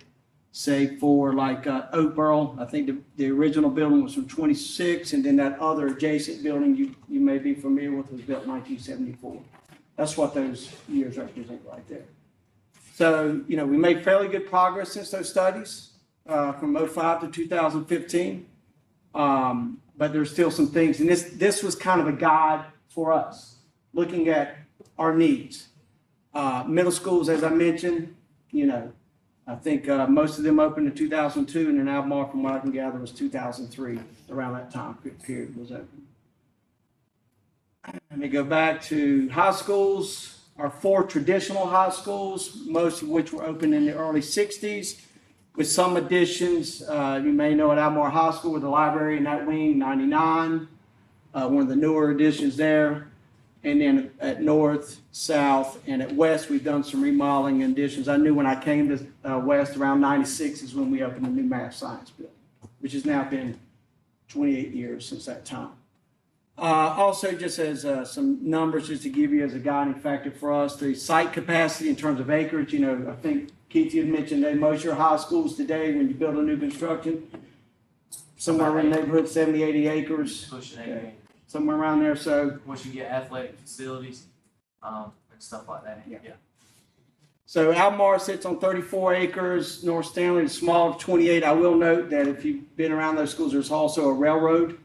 say for like Oakboro, I think the original building was from 26, and then that other adjacent building you may be familiar with was built in 1974. That's what those years represent right there. So, you know, we made fairly good progress since those studies from 05 to 2015. But there's still some things, and this was kind of a guide for us, looking at our needs. Middle schools, as I mentioned, you know, I think most of them opened in 2002, and then Albemarle, from what I can gather, was 2003, around that time period was open. Let me go back to high schools. Our 4 traditional high schools, most of which were opened in the early 60s, with some additions. You may know at Albemarle High School with the library in that wing, 99, one of the newer additions there. And then at North, South, and at West, we've done some remodeling and additions. I knew when I came to West around 96 is when we opened the new math science building, which has now been 28 years since that time. Also, just as some numbers just to give you as a guiding factor for us, the site capacity in terms of acreage, you know, I think Keith, you had mentioned that most of your high schools today, when you build a new construction, somewhere in the neighborhood, 70, 80 acres. Pushing 80 acres. Somewhere around there, so. Once you get athletic facilities, and stuff like that, yeah. So Albemarle sits on 34 acres, North Stanley is small of 28. I will note that if you've been around those schools, there's also a railroad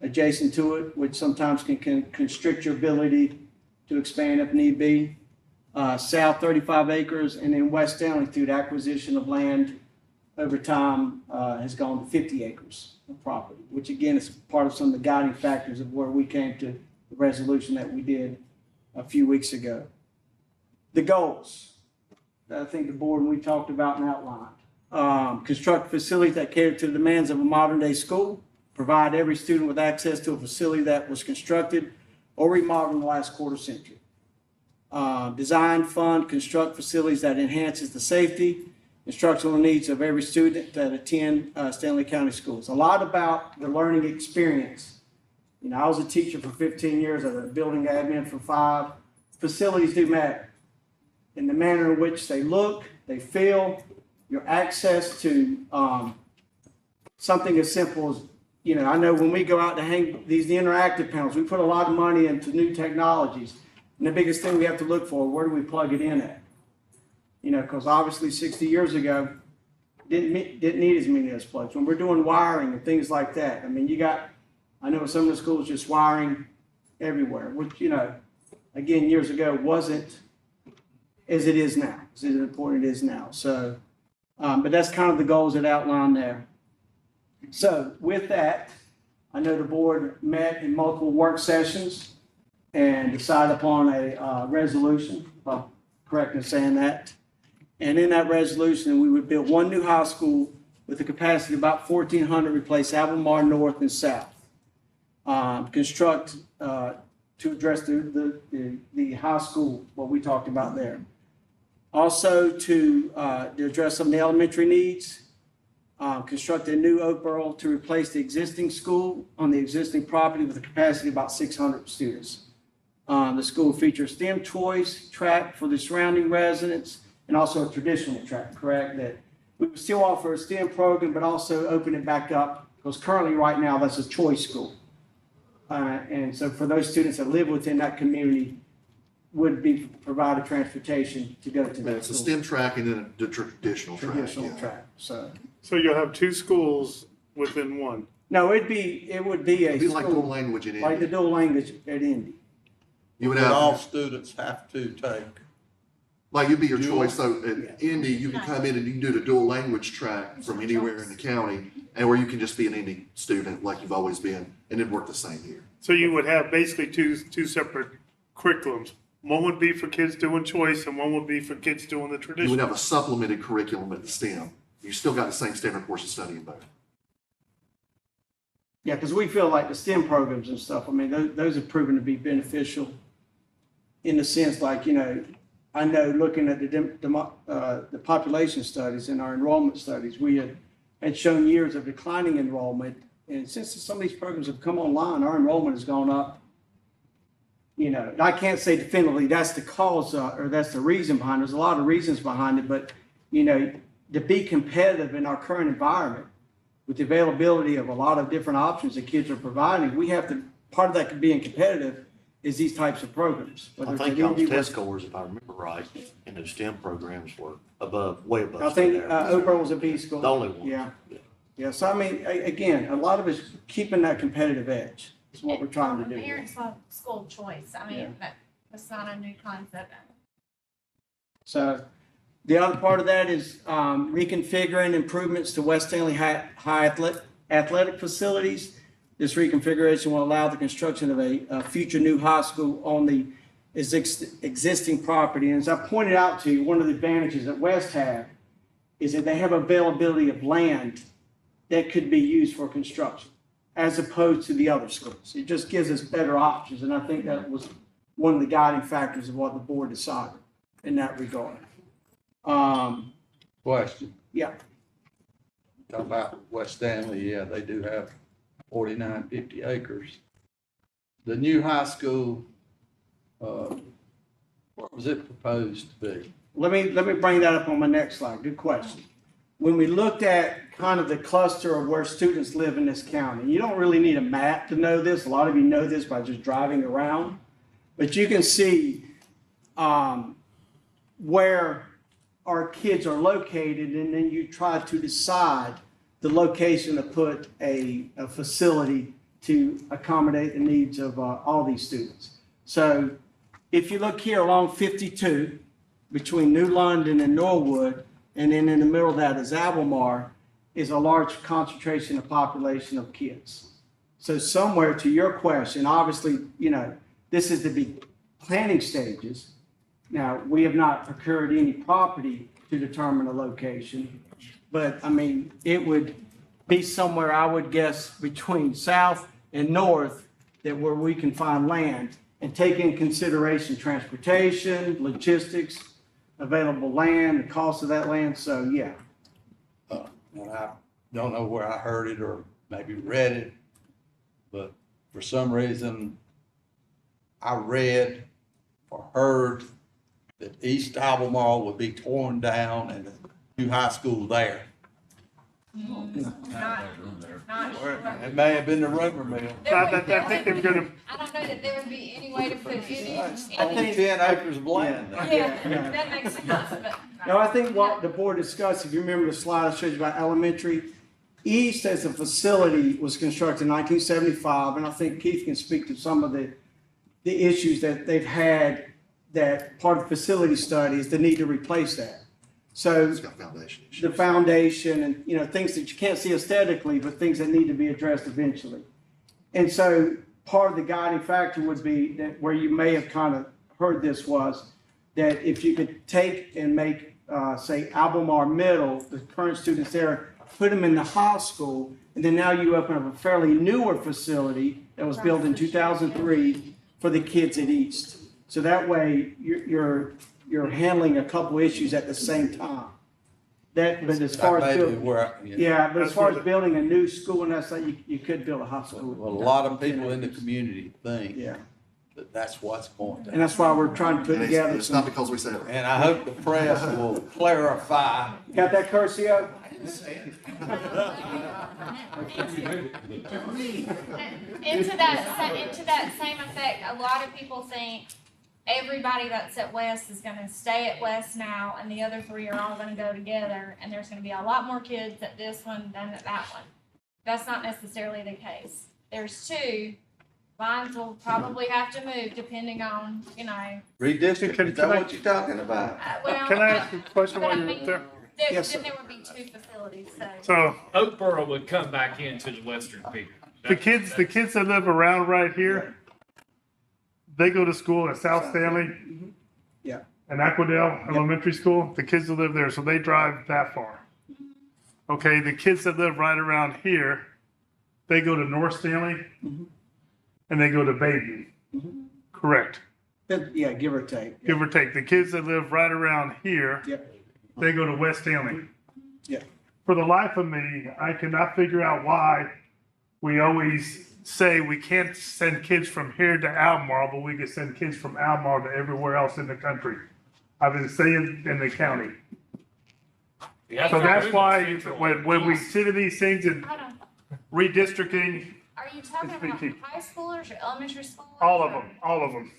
adjacent to it, which sometimes can constrict your ability to expand if need be. South 35 acres, and then West Stanley through the acquisition of land over time has gone to 50 acres of property, which again is part of some of the guiding factors of where we came to the resolution that we did a few weeks ago. The goals that I think the board and we talked about and outlined. Construct facilities that cater to the demands of a modern day school, provide every student with access to a facility that was constructed or remodeled in the last quarter century. Design, fund, construct facilities that enhances the safety, instructional needs of every student that attend Stanley County schools. A lot about the learning experience. You know, I was a teacher for 15 years, I was a building admin for 5. Facilities do matter. In the manner in which they look, they feel, your access to something as simple as, you know, I know when we go out to hang these interactive panels, we put a lot of money into new technologies. And the biggest thing we have to look for, where do we plug it in at? You know, because obviously 60 years ago, didn't need as many of those plugs. When we're doing wiring and things like that, I mean, I know some of the schools just wiring everywhere, which, you know, again, years ago wasn't as it is now, as important it is now. So, but that's kind of the goals that outlined there. So with that, I know the board met in multiple work sessions and decided upon a resolution, if I'm correct in saying that. And in that resolution, we would build one new high school with a capacity of about 1,400, replace Albemarle North and South. Construct to address the high school, what we talked about there. Also to address some of the elementary needs, construct a new Oakboro to replace the existing school on the existing property with a capacity of about 600 students. The school features STEM choice track for the surrounding residents and also a traditional track, correct? That we would still offer a STEM program, but also open it back up because currently right now that's a choice school. And so for those students that live within that community, would be provided transportation to go to that It's a school. STEM track and then the traditional track. Traditional yeah. track, so. So you'll have 2 schools within one. No, it would be a It'd be like dual school, language in like the Indy. dual language at Indy. You would But all have, students have to take. like, it'd be your dual- choice, so at Indy, you can come in and you can do the dual language track from anywhere in the county, and or you can just be an Indy student like you've always been, and it'd work the same here. So you would have basically two separate curriculums. One would be for kids doing choice and one would be for kids doing the You would traditional. have a supplemented curriculum at the STEM. You still got the same standard course of study in both. Yeah, because we feel like the STEM programs and stuff, I mean, those have proven to be beneficial in the sense like, you know, I know looking at the population studies and our enrollment studies, we had shown years of declining enrollment. And since some of these programs have come online, our enrollment has gone up. You know, I can't say definitively that's the cause or that's the reason behind it. There's a lot of reasons behind it, but, you know, to be competitive in our current environment with the availability of a lot of different options that kids are providing, we have to, part of that could being competitive is these types of programs. I whether it's think an y'all's ND test scores, if I remember right, in those STEM programs were way above. I think state average. Oprah was a B school. The only one. Yeah. Yeah, so I mean, again, a lot of it's keeping that competitive edge is what we're trying to do. Parents love school choice. I mean, that's not a new concept. So the other part of that is reconfiguring improvements to West Stanley High athletic facilities. This reconfiguration will allow the construction of a future new high school on the existing property. And as I pointed out to you, one of the advantages that West have is that they have availability of land that could be used for construction as opposed to the other schools. It just gives us better options. And I think that was one of the guiding factors of what the board decided in that regard. Question. Yeah. Talk about West Stanley, yeah, they do have 49, 50 acres. The new high school, what was it proposed to be? Let me bring that up on my next slide. Good question. When we looked at kind of the cluster of where students live in this county, you don't really need a map to know this. A lot of you know this by just driving around. But you can see where our kids are located, and then you try to decide the location to put a facility to accommodate the needs of all these students. So if you look here along 52, between New London and Norwood, and then in the middle of that is Albemarle, is a large concentration of population of kids. So somewhere to your question, obviously, this is the planning stages. Now, we have not procured any property to determine a location, but I mean, it would be somewhere, I would guess, between south and north, that where we can find land and take in consideration transportation, logistics, available land, the cost of that land, so yeah. And I don't know where I heard it or maybe read it, but for some reason, I read or heard that East Albemarle would be torn down and a new high school there. Not sure. It may have been the rumor mill. I think they were gonna, I don't know that there would be any way to put any. Only 10 acres of land. Yeah, that makes sense, but. Now, I think what the board discussed, if you remember the slide I showed you about elementary, East as a facility was constructed in 1975, and I think Keith can speak to some of the issues that they've had, that part of the facility study is the need to replace that. So It's got foundation issues. the foundation and, things that you can't see aesthetically, but things that need to be addressed eventually. And so part of the guiding factor would be that where you may have kind of heard this was that if you could take and make, say, Albemarle Middle, the current students there, put them in the high school, and then now you open up a fairly newer facility that was built in 2003 for the kids at East. So that way, you're handling a couple issues at the same time. But as far as building, yeah, but as far as building a new school and that's like, you could build a high school. Well, a lot of people in the community think Yeah, that that's what's going and to. that's why we're trying to put And together it's not some. because we said it. And I hope the press will clarify. Got that, Curcio? Into that same effect, a lot of people think everybody that's at West is gonna stay at West now, and the other three are all gonna go together, and there's gonna be a lot more kids at this one than at that one. That's not necessarily the case. There's two, lines will probably have to move depending on, Redistricting, is that what you're talking about? well. can I ask a question but while I you're mean, there? Yes, Then sir. there would be two facilities, so. So Oakboro would come back into the western pier. the kids that live around right here, they go to school at South Stanley. Yeah. And Aquadale Elementary School, the kids that live there, so they drive that far. Okay, the kids that live right around here, they go to North Stanley and they go to Bayview. Correct, Yeah, give or take. give or take. The kids that live right around here, Yep. they go to West Stanley. Yeah. For the life of me, I cannot figure out why we always say we can't send kids from here to Albemarle, but we can send kids from Albemarle to everywhere else in the country. I've been saying in the county. So that's why when we consider these things and Hold on, redistricting, are you talking It's about BT. high schoolers or elementary schoolers? all of them.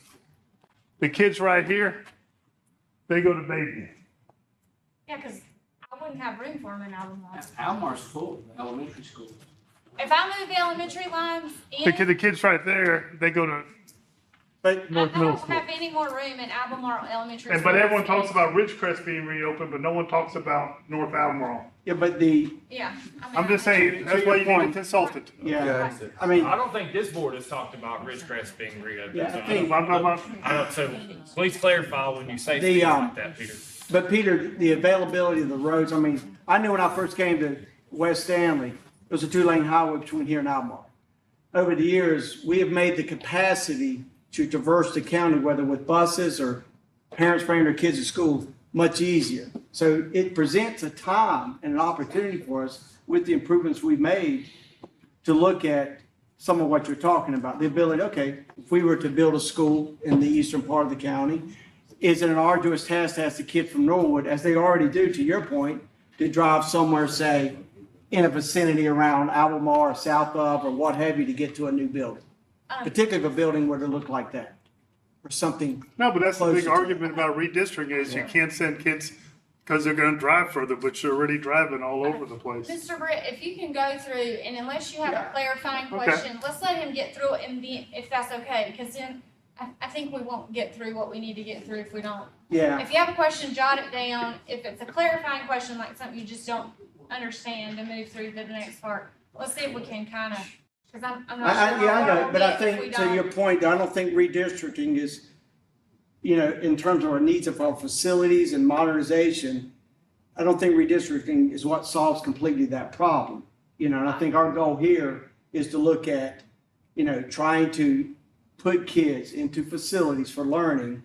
The kids right here, they go to Bayview. Yeah, cause I wouldn't have room for them in Albemarle. Almar's full, the elementary school. If I move the elementary lines in, The kids right there, they go to But I North Middle don't School. have any more room in Albemarle Elementary. But School. everyone talks about Ridgecrest being reopened, but no one talks about North Albemarle. Yeah, but Yeah. I'm just saying, that's why you need a consultant. yeah, I mean, I don't think this board has talked about Ridgecrest being reopened. Yeah, I so think- I don't, so please clarify when you say The, things like that, Peter. but Peter, the availability of the roads, I mean, I knew when I first came to West Stanley, it was a 2-lane highway between here and Albemarle. Over the years, we have made the capacity to traverse the county, whether with buses or parents bringing their kids to school, much easier. So it presents a time and an opportunity for us with the improvements we've made to look at some of what you're talking about. The ability, okay, if we were to build a school in the eastern part of the county, is it an arduous task to ask the kid from Norwood, as they already do, to your point, to drive somewhere, say, in a vicinity around Albemarle or south of, or what have you, to get to a new building? Particularly if a building were to look like that, or something. No, but that's the Closer big to- argument about redistricting is you can't send kids because they're gonna drive further, but you're already driving all over the place. Mr. Britt, if you can go through, and unless you have a clarifying Okay. question, let's let him get through it and be, if that's okay, because then I think we won't get through what we need to get through if we don't. Yeah, If you have a question, jot it down. If it's a clarifying question, like something you just don't understand, and move through to the next part. Let's see if we can kind of, because I'm not sure. yeah, I how far know, we'll but I get if we think to don't. your point, I don't think redistricting is, you know, in terms of our needs of our facilities and modernization, I don't think redistricting is what solves completely that problem. You know, and I think our goal here is to look at, you know, trying to put kids into facilities for learning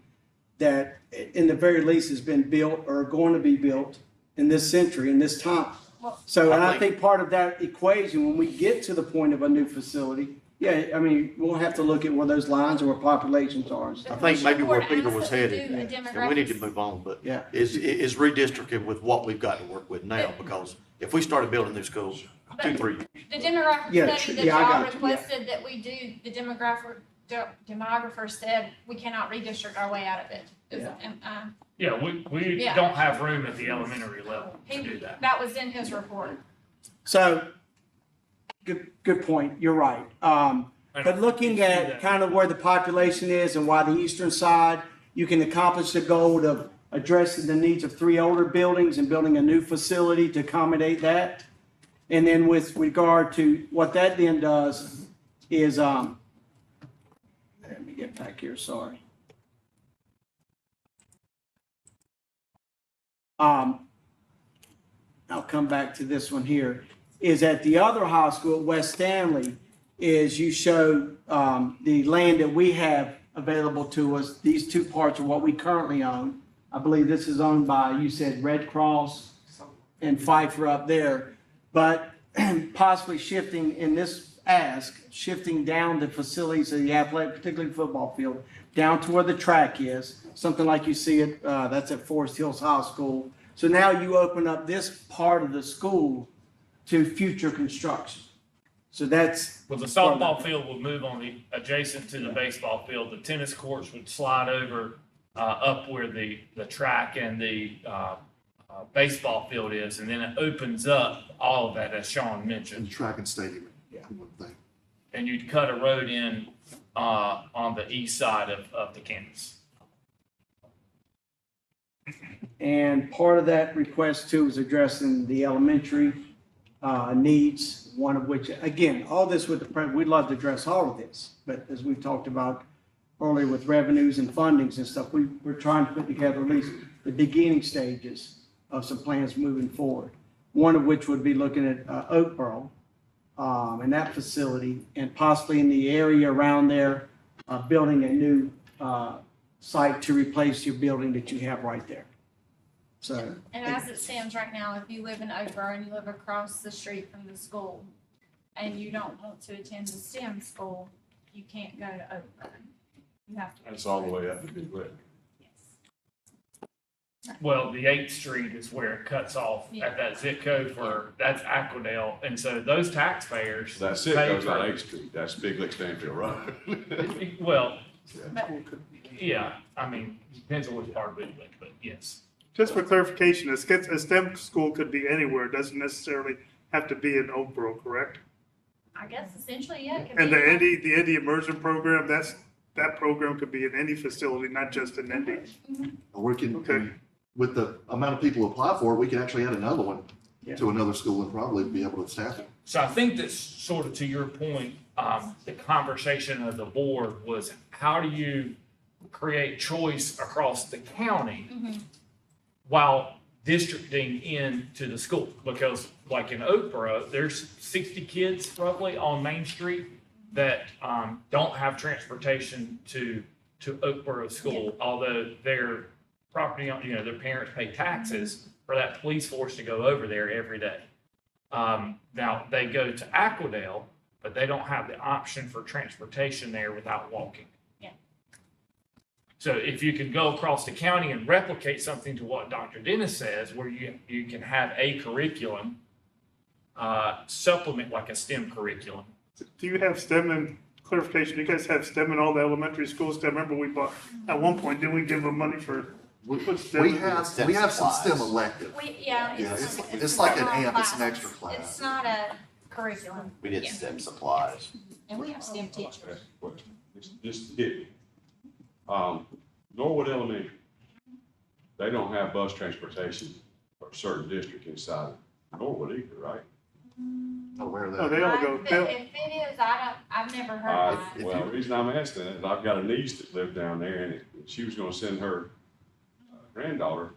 that in the very least has been built or going to be built in this century, in this time. Well- So, and I think part of that equation, when we get to the point of a new facility, yeah, I mean, we'll have to look at where those lines or where populations are. The I think maybe where commission Peter board was asked us to headed, do a and we need to demographics- move on, but Yeah. is redistricting with what we've got to work with now, because if we started building new schools, 2-3 years. The demographic Yeah, study that yeah, I y'all got you, yeah. requested that we do, the demographer said we cannot redistrict our way out of it. Yeah, we Yeah. don't have room at the elementary level to do that. That was in his report. So, good point, you're right. But looking at kind of where the population is and why the eastern side, you can accomplish the goal of addressing the needs of 3 older buildings and building a new facility to accommodate that. And then with regard to what that then does is, let me get back here, sorry. I'll come back to this one here, is at the other high school at West Stanley, is you show the land that we have available to us. These 2 parts are what we currently own. I believe this is owned by, you said Red Cross and Pfeiffer up there. But possibly shifting in this ask, shifting down the facilities of the athletic, particularly football field, down to where the track is, something like you see it, that's at Forest Hills High School. So now you open up this part of the school to future construction. So that's. Well, the softball field will move on the, adjacent to the baseball field. The tennis courts would slide over, up where the track and the, baseball field is, and then it opens up all of that, as Sean And mentioned. track and stadium, one thing. And you'd cut a road in, on the east side of the campus. And part of that request too is addressing the elementary needs, one of which, again, all this with we'd love to address all of this, but as we've talked about earlier with revenues and fundings and stuff, we're trying to put together at least the beginning stages of some plans moving forward. One of which would be looking at Oakboro and that facility, and possibly in the area around there, building a new site to replace your building that you have right there. So. And as it stands right now, if you live in Oakboro and you live across the street from the school and you don't want to attend the STEM school, you can't go to Oakboro. You have to. That's all the way up to Big Lick. Well, the 8th Street is where it cuts off at that zip code for, that's Aquadale. And so those taxpayers. That's it, pay goes for- on 8th Street, that's Big Lick Stanfield Road. Well, But yeah, I mean, depends on which part of Big Lick, but yes. Just for clarification, a STEM school could be anywhere, it doesn't necessarily have to be in Oakboro, correct? I guess essentially, yeah. it could And be- the Indy immersion program, that program could be in any facility, not just in Indy. Or we can, Okay. with the amount of people who apply for it, we can actually add another one Yeah. to another school and probably be able to staff it. So I think that's sort of to your point, the conversation of the board was how do you create choice across the county while districting into the school? Because like in Oakboro, there's 60 kids roughly on Main Street that don't have transportation to Oakboro School, although their property, their parents pay taxes for that police force to go over there every day. Now, they go to Aquadale, but they don't have the option for transportation there without walking. Yeah. So if you can go across the county and replicate something to what Dr. Dennis says, where you can have a curriculum, supplement like a STEM curriculum. Do you have STEM and clarification, you guys have STEM in all the elementary schools? I remember we bought, at one point, didn't we give them money for We Put STEM we in have, STEM we have some STEM supplies. elective. Yeah, Yeah, it's like an all AMP, it's an classes. extra class. It's not a curriculum. We did Yeah. STEM supplies. And we have STEM teachers. Just hit me. Norwood Elementary, they don't have bus transportation for a certain district inside Norwood either, right? Aware of Oh, that. they all go, If it is, I've never heard that. Well, the reason I'm asking is I've got a niece that lived down there and she was gonna send her granddaughter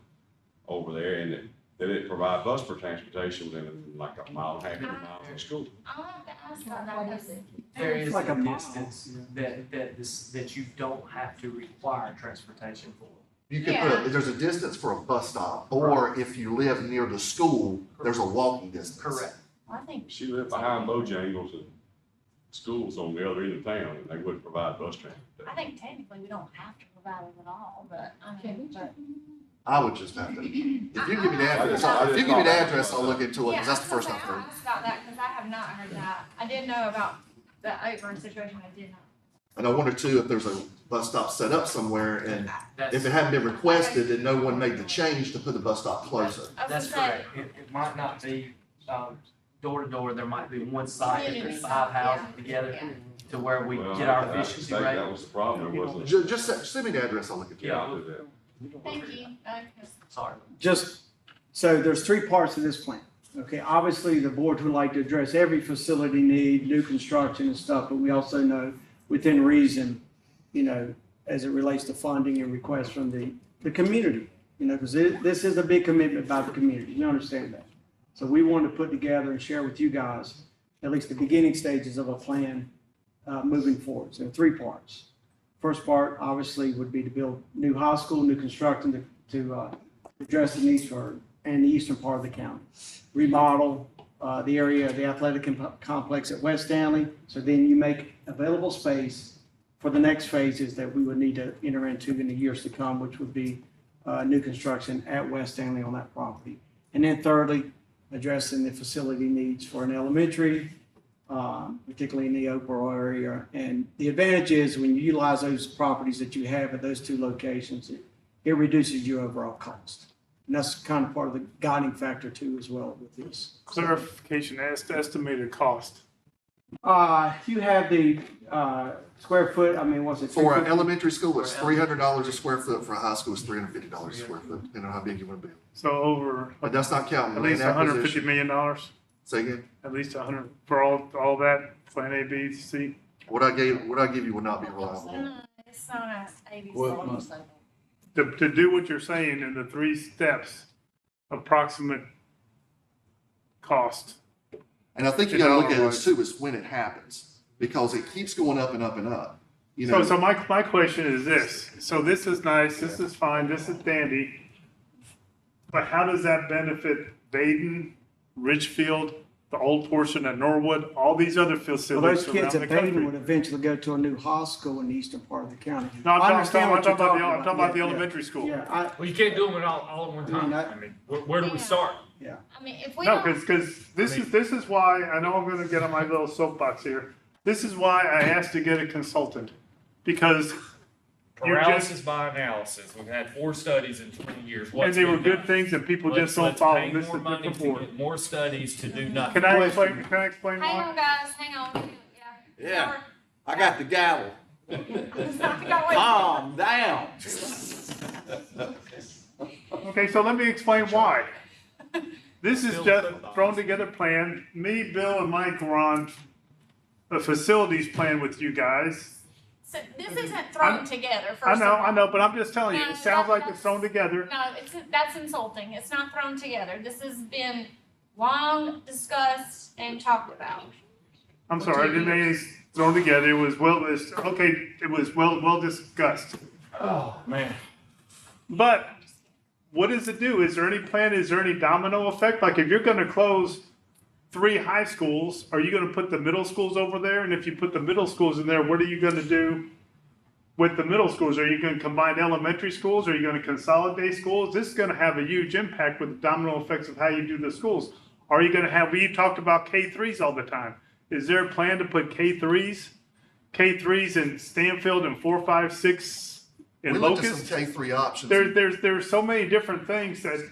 over there and they didn't provide bus for transportation within like a mile and a half, 2 miles from school. I'll have to ask about that, because There is Like a a mile. distance that you don't have to require transportation for. You can put, there's a distance for a bus stop, or if you live near the school, there's a walking distance. Correct. I think She lived behind Bojangles and schools on the other end of town and they wouldn't provide bus transportation. I think technically we don't have to provide it at all, but I mean, but. I would just have to, if you give me the address, if you give me the address, I'll look into it, because that's the first I've I heard. asked about that, because I have not heard that. I did know about the Auburn situation, I did not. And I wonder too, if there's a bus stop set up somewhere, and That's, if it hadn't been requested, then no one made the change to put the bus stop closer. I was that's gonna say, correct. It might not be, door to door, there might be one site, if Community there's 5 houses yeah. together, Yeah. to where we Well, get our I efficiency think rate. that was the problem, it wasn't. Just send me the address, I'll look into it. Yeah, I'll do that. thank you. Sorry. Just, so there's three parts of this plan. Okay, obviously, the board would like to address every facility need, new construction and stuff, but we also know within reason, you know, as it relates to funding and requests from the community, you know, because this is a big commitment by the community. You understand that? So we want to put together and share with you guys at least the beginning stages of a plan moving forward. So 3 parts. First part, obviously, would be to build new high school, new construction to address the needs for, and the eastern part of the county. Remodel the area, the athletic complex at West Stanley, so then you make available space for the next phases that we would need to enter into in the years to come, which would be new construction at West Stanley on that property. And then thirdly, addressing the facility needs for an elementary, particularly in the Oakboro area. And the advantage is when you utilize those properties that you have at those 2 locations, it reduces your overall cost. And that's kind of part of the guiding factor too as well with this. clarification, estimated cost. You have the square foot, I mean, what's it? For an elementary school, it's $300 a square foot, for a high school, it's $350 a square foot, depending on how big you want to build. So over But that's not counting at land least $150 acquisition. million, Say again, at least 100, for all that, plan A, B, C. what I give you would not be reliable. No, it's not a ABC. Well, To do what you're saying in the 3 steps, approximate cost. And I think you gotta look at it too, is when it happens, because it keeps going up and up and up. You know, So my question is this, so this is nice, this is fine, this is dandy, but how does that benefit Baden, Ridgefield, the old portion of Norwood, all these other Well, facilities those around kids the at Baden country? would eventually go to a new high school in the eastern part of the county. No, I'm I talking understand what you're talking I'm talking about the Yeah, yeah. elementary school. Yeah, Well, you can't do them all at one time. I mean, where do we start? I mean, if we No, don't, because this is why, I know I'm gonna get on my little soapbox here. This is why I asked to get a consultant, because you're just, Paralysis by analysis. We've had 4 studies in 20 years. and What's they were been good done? things and people just don't Let's follow. pay This is more a money different to board. get more studies to do nothing. Can I explain hang why? on, guys, hang on. Yeah. Yeah, I got the gavel. It's not the guy- Calm down. Okay, so let me explain why. This is Still just football. thrown together plan. Me, Bill, and Mike were on a facilities plan with you guys. So this isn't thrown together, I first of know, all. I know, but I'm just telling you, No, it sounds like that's- it's thrown together. No, that's insulting. It's not thrown together. This has been long discussed and talked about. I'm sorry, I didn't mean it's thrown together. It was well discussed. Oh, man. But what does it do? Is there any plan? Is there any domino effect? Like if you're gonna close 3 high schools, are you gonna put the middle schools over there? And if you put the middle schools in there, what are you gonna do with the middle schools? Are you gonna combine elementary schools? Are you gonna consolidate schools? This is gonna have a huge impact with the domino effects of how you do the schools. Are you gonna have, we talked about K3s all the time. Is there a plan to put K3s in Stanfield and 4, 5, 6 in We looked at Locust. some K-3 options. There's so many different things that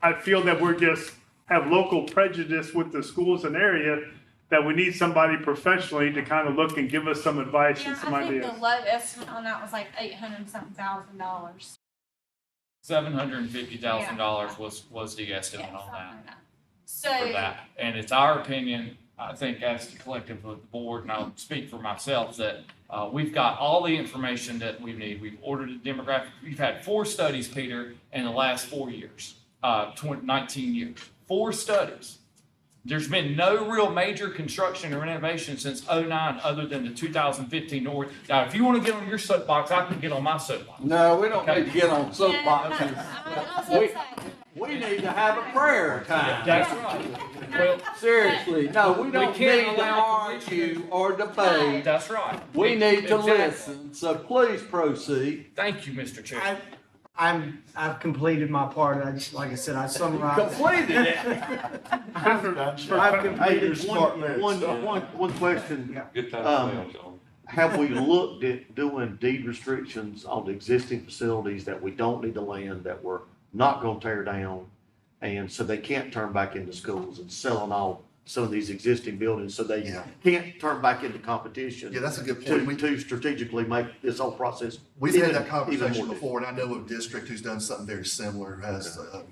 I feel that we're just have local prejudice with the schools and area, that we need somebody professionally to kind of look and give us some advice Yeah, and some I think ideas. the low estimate on that was like $800-something thousand. $750,000 was the estimate on that, So, for that. And it's our opinion, I think as the collective of the board, and I'll speak for myself, that we've got all the information that we need. We've ordered a demographic, we've had 4 studies, Peter, in the last 4 years, 19 years. 4 studies. There's been no real major construction or renovation since '09 other than the 2015 North. Now, if you want to get on your soapbox, I can get on my soapbox. No, we don't need to get on soapboxes. yeah, We need to have a prayer time. That's right. Well, Seriously, no, we don't can't need to allow argue or debate. that's right. We need to Exactly. listen, so please proceed. Thank you, Mr. Chair. I've completed my part. I just, like I said, I summarized. Completed it. I've completed One question. Good time Um, to say, John. Have we looked at doing deed restrictions on the existing facilities that we don't need to land, that we're not gonna tear down? And so they can't turn back into schools, and selling off some of these existing buildings so they Yeah. can't turn back into competition? Yeah, that's a good point. To strategically make this whole process. We've had even- that even conversation more before, and I know of a district who's done something very similar, has, Well, some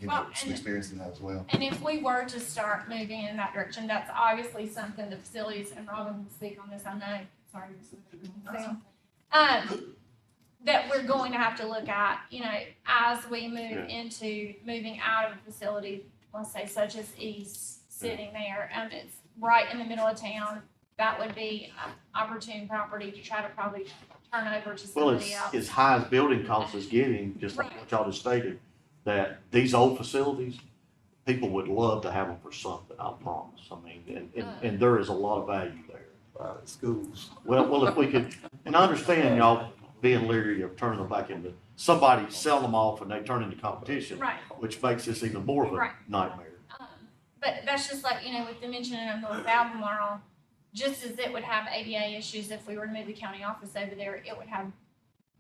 and- experience in that as well. and if we were to start moving in that direction, that's obviously something the facilities, and Robin can speak on this, I know, sorry. Sam. That we're going to have to look at, as we move into moving out of a facility, let's say such as East, sitting there, and it's right in the middle of town, that would be an opportune property to try to probably turn over to Well, somebody it's else. as high as building costs is getting, just like what y'all just stated, that these old facilities, people would love to have them for something, I promise. I mean, and there is a lot of value there. Private schools. Well, if we could, and I understand y'all being leery of turning them back into, somebody sell them off and they turn into competition, Right. which makes this even more of a Right. nightmare. But that's just like, with the mentioning of North Albemarle, just as it would have ADA issues if we were to move the county office over there, it would have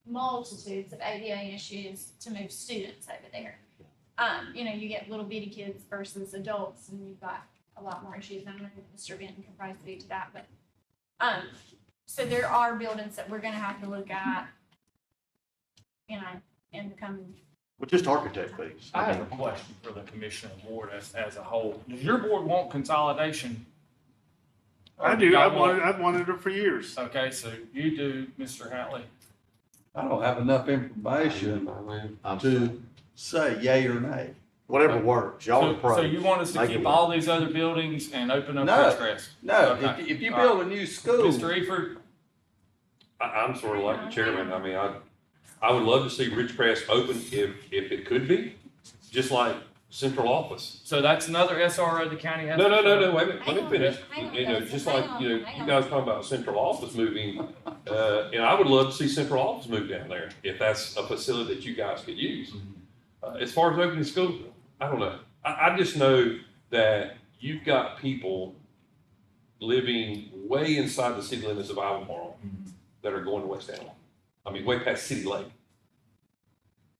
multitudes of ADA issues to move students over there. You get little bitty kids versus adults, and you've got a lot more issues. I don't know if Mr. Benton can probably speak to that, but, so there are buildings that we're gonna have to look at, in the coming. But just architect fees. I have a question for the commissioner board as a whole. Does your board want consolidation? I do, I've wanted it for years. Okay, so you do, Mr. Hatley. I don't have enough information to say yay or nay. Whatever works, y'all are pros. So you want us to Make it keep work. all these other buildings and open up No. Ridgecrest? No, Okay. if you All build right. a new school, Mr. Eford, I'm sort of like the chairman. I mean, I would love to see Ridgecrest open if it could be, just like central office. so that's another SRO the county has? No, to wait a minute, let me finish. Hang on, Just hang like, on, you hang on. guys talking about central office moving, and I would love to see central office move down there, if that's a facility that you guys could use. As far as opening schools, I don't know. I just know that you've got people living way inside the city limits of Albemarle that are going to West Allen. I mean, way past City Lake.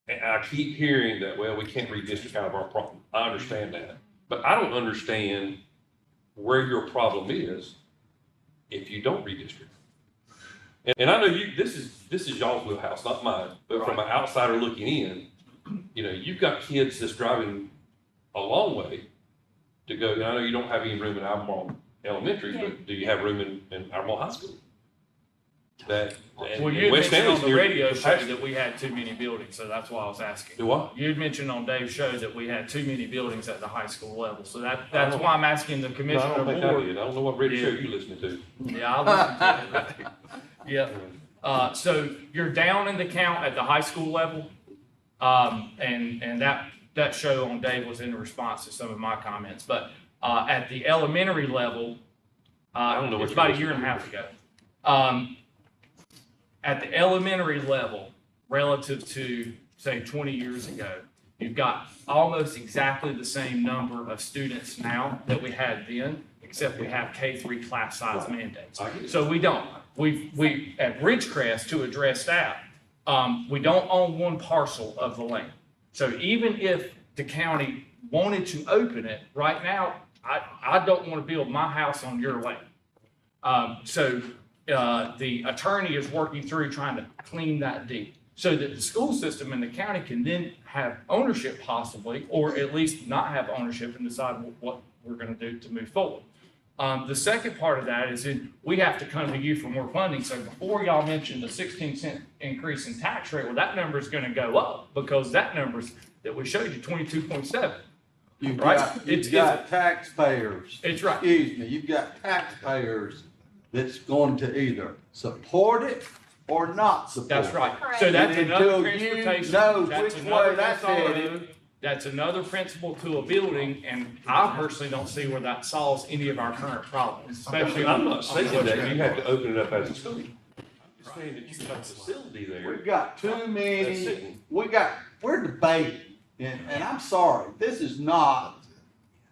And I keep hearing that, well, we can't redistrict out of our problem. I understand that. But I don't understand where your problem is if you don't redistrict. And I know this is y'all's wheelhouse, not mine, but from an outsider looking in, you've got kids that's driving a long way to go. And I know you don't have any room in Albemarle Elementary, but do you have room in Albemarle High School? And Well, you had West mentioned on Allen's the near radio show capacity. that we had too many buildings, so that's why I was asking. Do what? You had mentioned on Dave's show that we had too many buildings at the high school level, so that's why I'm asking the No, I commissioner don't think I board. did. I don't know what radio show you listening to. Yeah, I listened to it. Yeah, so you're down in the count at the high school level. And that show on Dave was in response to some of my comments, but, at the elementary level, I don't know what it's you're about a year and a half ago. At the elementary level, relative to, say, 20 years ago, you've got almost exactly the same number of students now that we had then, except we have K-3 class size mandates. I get it. So we don't. We at Ridgecrest, to address that, We don't own one parcel of the land. So even if the county wanted to open it, right now, I don't want to build my house on your land. The attorney is working through trying to clean that deed so that the school system and the county can then have ownership possibly, or at least not have ownership and decide what we're going to do to move forward. The second part of that is we have to come to you for more funding. So before y'all mentioned the 16-cent increase in tax rate, well, that number is going to go up because that number's that we showed you, 22.7. You've Right. got taxpayers. It's right. Excuse me, you've got taxpayers that's going to either support it or not support it. That's right. So that's And another until you transportation. know That's which another way that's SRO, headed. That's another principle to a building, and I personally don't see where that solves any of our current problems, especially I'm on. not saying that you have to open it up as a school. I'm just saying that you've got a facility there. We've got too That's many, it. we're debating, and I'm sorry, this is not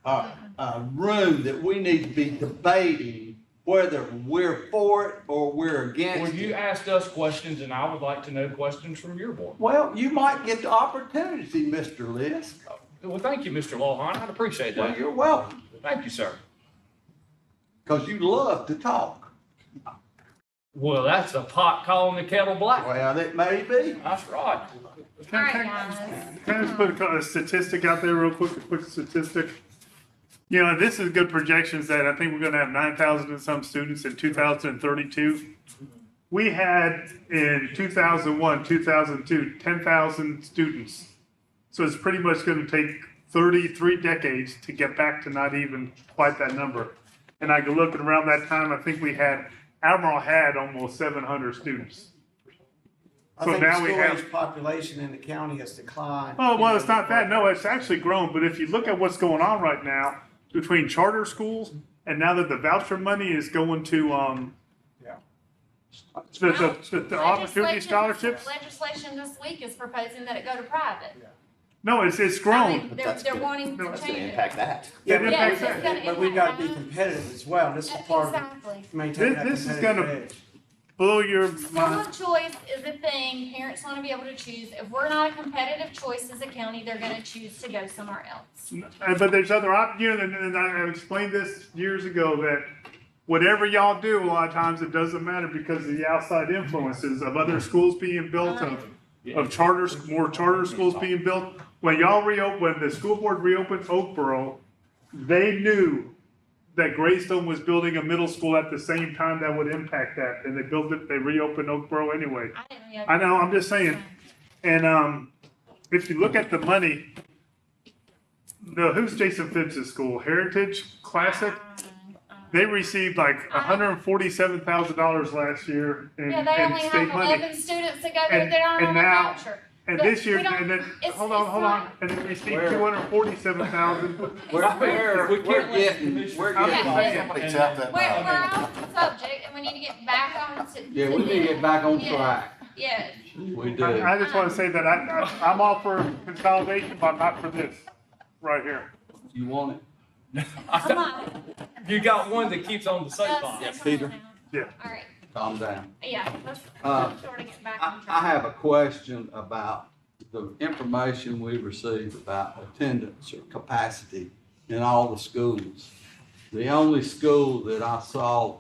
a room that we need to be debating whether we're for it or we're against Well, you it. asked us questions, and I would like to know questions from your board. Well, you might get the opportunity, Mr. Lisk. Well, thank you, Mr. Lawhon. I'd appreciate Well, that. you're welcome, Thank you, sir. because you love to talk. Well, that's a pot calling the kettle black. Well, it may be. That's right. All right, guys. Can I just put a statistic out there real quick, a quick statistic? You know, this is good projections that I think we're gonna have 9,000 and some students in 2032. We had in 2001, 2002, 10,000 students. So it's pretty much gonna take 33 decades to get back to not even quite that number. And I can look at around that time, I think Albemarle had almost 700 students. I So think now the we school have- age population in the county has declined. Oh, well, it's not that. No, it's actually grown. But if you look at what's going on right now between charter schools and now that the voucher money is going to, the opportunity scholarships. Legislation this week is proposing that it go to private. No, it's I grown. mean, they're wanting to That's gonna change it. impact that. Yeah, It but, impacts it's gonna but we've gotta be impact that. competitive as well. This is part of Exactly. maintaining that This is competitive gonna- edge. Blow your School mind. of choice is a thing, parents wanna be able to choose. If we're not a competitive choice as a county, they're gonna choose to go somewhere else. But there's other and I explained this years ago that whatever y'all do, a lot of times it doesn't matter because of the outside influences of other schools being built, of charters, more charter schools being built. When the school board reopened Oakboro, they knew that Greystone was building a middle school at the same time that would impact that, and they reopened Oakboro anyway. I didn't realize. I know, I'm just saying. And, if you look at the money, who's Jason Phipps's school? Heritage Classic? They received like $147,000 last year in Yeah, they only state have money. 11 students that go there And- that aren't and on a now- voucher. And But this year, we don't- and then, it's- hold it's on, not- and they received Where- 247,000. We're getting. Somebody tap that We're now. off the subject and we need to get back on to. Yeah, we need to get back on Yeah. track. Yes. We do. I just wanna say that I'm all for consolidation, but not for this, right here. You want it? Come on. You got one that keeps on the soapbox. Yes, Peter. Yeah. All right, Calm down. yeah, let's sort of get back on I track. have a question about the information we received about attendance or capacity in all the schools. The only school that I saw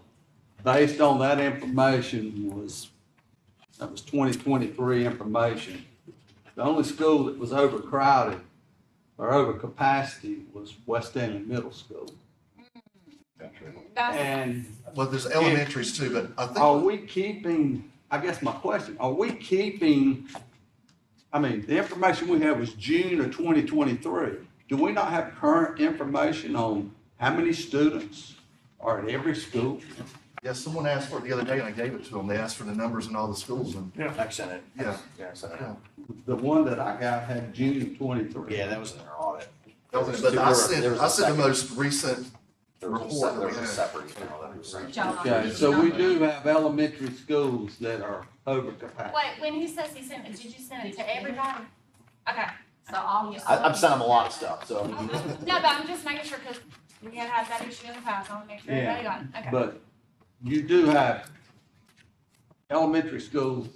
based on that information was 2023 information. The only school that was overcrowded or over capacity was West End Middle School. That's, And Well, there's elementaries too, but I are think, we keeping, I guess my question, are we keeping, I mean, the information we have was June of 2023. Do we not have current information on how many students are at every school? yeah, someone asked for it the other day and I gave it to them. They asked for the numbers in all the schools and, I sent it. yeah. Yeah, I sent it. The one that I got had June of 23. Yeah, that was in their audit. But I There was sent a the most recent There was report that there we was a had. separate email that was sent. John. Okay, so we do have elementary schools that are over capacity. wait, when he says he sent it, did you send it to everybody? Okay, so all you. I've sent them a lot of stuff, so. No, but I'm just making sure, cause we had had that issue in the past, I wanna make sure Yeah, everybody got it, okay. But you do have elementary schools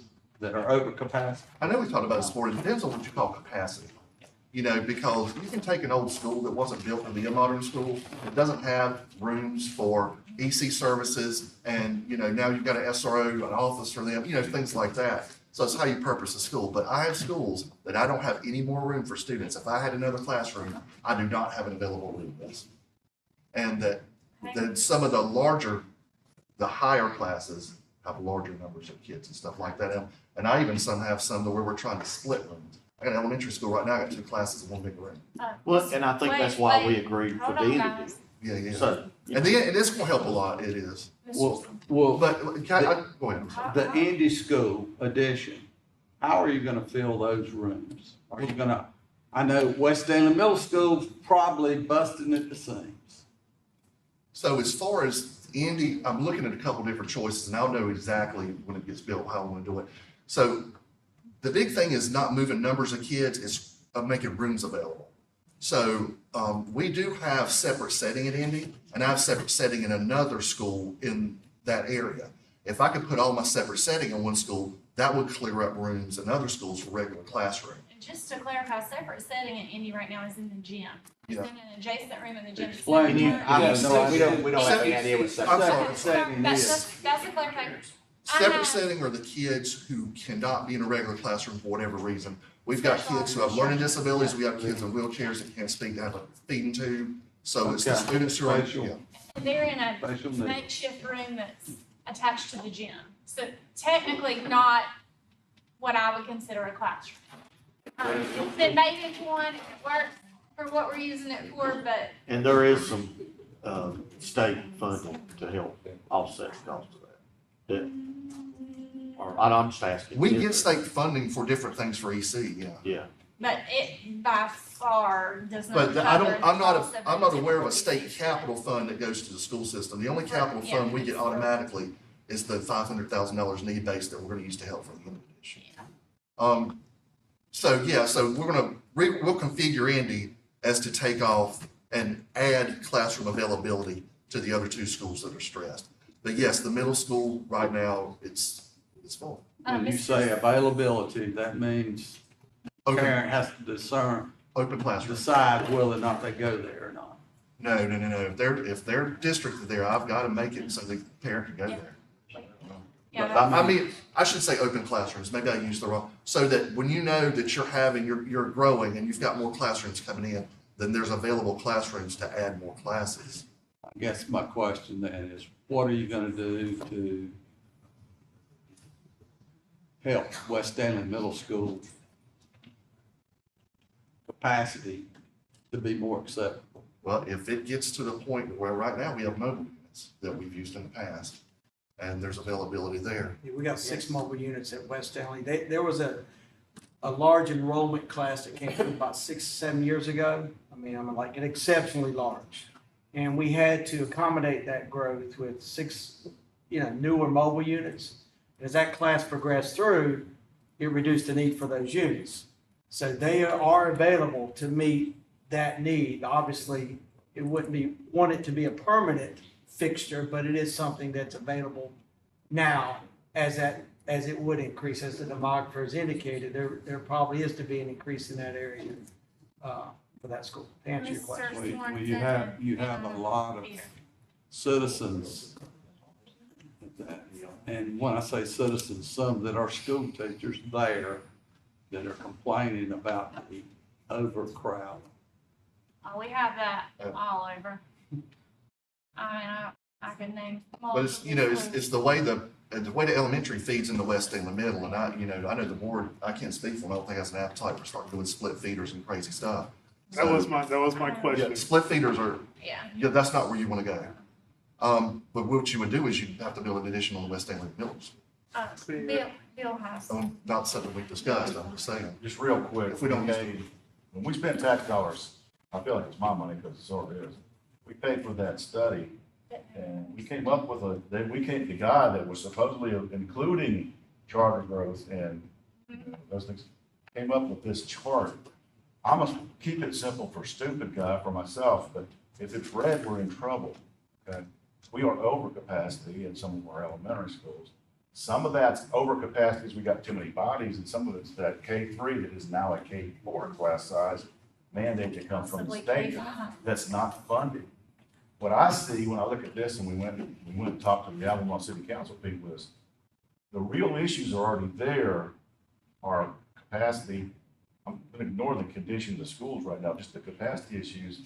that are over capacity? I know we talked about sport, it depends on what you call capacity. You know, because you can take an old school that wasn't built to be a modern school, it doesn't have rooms for EC services, and, you know, now you've got an SRO, an office for them, you know, things like that. So it's how you purpose a school, but I have schools that I don't have any more room for students. If I had another classroom, I do not have an available room in this. And that some of the larger, the higher classes have larger numbers of kids and stuff like that. And I even have some where we're trying to split rooms. I got an elementary school right now, I got 2 classes in one big room. Well, and I think that's why we agreed for Hold on, Dean to guys. do Yeah, yeah. it. So, And it's gonna help a lot, it is. Well, But, go ahead. I'm sorry. the Indy School addition, how are you gonna fill those rooms? Are you gonna, I know West Stanley Middle School's probably busting at the seams. So as far as Indy, I'm looking at a couple different choices, and I'll know exactly when it gets built, how I wanna do it. So the big thing is not moving numbers of kids, it's making rooms available. So, we do have separate setting at Indy, and I have separate setting in another school in that area. If I could put all my separate setting in one school, that would clear up rooms in other schools for regular classroom. And just to clarify, separate setting at Indy right now is in the gym. It's Yeah. in an adjacent room in the gym. Explain It's it. not- We don't have any idea what I'm sorry. That's a clarification. Separate setting are the kids who cannot be in a regular classroom for whatever reason. We've got kids who have learning disabilities, we have kids in wheelchairs that can't speak, that have a feeding tube. So it's the Okay. students who are, Spatial. yeah. And they're in a Special needs. makeshift room that's attached to the gym. So technically not what I would consider a classroom. It's been made into one, it works for what we're using it for, but and there is some, state funding to help offset the cost of that. Or, I'm just asking. We is get there? state funding for different things for EC, yeah. Yeah, it by far does not But I don't, cover I'm the cost not, of I'm the not aware of a typical state capital fund that goes to the school system. The only capital Yeah. fund we get automatically is the $500,000 need-based that we're gonna use to help for the end of this year. Yeah. So yeah, so we're gonna, we'll configure Indy as to take off and add classroom availability to the other 2 schools that are stressed. But yes, the middle school right now, it's full. When you say availability, that means parent has to discern, Open classroom. decide whether or not they go there or not. No. If their district is there, I've gotta make it so the parent can go there. Yeah, But I mean, I should say open classrooms, maybe I used the wrong, so that when you know that you're growing and you've got more classrooms coming in, then there's available classrooms to add more classes. I guess my question then is, what are you gonna do to help West Stanley Middle School capacity to be more acceptable? Well, if it gets to the point where right now we have mobile units that we've used in the past, and there's availability there. Yeah, we got 6 mobile units at West Stanley. There was a large enrollment class that came through about 6, 7 years ago. I mean, like an exceptionally large. And we had to accommodate that growth with 6, newer mobile units. As that class progressed through, it reduced the need for those units. So they are available to meet that need. Obviously, it wouldn't want it to be a permanent fixture, but it is something that's available now as it would increase, as the demographer has indicated, there probably is to be an increase in that area for that school, to answer your question. Well, you have a lot of citizens, and when I say citizens, some that are school teachers there that are complaining about the overcrowding. Oh, we have that all over. I mean, I could name But it's, it's the way the elementary feeds into West Stanley Middle, and I know the board, I can't speak for them, I don't think has an appetite for starting doing split feeders and crazy stuff. That was my question. Yeah, split feeders are, Yeah. that's not where you wanna go. But what you would do is you'd have to build an addition on the West Stanley Middle. Bill has. Not something we discussed, I'm just saying. Just real quick, If we don't use when we spend tax dollars, I feel like it's my money because it sort of is. We paid for that study and we came up with the guy that was supposedly including charter growth and those things, came up with this chart. I must keep it simple for stupid guy, for myself, but if it's red, we're in trouble, okay? We are over capacity in some of our elementary schools. Some of that's overcapacities, we got too many bodies, and some of it's that K3 that is now a K4 class size mandate that comes from the Possibly state K5. that's not funded. What I see when I look at this, and we went and talked to the Albemarle City Council people, is the real issues are already there, are capacity. I'm gonna ignore the condition of the schools right now, just the capacity issues.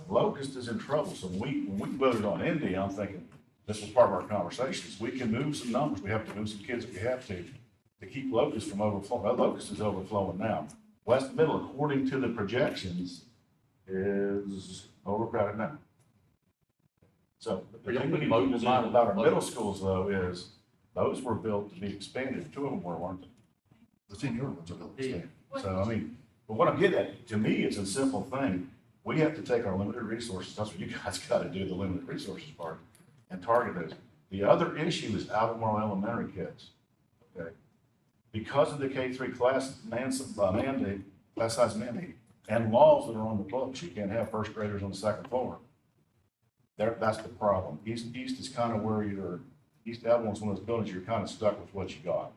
Locust is in trouble, so when we voted on Indy, I'm thinking, this was part of our conversations, we can move some numbers, we have to move some kids if we have to keep Locust from overflowing. Well, Locust is overflowing now. West Middle, according to the projections, is overcrowded now. So the thing we need to keep in mind about our middle schools though is, those were built to be expanded, two of them weren't they? The 10-year ones are built to stand. So, I mean, but what I'm getting at, to me, it's a simple thing. We have to take our limited resources, that's what you guys gotta do, the limited resources part, and target those. The other issue is Albemarle Elementary kids, okay? Because of the K3 class mandate, class size mandate, and laws that are on the books, you can't have first graders on the second floor. That's the problem. East is kind of where East Albemarle's one of those buildings, you're kind of stuck with what you got.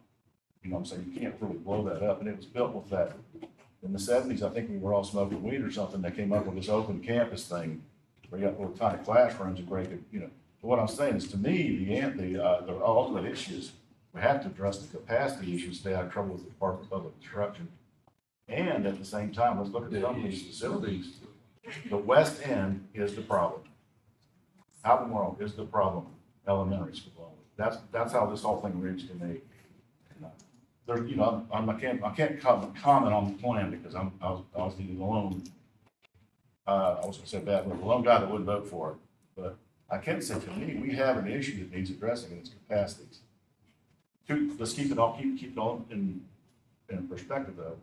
You know what I'm saying? You can't really blow that up, and it was built with that. In the 70s, I think we were all smoking weed or something, they came up with this open campus thing, where you got little tiny classrooms and great, you know. But what I'm saying is, to me, the ultimate issues, we have to address the capacity issues, stay out of trouble with the Department of Public Instruction. And at the same time, let's look at some of these facilities. The West End is the problem. Albemarle is the problem, elementary school. That's how this whole thing reads to me. There, you know, I can't comment on the plan because I was the lone, I was gonna say bad, but the lone guy that wouldn't vote for it. But I can say, to me, we have an issue that needs addressing, and it's capacities. Let's keep it all in perspective though.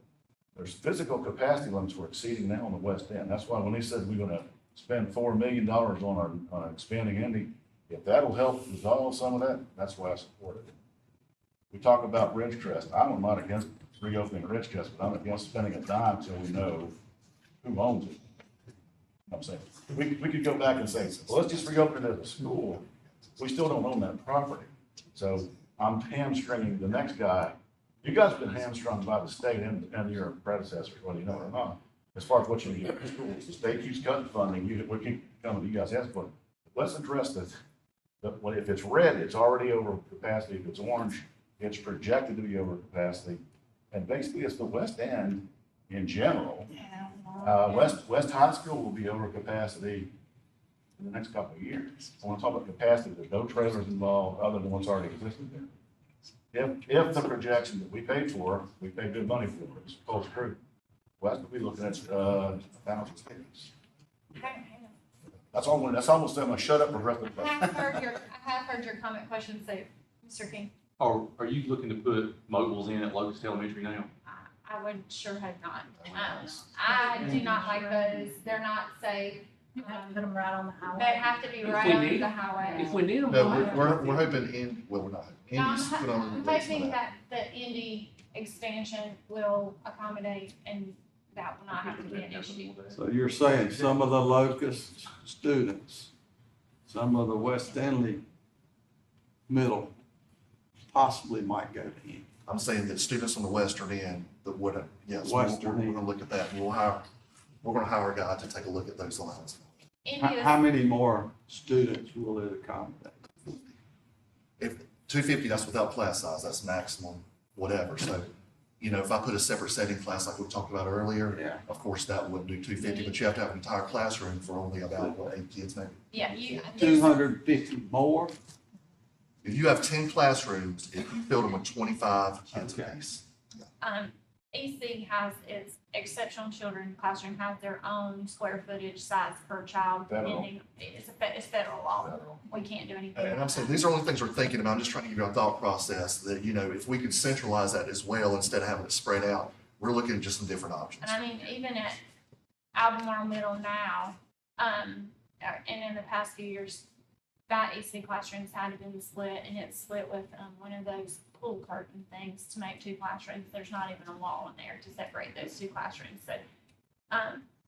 There's physical capacity limits we're exceeding now on the West End. That's why when they said we're gonna spend $4 million on expanding Indy, if that'll help resolve some of that, that's why I support it. We talk about Ridgecrest. I'm not against reopening Ridgecrest, but I'm against spending a dime until we know who owns it. You know what I'm saying? We could go back and say, well, let's just reopen it as a school. We still don't own that property. So I'm hamstringing the next guy. You guys have been hamstrung by the state and your predecessors, whether you know it or not, as far as what you get for schools. The state keeps cutting funding. We keep coming to you guys asking for it. Let's address this. If it's red, it's already over capacity. If it's orange, it's projected to be over capacity. And basically, it's the West End in general. West High School will be over capacity in the next couple of years. I want to talk about capacity. There's no trailers involved other than what's already existing there. If the projection that we paid for, we paid good money for, it's supposed true. West will be looking at 1,000 students. That's almost, I'm gonna shut up for the rest of the I have heard your comment question, so, Mr. King, Are you looking to put mobiles in at Locust Elementary now? I would sure hope not. I do not like those, they're not safe. You have to put them right on the highway. They have to be If right we on need the 'em. highway. If we need them. No, we're hoping well, we're not. No, I'm Indy's put on I'm the list for hoping that. that the Indy expansion will accommodate and that will not have to be an issue. So you're saying some of the Locust students, some of the West Stanley middle possibly might go to him. I'm saying that students on the western end that would, yes, Western we're end. gonna look at that. We're gonna hire a guy to take a look at those lines. Indy How is, many more students will it accommodate? If 250, that's without class size, that's maximum, whatever. So, you know, if I put a separate setting class like we talked about earlier, Yeah. of course, that wouldn't do 250, but you have to have an entire classroom for only about, what, 8 kids maybe? yeah, there's 250 more? If you have 10 classrooms, if you fill them with 25 kids Okay. apiece. EC has its exceptional children classroom has their own square footage size per child. Federal. Pending, it's federal law. We can't do anything. And I'm about saying, that. these are only things we're thinking about. I'm just trying to give you our thought process that, you know, if we could centralize that as well, instead of having it spread out, we're looking at just some different options. And I mean, even at Albemarle Middle now, and in the past few years, that EC classrooms had been split, and it's split with, one of those pool curtain things to make 2 classrooms. There's not even a wall in there to separate those 2 classrooms, so,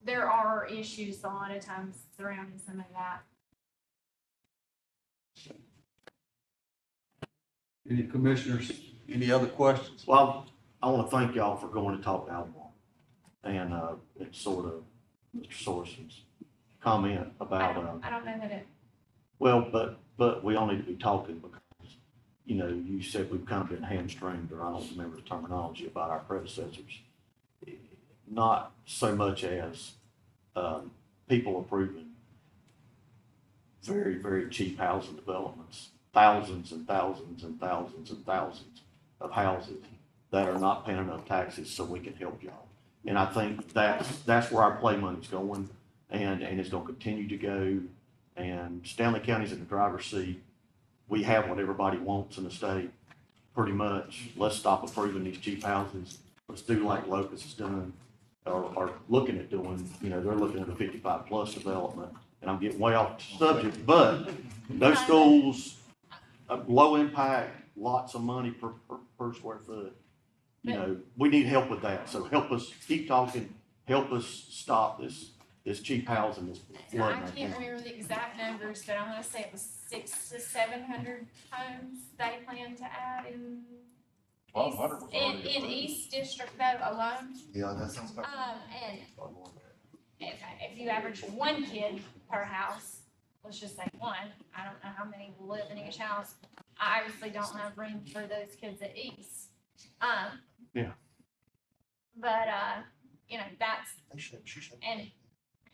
there are issues a lot of times surrounding some of that. Any commissioners, any other questions? Well, I want to thank y'all for going to talk to Albemarle. And, it's sort of Mr. Sorensen's comment about, I don't know that it, well, but we all need to be talking because, you know, you said we've kind of been hamstringed, or I don't remember the terminology about our predecessors. Not so much as, people approving very, very cheap housing developments, thousands and thousands and thousands and thousands of houses that are not paying enough taxes so we can help y'all. And I think that's where our play money's going, and it's gonna continue to go. And Stanley County's in the driver's seat. We have what everybody wants in the state, pretty much. Let's stop approving these cheap houses. Let's do like Locust has done, or looking at doing, you know, they're looking at a 55+ development. And I'm getting way off the subject, but those schools, low impact, lots of money per square foot. You know, we need help with that. So help us keep talking, help us stop this cheap housing, this and I flooding. can't remember the exact numbers, but I'm gonna say it was 600 to 700 homes they plan to add in 1,200 was already in approved. East District though alone. Yeah, that sounds about. And if you average one kid per house, let's just say one, I don't know how many live in each house. I obviously don't have room for those kids at East. Yeah. But, you know, that's, and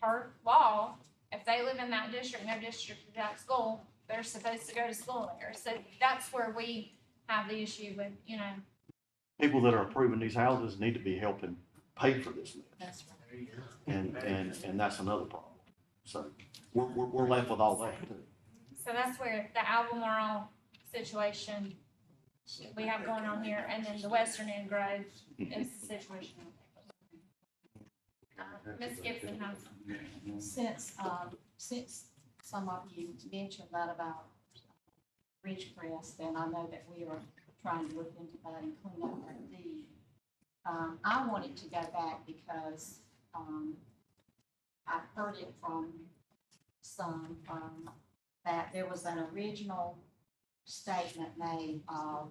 per law, if they live in that district, no district without school, they're supposed to go to school there. So that's where we have the issue with, you know. People that are approving these houses need to be helping pay for this mess. That's right. And that's another problem. So we're left with all that too. So that's where the Albemarle situation we have going on here, and then the Western End Grove is the situation. Ms. Gibson has. Since some of you mentioned that about Ridgecrest, and I know that we are trying to look into that and clean up our deed. I wanted to go back because, I've heard it from some, that there was an original statement made of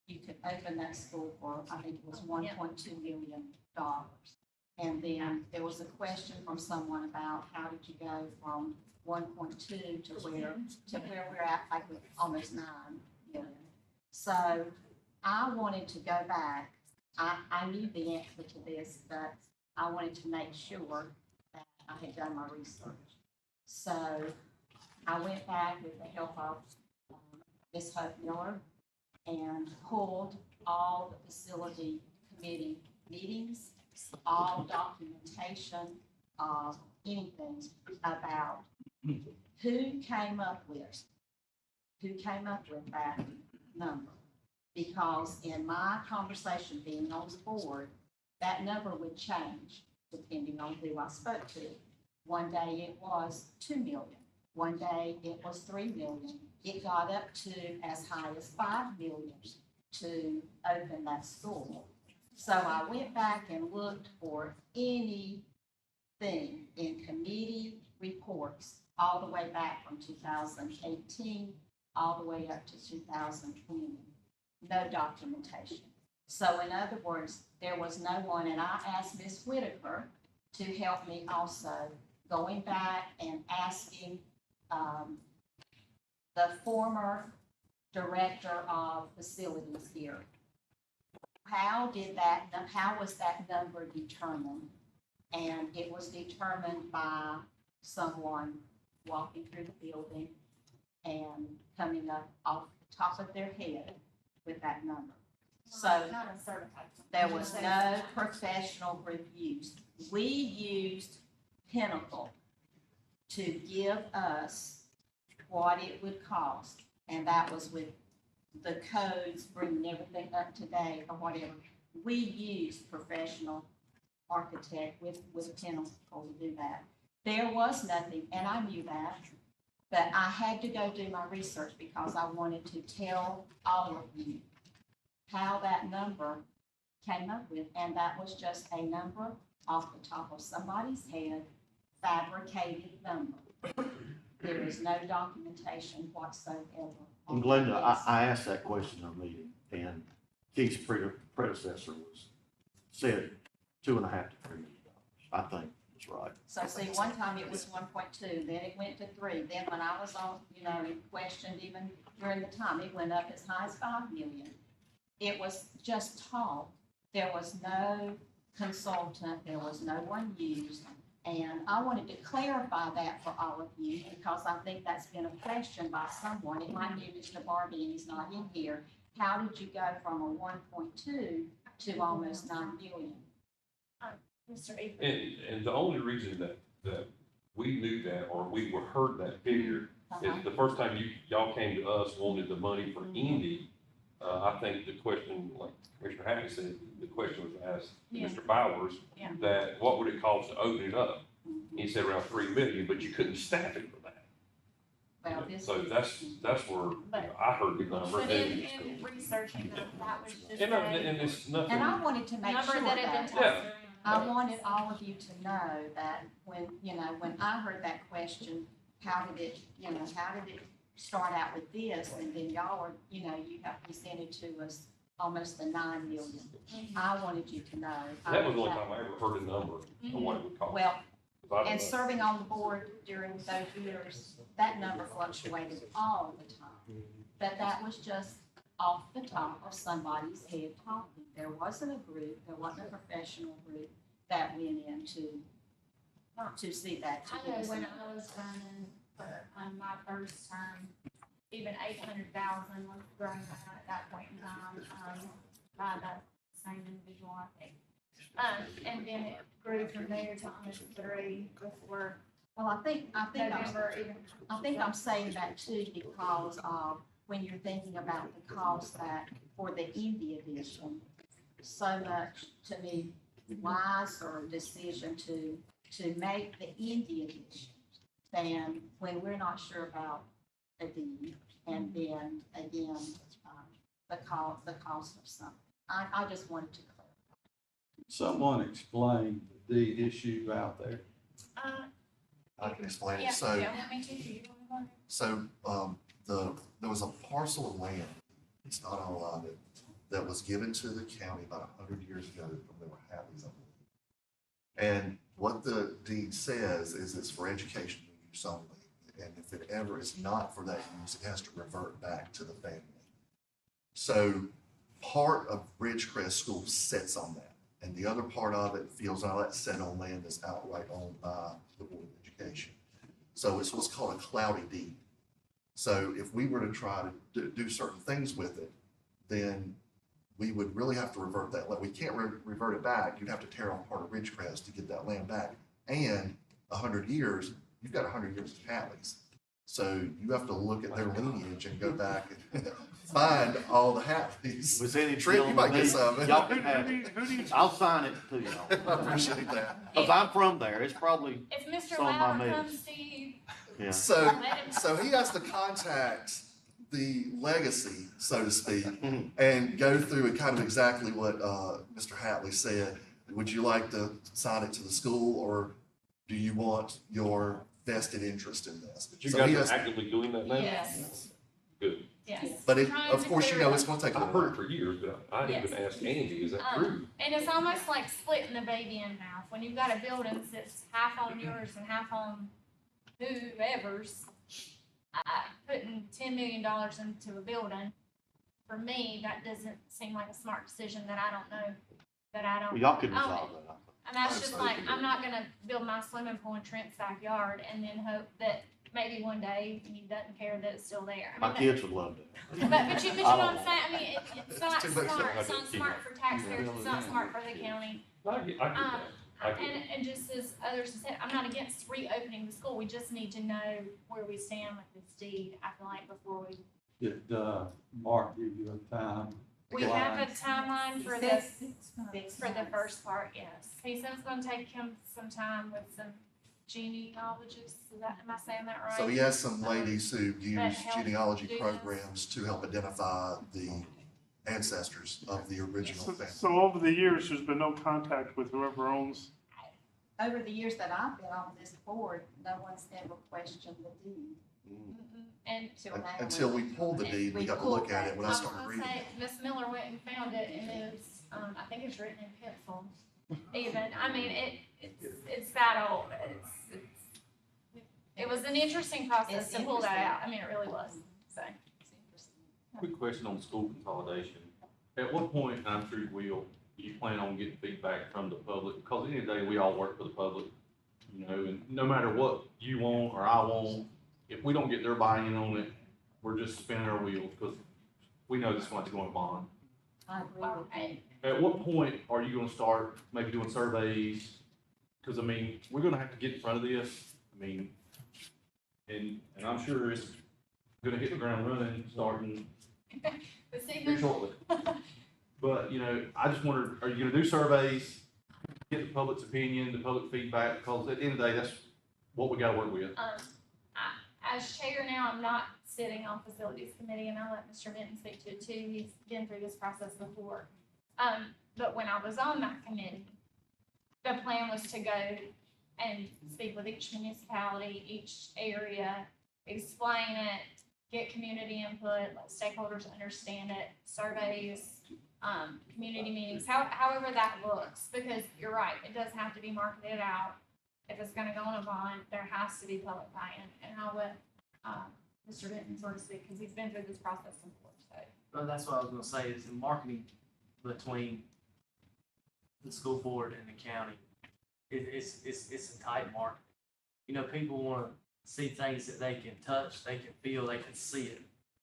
you could open that school for, I think it was $1.2 million. And then there was a question from someone about how did you go from 1.2 to where we're at, like with almost 9 million. So I wanted to go back. I knew the answer to this, but I wanted to make sure that I had done my research. So I went back with the help of Ms. Hope Miller and pulled all the facility committee meetings, all documentation of anything about who came up with that number. Because in my conversation being on the board, that number would change depending on who I spoke to. One day it was 2 million. One day it was 3 million. It got up to as high as 5 million to open that school. So I went back and looked for anything in committee reports all the way back from 2018, all the way up to 2020. No documentation. So in other words, there was no one, and I asked Ms. Whitaker to help me also, going back and asking the former director of facilities here, how was that number determined? And it was determined by someone walking through the building and coming up off the top of their head with that number. So Not a certified. there was no professional reviews. We used Pinnacle to give us what it would cost, and that was with the codes, bringing everything up to date or whatever. We used professional architect with Pinnacle to do that. There was nothing, and I knew that, but I had to go do my research because I wanted to tell all of you how that number came up with, and that was just a number off the top of somebody's head, fabricated number. There is no documentation whatsoever And Glenda, I asked that question in a meeting, and Keith's predecessor said $2.5 to $3 million. I think that's right. So see, one time it was 1.2, then it went to 3. Then when I was on, questioned even during the time, it went up as high as 5 million. It was just taught. There was no consultant, there was no one used. And I wanted to clarify that for all of you, because I think that's been a question by someone. It might be Mr. Barbie, and he's not in here. How did you go from a 1.2 to almost 9 million? Mr. Avery. And the only reason that we knew that, or we heard that figure, is the first time y'all came to us, wanted the money for Indy. I think the question, like Commissioner Hackney said, the question was asked to Yeah. Mr. Bowers, Yeah. that what would it cost to open it up? He said around 3 million, but you couldn't staff it for that. Well, this So is- that's where I heard the number. But in researching that was just And a it's nothing. And I wanted to make number sure that had been that, tossed around. I wanted all of you to know that when I heard that question, how did it start out with this? And then y'all were, you have presented to us almost the 9 million. I wanted you to know. That was the only time I ever heard a number of what it would cost. Well, 'Cause I don't and know. serving on the board during those years, that number fluctuated all the time. But that was just off the top of somebody's head talking. There wasn't a group, there wasn't a professional group that went in to see that. I know when I was running for, my first term, even 800,000 was thrown out at that point in time, by that same individual, I think. And then it grew from there to almost 3 before Well, I think November even. I'm saying that too because of when you're thinking about the cost that for the Indy edition, so much to me wiser decision to make the Indy edition than when we're not sure about a deed and then again, the cost of something. I just wanted to clarify. Someone explain the issue out there. I can explain Yeah, it. So, yeah, me too. You wanna go? so, there was a parcel of land, it's not on a lot of it, that was given to the county about 100 years ago from the Hadleys, I believe. And what the deed says is it's for educational use only. And if it ever is not for that use, it has to revert back to the family. So part of Ridgecrest School sits on that. And the other part of it feels all that set on land that's outright owned by the Board of Education. So it's what's called a cloudy deed. So if we were to try to do certain things with it, then we would really have to revert that. We can't revert it back. You'd have to tear off part of Ridgecrest to get that land back. And 100 years, you've got 100 years of Hadleys. So you have to look at their lineage and go back and find all the Hadleys. Was any Trent, you might get some. Y'all can have it. I'll sign it to y'all. I appreciate that. Cause I'm from there. It's probably, If Mr. So my Lauer mates. comes to you, yeah. So he has to contact the legacy, so to speak, and go through it kind of exactly what Mr. Hatley said. Would you like to sign it to the school, or do you want your vested interest in this? But you So guys he are has- actively doing that now? yes, Good. yes. But Trying of to course, clear it it's up. gonna take a I've while. heard it for years, but I didn't even ask Andy, is that true? And it's almost like splitting the baby in half. When you've got a building that's half on yours and half on whoever's, putting $10 million into a building, for me, that doesn't seem like a smart decision that I don't know, Well, y'all can own resolve it. that. And that's just like, I'm not gonna build my swimming pool in Trent's backyard and then hope that maybe one day he doesn't care that it's still there. I My mean, kids would love that. But you know what I I'm don't saying? I mean, it's not Too much. smart, it's not smart for taxpayers, it's not smart for the county. I get that. I get it. And just as others have said, I'm not against reopening the school, we just need to know where we stand with this deed, I feel like, before we. Did, Mark give you a time? We have a timeline for the, Six for the months. first part, yes. He said it's gonna take him some time with some genealogists, is that, am I saying that right? So he has some ladies who use That help genealogy do this. programs to help identify the ancestors of the original family. So over the years, there's been no contact with whoever owns. Over the years that I've been on this board, no one's ever questioned the deed. And Until we pulled the deed, we got to look at it when I I started was reading gonna it. say, Miss Miller went and found it, and it's, I think it's written in pencil. Even, I mean, it's that old. It was an interesting process It's to pull that out. I mean, it really was. So. Quick question on school consolidation. At what point, and I'm sure you will, do you plan on getting feedback from the public? Because at the end of the day, we all work for the public, you know, and no matter what you want or I want, if we don't get their buy-in on it, we're just spinning our wheels because we know this one's going to bond. I agree with you. At what point are you gonna start maybe doing surveys? Cause I mean, we're gonna have to get in front of this, I mean, and I'm sure it's gonna hit the ground running, starting But see, pretty shortly. But, you know, I just wondered, are you gonna do surveys, get the public's opinion, the public feedback, because at the end of the day, that's what we gotta work with. as chair now, I'm not sitting on facilities committee, and I'll let Mr. Benton speak to it too. He's been through this process before. But when I was on that committee, the plan was to go and speak with each municipality, each area, explain it, get community input, let stakeholders understand it, surveys, community meetings, however that looks, because you're right, it does have to be marketed out. If it's gonna go on a bond, there has to be public buy-in, and I'll let, Mr. Benton sort of speak, because he's been through this process before, so. Well, that's what I was gonna say, is the marketing between the school board and the county, it's a tight market. You know, people wanna see things that they can touch, they can feel, they can see it.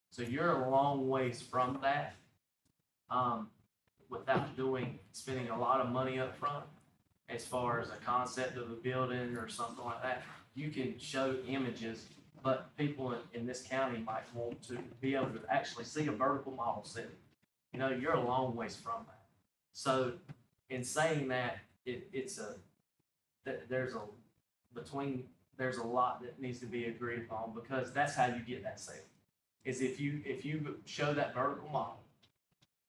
So you're a long ways from that, without spending a lot of money up front. As far as a concept of a building or something like that, you can show images, but people in this county might want to be able to actually see a vertical model city. You know, you're a long ways from that. So in saying that, there's a lot that needs to be agreed upon, because that's how you get that sale. Is if you show that vertical model,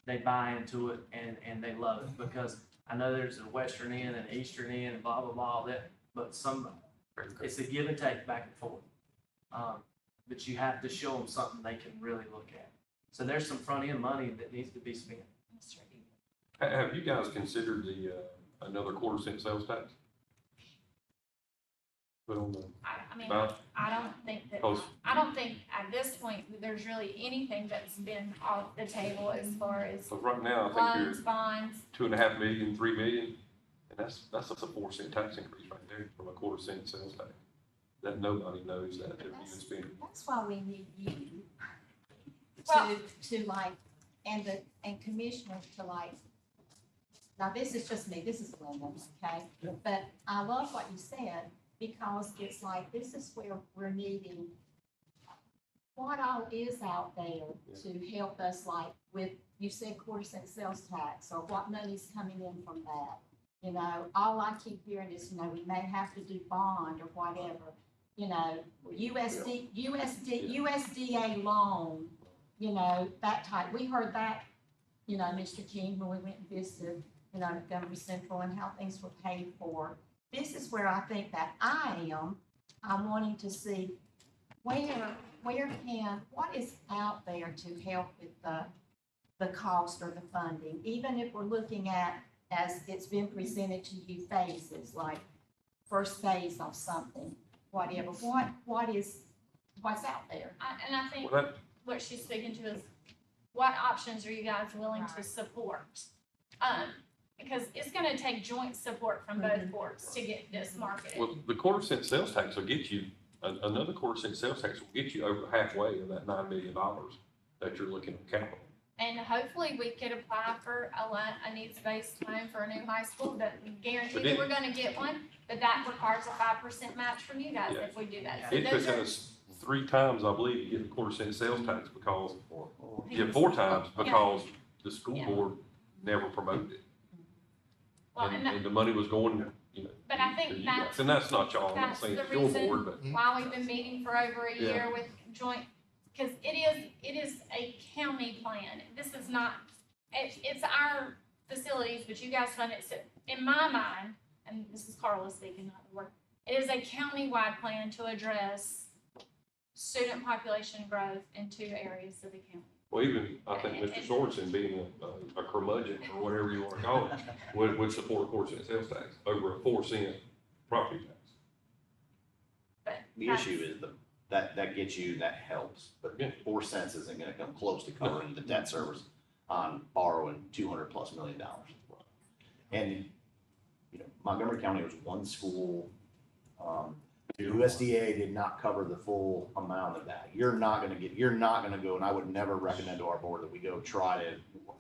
they buy into it and they love it, because I know there's a western end and eastern end and blah, blah, blah, but it's a give and take back and forth. But you have to show them something they can really look at. So there's some front end money that needs to be spent. Have you guys considered another quarter-cent sales tax? Put on the I mean, ballot? I don't think at this point, there's really anything that's been off the table as far as So right now, I think loans, you're bonds. 2.5 million, 3 million, and that's a 4-cent tax increase right there from a quarter-cent sales tax. That nobody knows that they're even spending. That's why we need you Well- to like, and commissioners to like, now this is just me, this is Linda, okay? But I love what you said, because it's like, this is where we're needing what all is out there to help us, like with, you said quarter-cent sales tax, or what money's coming in from that. You know, all I keep hearing is, you know, we may have to do bond or whatever, you know, USDA loan, you know, that type. We heard that, you know, Mr. King, when we went and visited, you know, Montgomery Central, and how things were paid for. This is where I think that I'm wanting to see what is out there to help with the cost or the funding, even if we're looking at, as it's been presented to you, phases, like first phase of something, whatever, what's out there? And I think Well, what she's speaking to is, what options are you guys willing to support? Because it's gonna take joint support from both boards to get this marketed. Well, the quarter-cent sales tax will get you, another quarter-cent sales tax will get you over halfway of that $9 million that you're looking at capital. And hopefully we could apply for a needs-based loan for a new high school, but guarantee that we're gonna get one, but that requires a 5% match from you guys if we do that. So It those took are, us 3 times, I believe, to get the quarter-cent sales tax because, 4 times, because the school board never promoted it. well, And the money was going, you know. but I to think you that's, guys. And that's not y'all, I'm not that's saying the it's your board, but. reason why we've been meeting for over a year with joint, because it is a county plan. This is not, it's our facilities, but you guys fund it. So in my mind, and this is Carla speaking, not the word, it is a county-wide plan to address student population growth in 2 areas of the county. Well, even, I think Mr. Sorensen being a curmudgeon, or whatever you wanna call it, would support a 4-cent sales tax over a 4-cent property tax. But The issue is that gets you, that helps, but Yeah. 4 cents isn't gonna come close to covering the debt service on borrowing $200+ million. And, you know, Montgomery County was one school, USDA did not cover the full amount of that. You're not gonna go, and I would never recommend to our board that we go try to,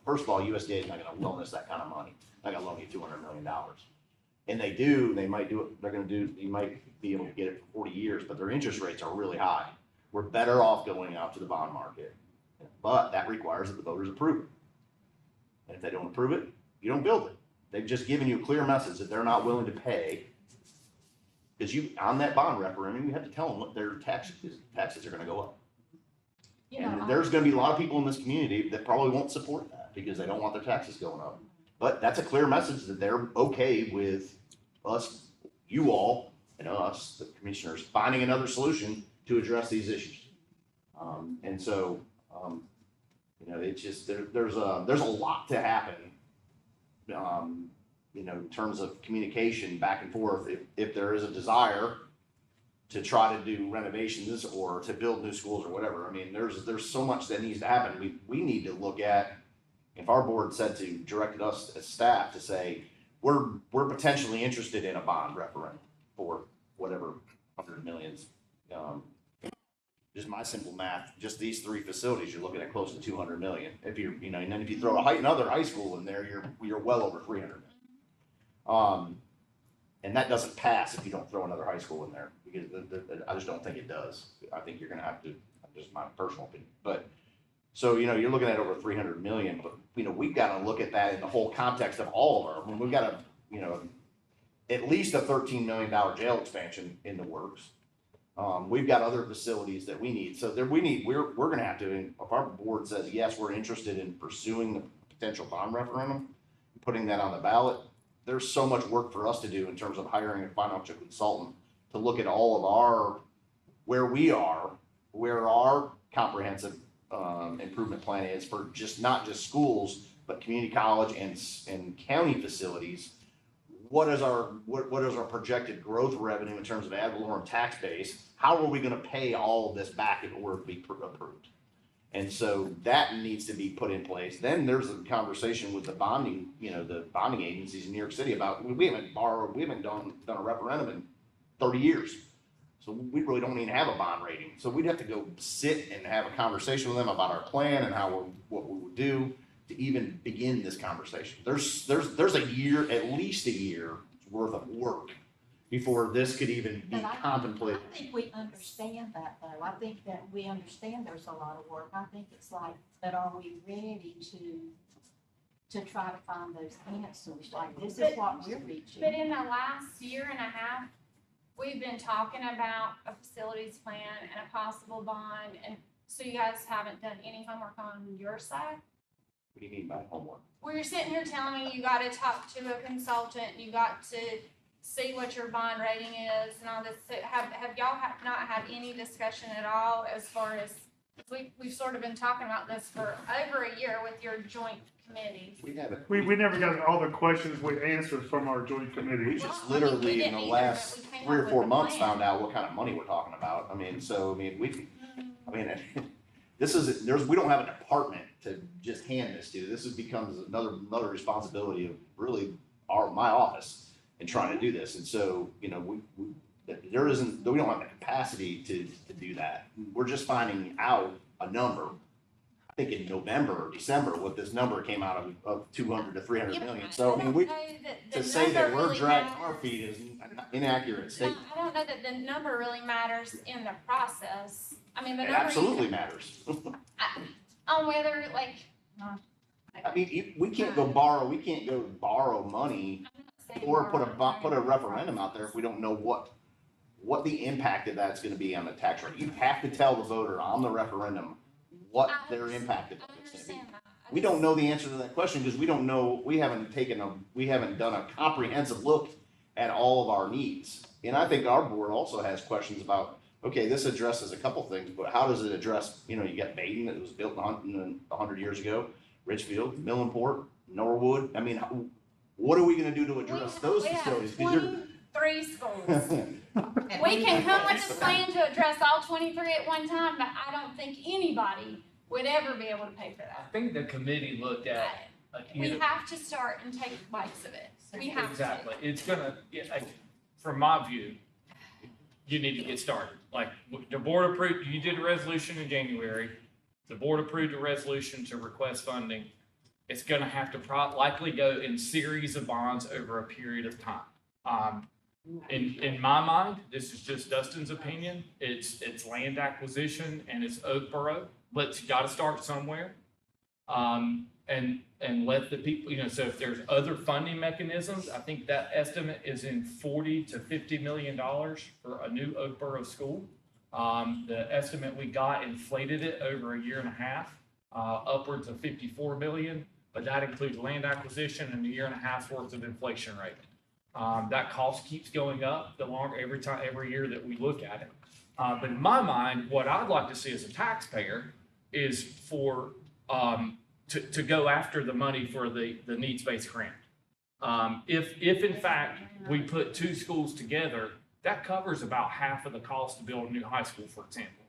first of all, USDA is not gonna loan us that kind of money. They're not gonna loan you $200 million. And they might do it, you might be able to get it for 40 years, but their interest rates are really high. We're better off going out to the bond market, but that requires that the voters approve it. And if they don't approve it, you don't build it. They've just given you a clear message that they're not willing to pay. Because on that bond referendum, you have to tell them what their taxes are gonna go up. You know, And there's gonna be a lot of people in this community that probably won't support that because they don't want their taxes going up. But that's a clear message that they're okay with us, you all, and us, the commissioners, finding another solution to address these issues. And so, you know, it's just, there's a lot to happen, you know, in terms of communication back and forth, if there is a desire to try to do renovations or to build new schools or whatever. I mean, there's so much that needs to happen. We need to look at, if our board directed us as staff to say, we're potentially interested in a bond referendum for whatever 100 millions. Just my simple math, just these 3 facilities, you're looking at close to 200 million. If you're, you know, and then if you throw another high school in there, you're well over 300 million. And that doesn't pass if you don't throw another high school in there, because I just don't think it does. I think you're gonna have to, just my personal opinion. But, so, you know, you're looking at over 300 million, but, you know, we've gotta look at that in the whole context of all of our, I mean, we've got you know, at least a $13 million jail expansion in the works. We've got other facilities that we need, so we're gonna have to, if our board says, yes, we're interested in pursuing the potential bond referendum, putting that on the ballot, there's so much work for us to do in terms of hiring a financial consultant to look at all of our, where our comprehensive improvement plan is for not just schools, but community college and county facilities. What is our projected growth revenue in terms of ad valorem tax base? How are we gonna pay all of this back if it were to be approved? And so that needs to be put in place. Then there's a conversation with the bonding agencies in New York City about, we haven't done a referendum in 30 years. So we really don't even have a bond rating. So we'd have to go sit and have a conversation with them about our plan and what we would do to even begin this conversation. There's a year, at least a year worth of work before this could even be contemplated. I think we understand that though. I think that we understand there's a lot of work. I think it's like, but are we ready to try to find those answers? Like, this is what we're reaching. But in the last year and a half, we've been talking about a facilities plan and a possible bond, and so you guys haven't done any homework on your side? What do you mean by homework? Well, you're sitting here telling me you gotta talk to a consultant, you got to see what your bond rating is and all this. So have y'all not had any discussion at all as far as, we've sort of been talking about this for over a year with your joint committees. We haven't. We never got all the questions we answered from our joint committee. We just literally in the last 3 or 4 months found out what kind of money we're talking about. I mean, we don't have a department to just hand this to. This becomes another responsibility of really my office in trying to do this. And so, you know, we don't have the capacity to do that. We're just finding out a number. I think in November or December, what this number came out of 200 to 300 million. So I mean, to say that we're dragging our feet is an inaccurate statement. I don't know that the number really matters in the process. I mean, the It number. absolutely matters. On whether, like. I mean, we can't go borrow money or put a referendum out there if we don't know what the impact of that's gonna be on the tax rate. You have to tell the voter on the referendum what their impact of it's gonna be. We don't know the answer to that question because we don't know, we haven't done a comprehensive look at all of our needs. And I think our board also has questions about, okay, this addresses a couple things, but how does it address, you know, you got Baden that was built a hundred years ago, Richfield, Millenport, Norwood, I mean, what are we gonna do to address those We have facilities? 'Cause you're- 23 schools. We can come with a plan to address all 23 at one time, but I don't think anybody would ever be able to pay for I that. think the committee looked at, We have to start and take bites of it. We have to. exactly, it's gonna, from my view, you need to get started. Like, the board approved, you did a resolution in January, the board approved a resolution to request funding. It's gonna have to likely go in series of bonds over a period of time. In my mind, this is just Dustin's opinion, it's land acquisition and it's Oakboro, but you gotta start somewhere. And let the people, so if there's other funding mechanisms, I think that estimate is in $40 to $50 million for a new Oakboro school. The estimate we got inflated it over a year and a half, upwards of 54 million, but that includes land acquisition and a year and a half's worth of inflation rate. That cost keeps going up every year that we look at it. But in my mind, what I'd like to see as a taxpayer is for, to go after the money for the needs-based grant. If in fact we put two schools together, that covers about half of the cost to build a new high school, for example.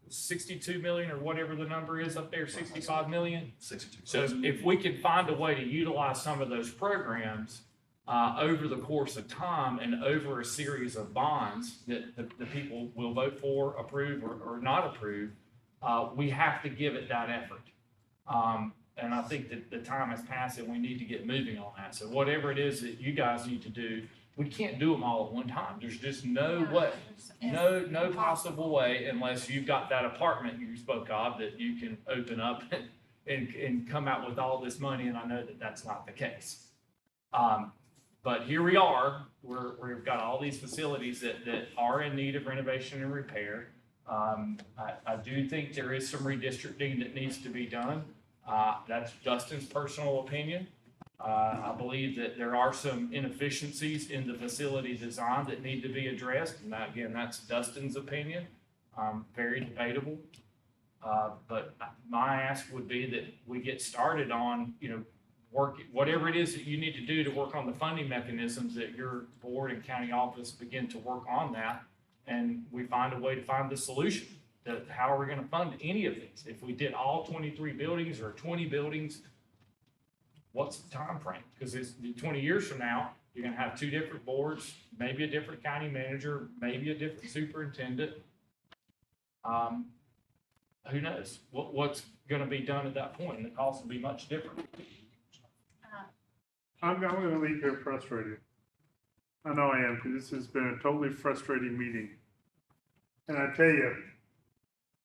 62 million or whatever the number is up there, 65 million. 62. So if we can find a way to utilize some of those programs over the course of time and over a series of bonds that the people will vote for, approve, or not approve, we have to give it that effort. And I think that the time has passed and we need to get moving on that. So whatever it is that you guys need to do, we can't do them all at one time. There's just no way, no possible way unless you've got that apartment you spoke of that you can open up and come out with all this money. And I know that that's not the case. But here we are, we've got all these facilities that are in need of renovation and repair. I do think there is some redistricting that needs to be done. That's Dustin's personal opinion. I believe that there are some inefficiencies in the facility design that need to be addressed. And that, again, that's Dustin's opinion. Very debatable. But my ask would be that we get started on, whatever it is that you need to do to work on the funding mechanisms, that your board and county office begin to work on that. And we find a way to find the solution. How are we going to fund any of these? If we did all 23 buildings or 20 buildings, what's the time frame? Because it's 20 years from now, you're going to have two different boards, maybe a different county manager, maybe a different superintendent. Who knows what's going to be done at that point, and the cost will be much different. I'm going to leave here frustrated. I know I am, because this has been a totally frustrating meeting. And I tell you,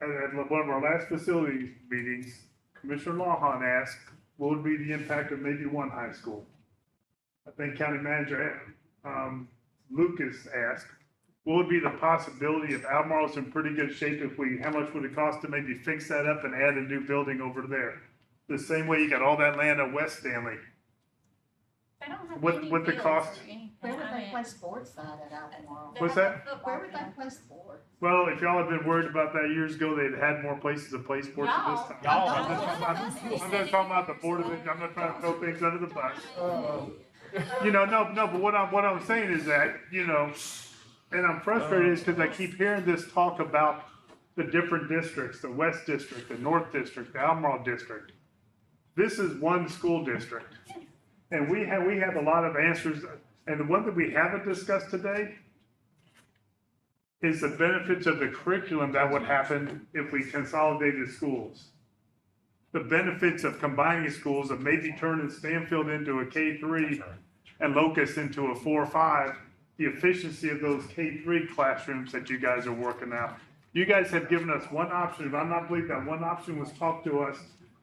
at one of our last facility meetings, Commissioner Lawhon asked, what would be the impact of maybe one high school? I think County Manager Lucas asked, what would be the possibility if Albemarle's in pretty good shape how much would it cost to maybe fix that up and add a new building over there? The same way you got all that land at West Stanley. They don't have What- any what the fields cost? or anything. Where would I they mean, play sports side at Albemarle? they What's have that? a football Where would they field. play sports? Well, if y'all have been worried about that years ago, they'd had more places to play sports at this time. Y'all. I'm not talking about the Board of It, I'm not trying to throw things under the bus. No, but what I'm saying is that, and I'm frustrated is because I keep hearing this talk about the different districts, the West District, the North District, the Albemarle District. This is one school district. And we have a lot of answers, and the one that we haven't discussed today is the benefits of the curriculum that would happen if we consolidated schools. The benefits of combining schools, of maybe turning Stanfield into a K3 and Locust into a 4-5, the efficiency of those K3 classrooms that you guys are working out. You guys have given us one option, if I'm not believing that one option was talked to us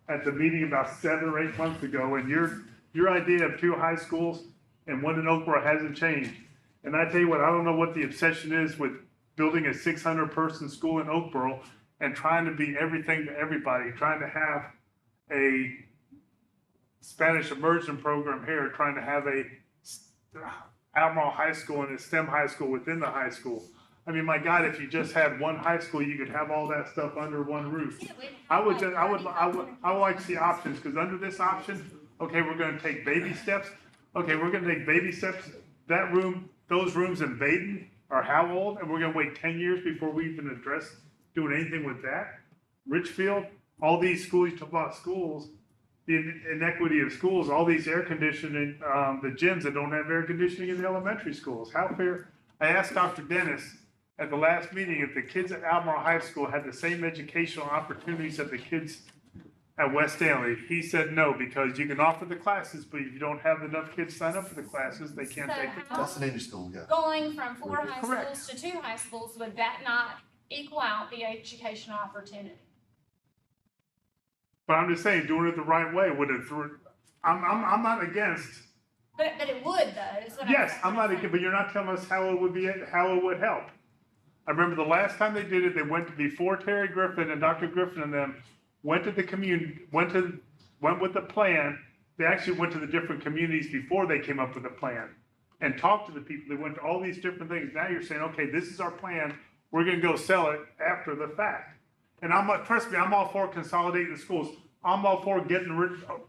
at the meeting about 7 or 8 months ago, and your idea of 2 high schools and one in Oakboro hasn't changed. And I tell you what, I don't know what the obsession is with building a 600-person school in Oakboro and trying to be everything to everybody, trying to have a Spanish immersion program here, trying to have a Albemarle High School and a STEM high school within the high school. I mean, my God, if you just had one high school, you could have all that stuff under one roof. I would like to see options, because under this option, okay, we're gonna take baby steps. Okay, we're gonna take baby steps. That room, those rooms in Baden are how old? And we're gonna wait 10 years before we even address doing anything with that? Richfield, all these schools, you talk about schools, the inequity of schools, all these air conditioning, the gyms that don't have air conditioning in the elementary schools. How fair? I asked Dr. Dennis at the last meeting if the kids at Albemarle High School had the same educational opportunities that the kids at West Stanley. He said no, because you can offer the classes, but if you don't have enough kids sign up for the classes, they can't So take the how- class. That's an English school, yeah. Going from 4 high Correct. schools to 2 high schools, would that not equal out the educational opportunity? But I'm just saying, doing it the right way would have through, I'm not against, But it would though, is what I'm yes, saying. I'm not against, but you're not telling us how it would be, how it would help. I remember the last time they did it, they went to, before Terry Griffin and Dr. Griffin and them went to the community, went with the plan. They actually went to the different communities before they came up with a plan and talked to the people. They went to all these different things. Now you're saying, okay, this is our plan. We're gonna go sell it after the fact. And trust me, I'm all for consolidating the schools. I'm all for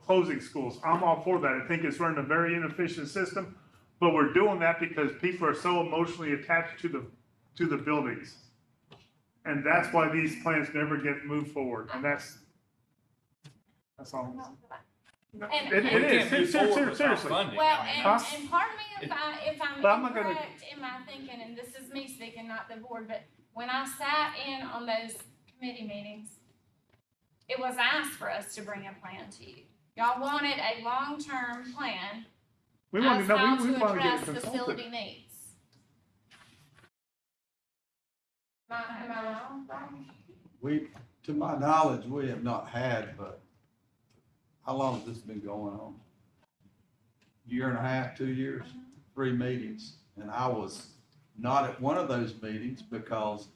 closing schools. I'm all for that. I think it's running a very inefficient system, but we're doing that because people are so emotionally attached to the buildings. And that's why these plans never get moved forward, and that's all. And- It We is, can't move forward without seriously. funding. Well, I mean, Huh? and pardon me if I'm But I'm not gonna- incorrect in my thinking, and this is me speaking, not the board, but when I sat in on those committee meetings, it was asked for us to bring a plan to you. Y'all wanted a long-term plan We want as to how know, we to want to get address consulted. facility needs. Am I wrong, Brian? We, to my knowledge, we have not had, but how long has this been going on? Year and a half, 2 years, 3 meetings, and I was not at one of those meetings because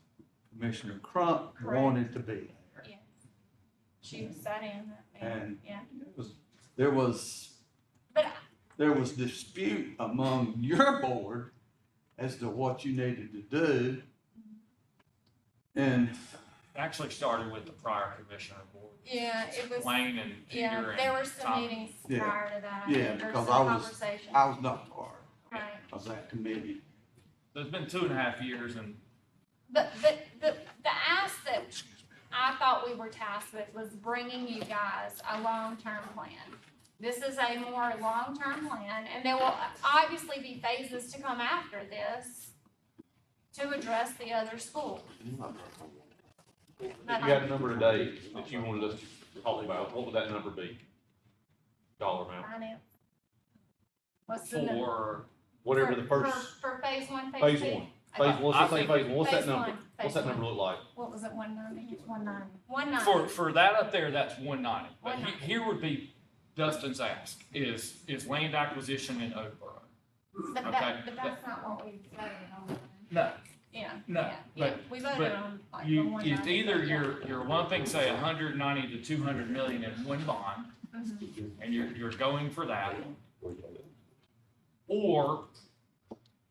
Commissioner Crump Correct. wanted to be there. Yes. She sat in that meeting, And yeah. There was But dispute among your board as to what you needed to do. And It actually started with the prior commissioner board. yeah, it was, Wayne and yeah, Peter there and were some Tom. meetings Yeah. prior to that. I Yeah, think, or because some I was- conversations. I was not part Right. of that committee. So it's been 2.5 years and But the ask that I thought we were tasked with was bringing you guys a long-term plan. This is a more long-term plan, and there will obviously be phases to come after this to address the other schools. If you had a number of days that you wanted us to talk about, what would that number be? Dollar amount? Finance. What's the number? For whatever the first, For phase 1, phase phase 2? one. Phase, let's just say phase one, what's that Phase number? one, What's phase that number one. look like? What was it, 190? It's 190. 190. for that up there, that's 190. But 190. here would be Dustin's ask, is land acquisition in Oakboro. But Okay. that's not what we voted on. No, Yeah. No, yeah, but- yeah. We voted but on like the you, 190. it's either you're lumping, say, 190 to 200 million in one bond, Mhm. and you're going for that. Or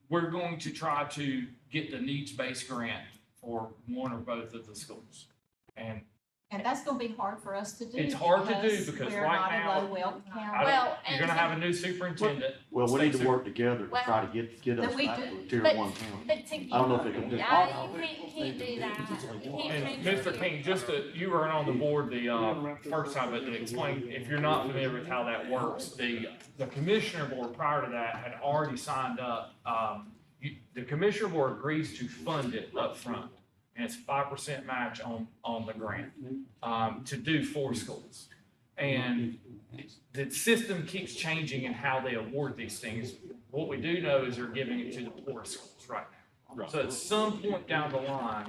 we're going to try to get the needs-based grant for one or both of the schools. And that's gonna be hard for us to do. It's hard to do because we're right not a now- low-wealth I county. don't- Well, you're gonna have a new superintendent. Well, we need to Stacy. work together to try to get us That we back do. to a tier But- 1 county. But to I don't know if it can do. Yeah, you can't do that. You can't And change Mr. the- King, just to, you weren't on the board the, first time, but to explain, if you're not familiar with how that works, the commissioner board prior to that had already signed up. The commissioner board agrees to fund it up front, and it's 5% match on the grant, to do 4 schools. And the system keeps changing in how they award these things. What we do know is they're giving it to the poorest schools right now. So at some point down the line,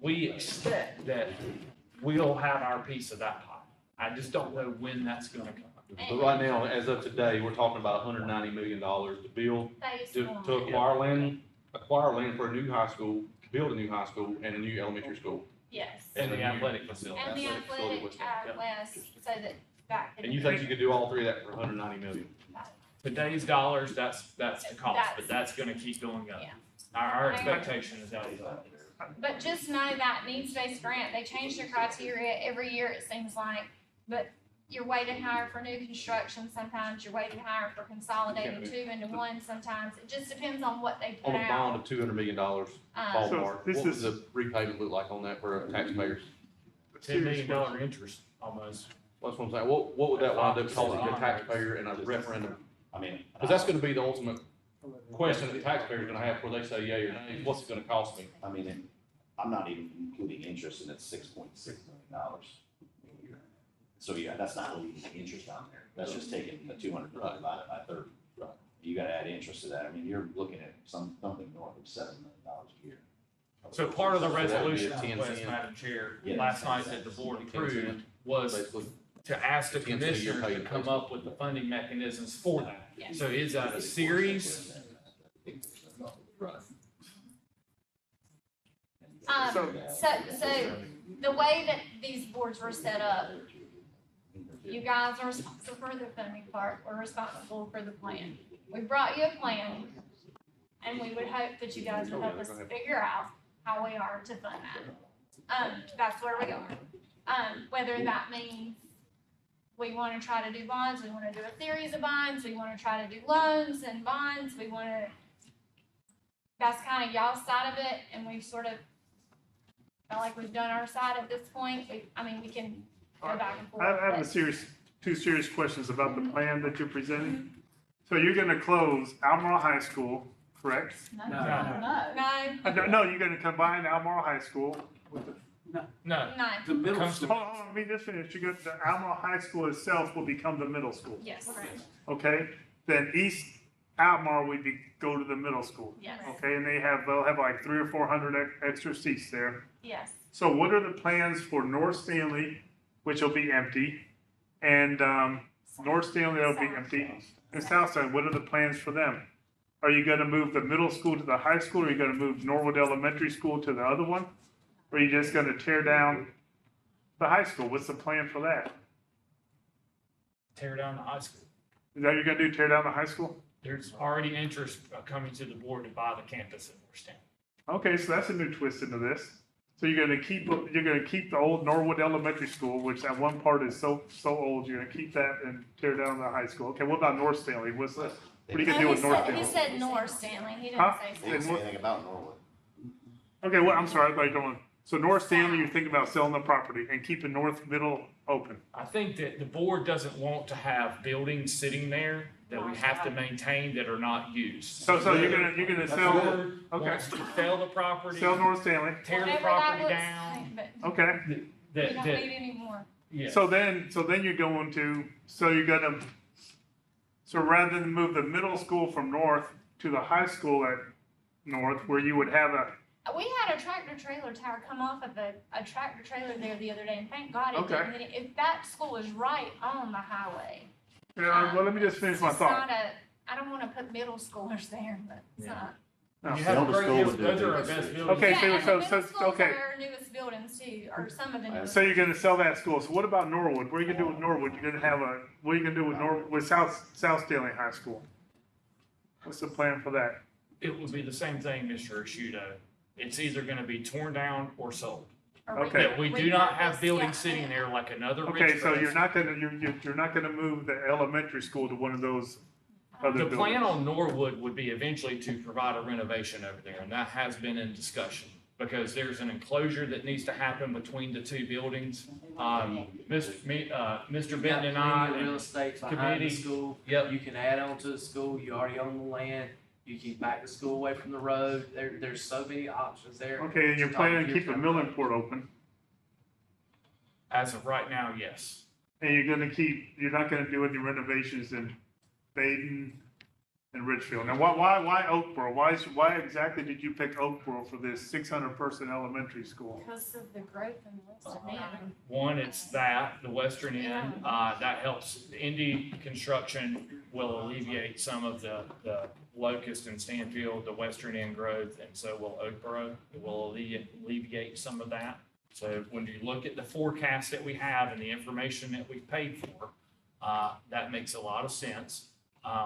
we expect that we'll have our piece of that pie. I just don't know when that's gonna come. But right now, as of today, we're talking about $190 million to build, Phase to one. acquire land for a new high school, to build a new high school and a new elementary school. Yes. And the athletic facility. And the athletic facility athletic was that, yeah. west, so that could. And you think you could do all 3 of that for $190 million? Today's dollars, that's the cost, That's- but that's gonna keep going up. Yeah. Our expectation is that. But just know that needs-based grant, they change the criteria every year, it seems like. But you're weighted higher for new construction sometimes, you're weighted higher for consolidating two into one sometimes. It just depends on what they On put a bond out. of $200 million Um, ballpark, this what would is- the repayment look like on that for taxpayers? $10 million interest almost. That's what I'm saying, what would that wind up costing the taxpayer in a referendum? I mean. Because that's gonna be the ultimate question that the taxpayer's gonna have, where they say yea or nay, what's it gonna cost me? I mean, I'm not even including interest, and it's $6.6 million. So yeah, that's not really the interest on there. That's just taking the 200 divided by 30. Right. You gotta add interest to that. I mean, you're looking at something north of $7 million a year. So part of the So that would be a resolution 10 request, cent. Madam Chair, Yeah. last night that the board 10 approved cent. was Basically, to ask the 10 cent a year commissioners to payment, come basically. up with the funding mechanisms for that. Yes. So is that a series? Right. So the way that these boards were set up, you guys are responsible for the funding part, we're responsible for the plan. We brought you a plan, and we would hope that you guys would help us figure out how we are to fund that. That's where we are. Whether that means we wanna try to do bonds, we wanna do a series of bonds, we wanna try to do loans and bonds, that's kind of y'all's side of it, and we've sort of felt like we've done our side at this point. We can go back and forth. I have but- two serious questions about the plan that you're presenting. So you're gonna close Albemarle High School, correct? No, No. no. No, No, you're gonna combine Albemarle High School with the, No. no, The middle Comes school. hold on, let me just finish. The Albemarle High School itself will become the middle school, yes, okay? Then East Albemarle would go to the middle school, yes, okay? And they'll have like 300 or 400 extra seats there. yes. So what are the plans for North Stanley, which will be empty, and North Stanley will be empty, and Southside, what are the plans for them? Are you gonna move the middle school to the high school, or are you gonna move Norwood Elementary School to the other one? Or are you just gonna tear down the high school? What's the plan for that? Tear down the high school. Is that what you're gonna do, tear down the high school? There's already interest coming to the board to buy the campus at Morristown. Okay, so that's a new twist into this. So you're gonna keep the old Norwood Elementary School, which that one part is so old, you're gonna keep that and tear down the high school. Okay, what about North Stanley? What are you gonna do with North He Stanley? said North Stanley, he Huh? didn't say They didn't South. say anything about Norwood. Okay, well, I'm sorry, I thought you were going, so North Stanley, you're thinking about selling the property and keeping North Middle open? I think that the board doesn't want to have buildings sitting there that we have to maintain that are not used. So you're gonna The sell, board okay. wants to sell the property, Sell North Stanley, tear the Whatever that property looks down. like, but okay. we That, don't need any more. yeah. So then you're going to, so rather than move the middle school from north to the high school at north, where you would have We had a tractor trailer tower come off of a tractor trailer there the other day, and thank God it Okay. didn't hit it. If that school is right on the highway. well, let me just finish my It's thought. not I don't wanna put middle schoolers there, but it's Yeah. not. No. You have Elder great School hills, would do those it. are our best buildings. Okay, Yeah, and the so middle schools okay. are our newest buildings too, or some of the newest. So you're gonna sell that school. So what about Norwood? What are you gonna do with Norwood? You're gonna have what are you gonna do with South Stanley High School? What's the plan for that? It would be the same thing, Mr. Ashudo. It's either gonna be torn down or sold. or Okay. But we do not have repurposed, buildings yeah. sitting there like another Okay, so Ridgecrest. you're not gonna move the elementary school to one of those other The buildings? plan on Norwood would be eventually to provide a renovation over there, and that has been in discussion. Because there's an enclosure that needs to happen between the two buildings. Mr. Benton and I, Plenty of real and estate behind the committee. school. Yep. You can add on to the school, you already own the land, you can back the school away from the road, there's so many options there. Okay, and you're planning to keep the milling port open, as of right now, yes. and you're not gonna do any renovations in Baden and Richfield. Now, why Oakboro? Why exactly did you pick Oakboro for this 600-person elementary school? Because of the growth in the Western End. One, it's that, the western end, that helps. Indy construction will alleviate some of the Locust and Stanfield, the western end growth, and so will Oakboro. It will alleviate some of that. So when you look at the forecast that we have and the information that we've paid for, that makes a lot of sense.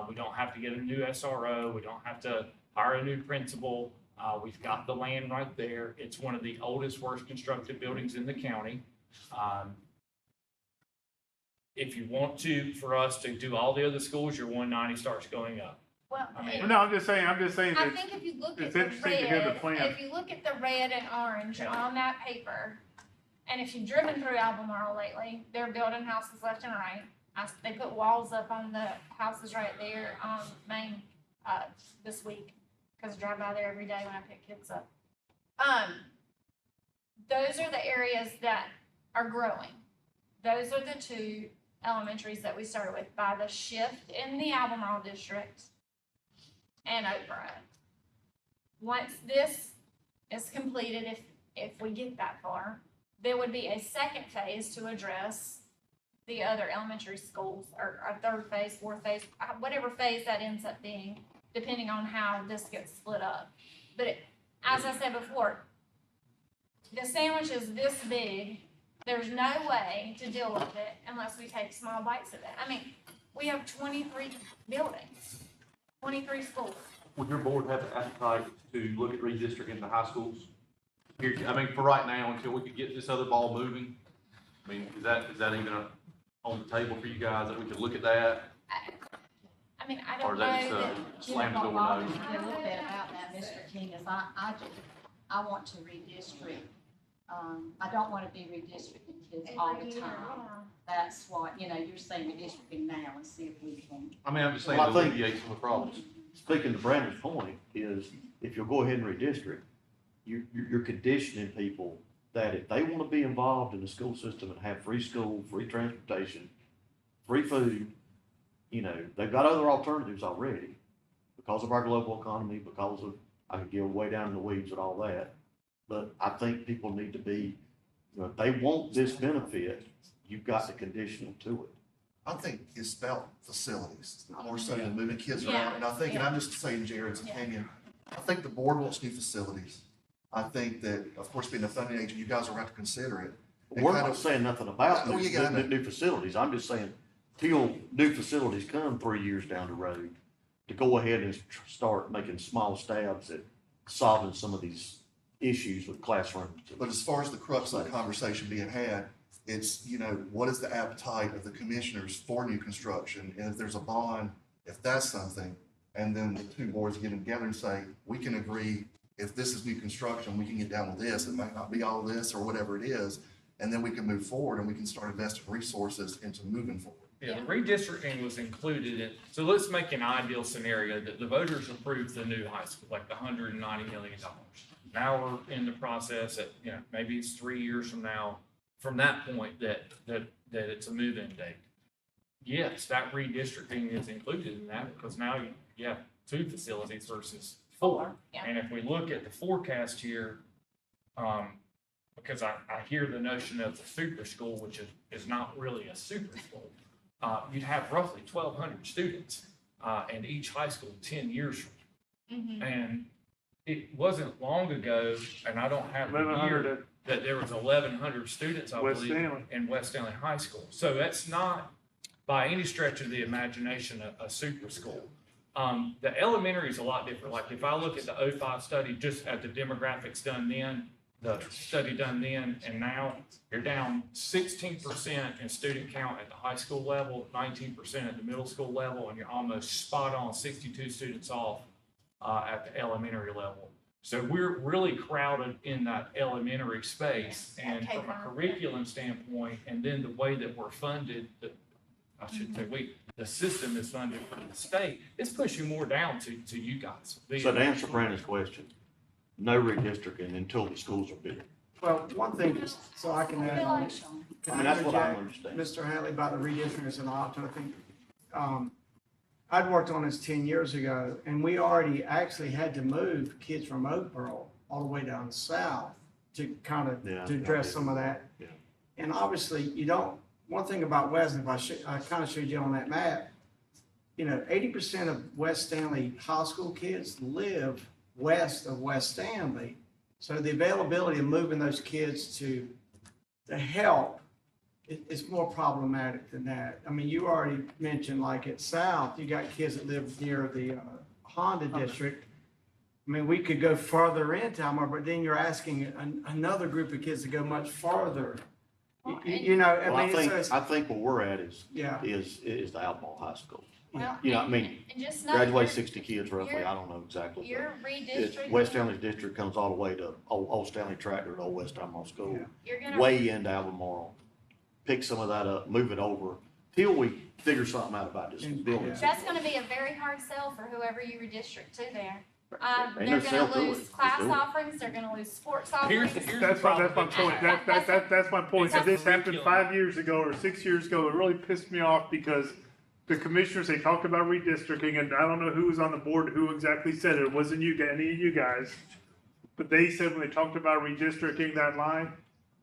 We don't have to get a new SRO, we don't have to hire a new principal. We've got the land right there. It's one of the oldest, worst constructed buildings in the county. If you want for us to do all the other schools, your 190 starts going up. Well, I mean, No, I'm just saying I that think if you look at it's the interesting to hear the red, plan. if you look at the red and orange on that paper, and if you've driven through Albemarle lately, they're building houses left and right. They put walls up on the houses right there on Main, this week, cause I drive by there every day when I pick kids up. Those are the areas that are growing. Those are the two elementaries that we started with, by the shift in the Albemarle district and Oprah. Once this is completed, if we get that far, there would be a second phase to address the other elementary schools, or a third phase, fourth phase, whatever phase that ends up being, depending on how this gets split up. But as I said before, the sandwich is this big. There's no way to deal with it unless we take small bites of it. I mean, we have 23 buildings, 23 schools. Would your board have the appetite to look at redistricting the high schools? Here, I mean, for right now, until we could get this other ball moving, I mean, is that even on the table for you guys, that we could look at that? I mean, I Or don't is that know just that, slam the What door bothers no? me a little bit about that, Mr. King, is I want to redistrict. I don't want to be redistricting kids all the time. That's what, you're saying redistricting now and see if we can. I mean, I'm just saying, Well, I to think- alleviate some of the problems. Speaking to Brandon's point, is if you'll go ahead and redistrict, you're conditioning people that if they want to be involved in the school system and have free school, free transportation, free food, they've got other alternatives already because of our global economy, because of, I could get way down in the weeds and all that. But I think people need to be, if they want this benefit, you've got to condition them to it. I think it's about facilities, more so than moving kids Yeah, around. And I think, and yeah. I'm just saying Jared's Yeah. opinion, I think the board wants new facilities. I think that, of course, being a funding agent, you guys are going to have to consider it. And We're kind not of- saying nothing about Oh, you got it. new facilities. I'm just saying, till new facilities come 3 years down the road, to go ahead and start making small stabs at solving some of these issues with classrooms. But as far as the crux of the conversation being had, it's, what is the appetite of the commissioners for new construction? And if there's a bond, if that's something, and then the two boards get together and say, we can agree, if this is new construction, we can get down with this. It might not be all this or whatever it is. And then we can move forward and we can start investing resources into moving forward. Yeah, the redistricting was included in, so let's make an ideal scenario that the voters approve the new high school, like the $190 million. Now we're in the process that, maybe it's 3 years from now, from that point that it's a move-in date. Yes, that redistricting is included in that because now you have 2 facilities versus 4. Yeah. And if we look at the forecast here, because I hear the notion of the super school, which is not really a super school, you'd have roughly 1,200 students, and each high school 10 years from Mhm. now. And it wasn't long ago, and I don't have the 1,100 year, that there was 1,100 students, I West believe, Stanley. in West Stanley High School. So that's not, by any stretch of the imagination, a super school. The elementary is a lot different. Like if I look at the '05 study, just at the demographics done then, the study done then and now, you're down 16% in student count at the high school level, 19% at the middle school level, and you're almost spot on 62 students off at the elementary level. So we're really crowded in that elementary space, and Okay, from a fine. curriculum standpoint, and then the way that we're funded, I should say the system is funded from the state, it's pushing more down to you guys. So to answer Brandon's question, no redistricting until the schools are built. Well, one thing, so I can add on. I mean, that's what I understand. Mr. Hadley, about the redistricting is an option, I think. I'd worked on this 10 years ago, and we already actually had to move kids from Oakboro all the way down south to kind of, Yeah, to address some of that. Yeah. And obviously, one thing about Weston, I kind of showed you on that map, 80% of West Stanley high school kids live west of West Stanley. So the availability of moving those kids to help is more problematic than that. I mean, you already mentioned like at South, you got kids that live near the Honda district. I mean, we could go further into Almar, but then you're asking another group of kids to go much farther. You know, I Well, I mean, think, so it's, I think where we're at yeah. is the Albemarle High School. Well, You know, I mean, and just know graduate your- 60 kids roughly, your- I don't know exactly. Your but redistricting. West Stanley's district comes all the way to Old Stanley Tractor to Old West Albemarle School, You're gonna. way into Albemarle. Pick some of that up, move it over, till we figure something out about this building. That's gonna be a very hard sell for whoever you redistrict to there. Ain't They're no sell gonna to lose it. class Just do it. offerings, they're gonna lose sports Here's, offerings. here's the That's problem. my point. That's my point. So this happened 5 years ago or 6 years ago. It really pissed me off because the commissioners, they talked about redistricting, and I don't know who was on the board, who exactly said it. It wasn't you, any of you guys. But they said when they talked about redistricting that line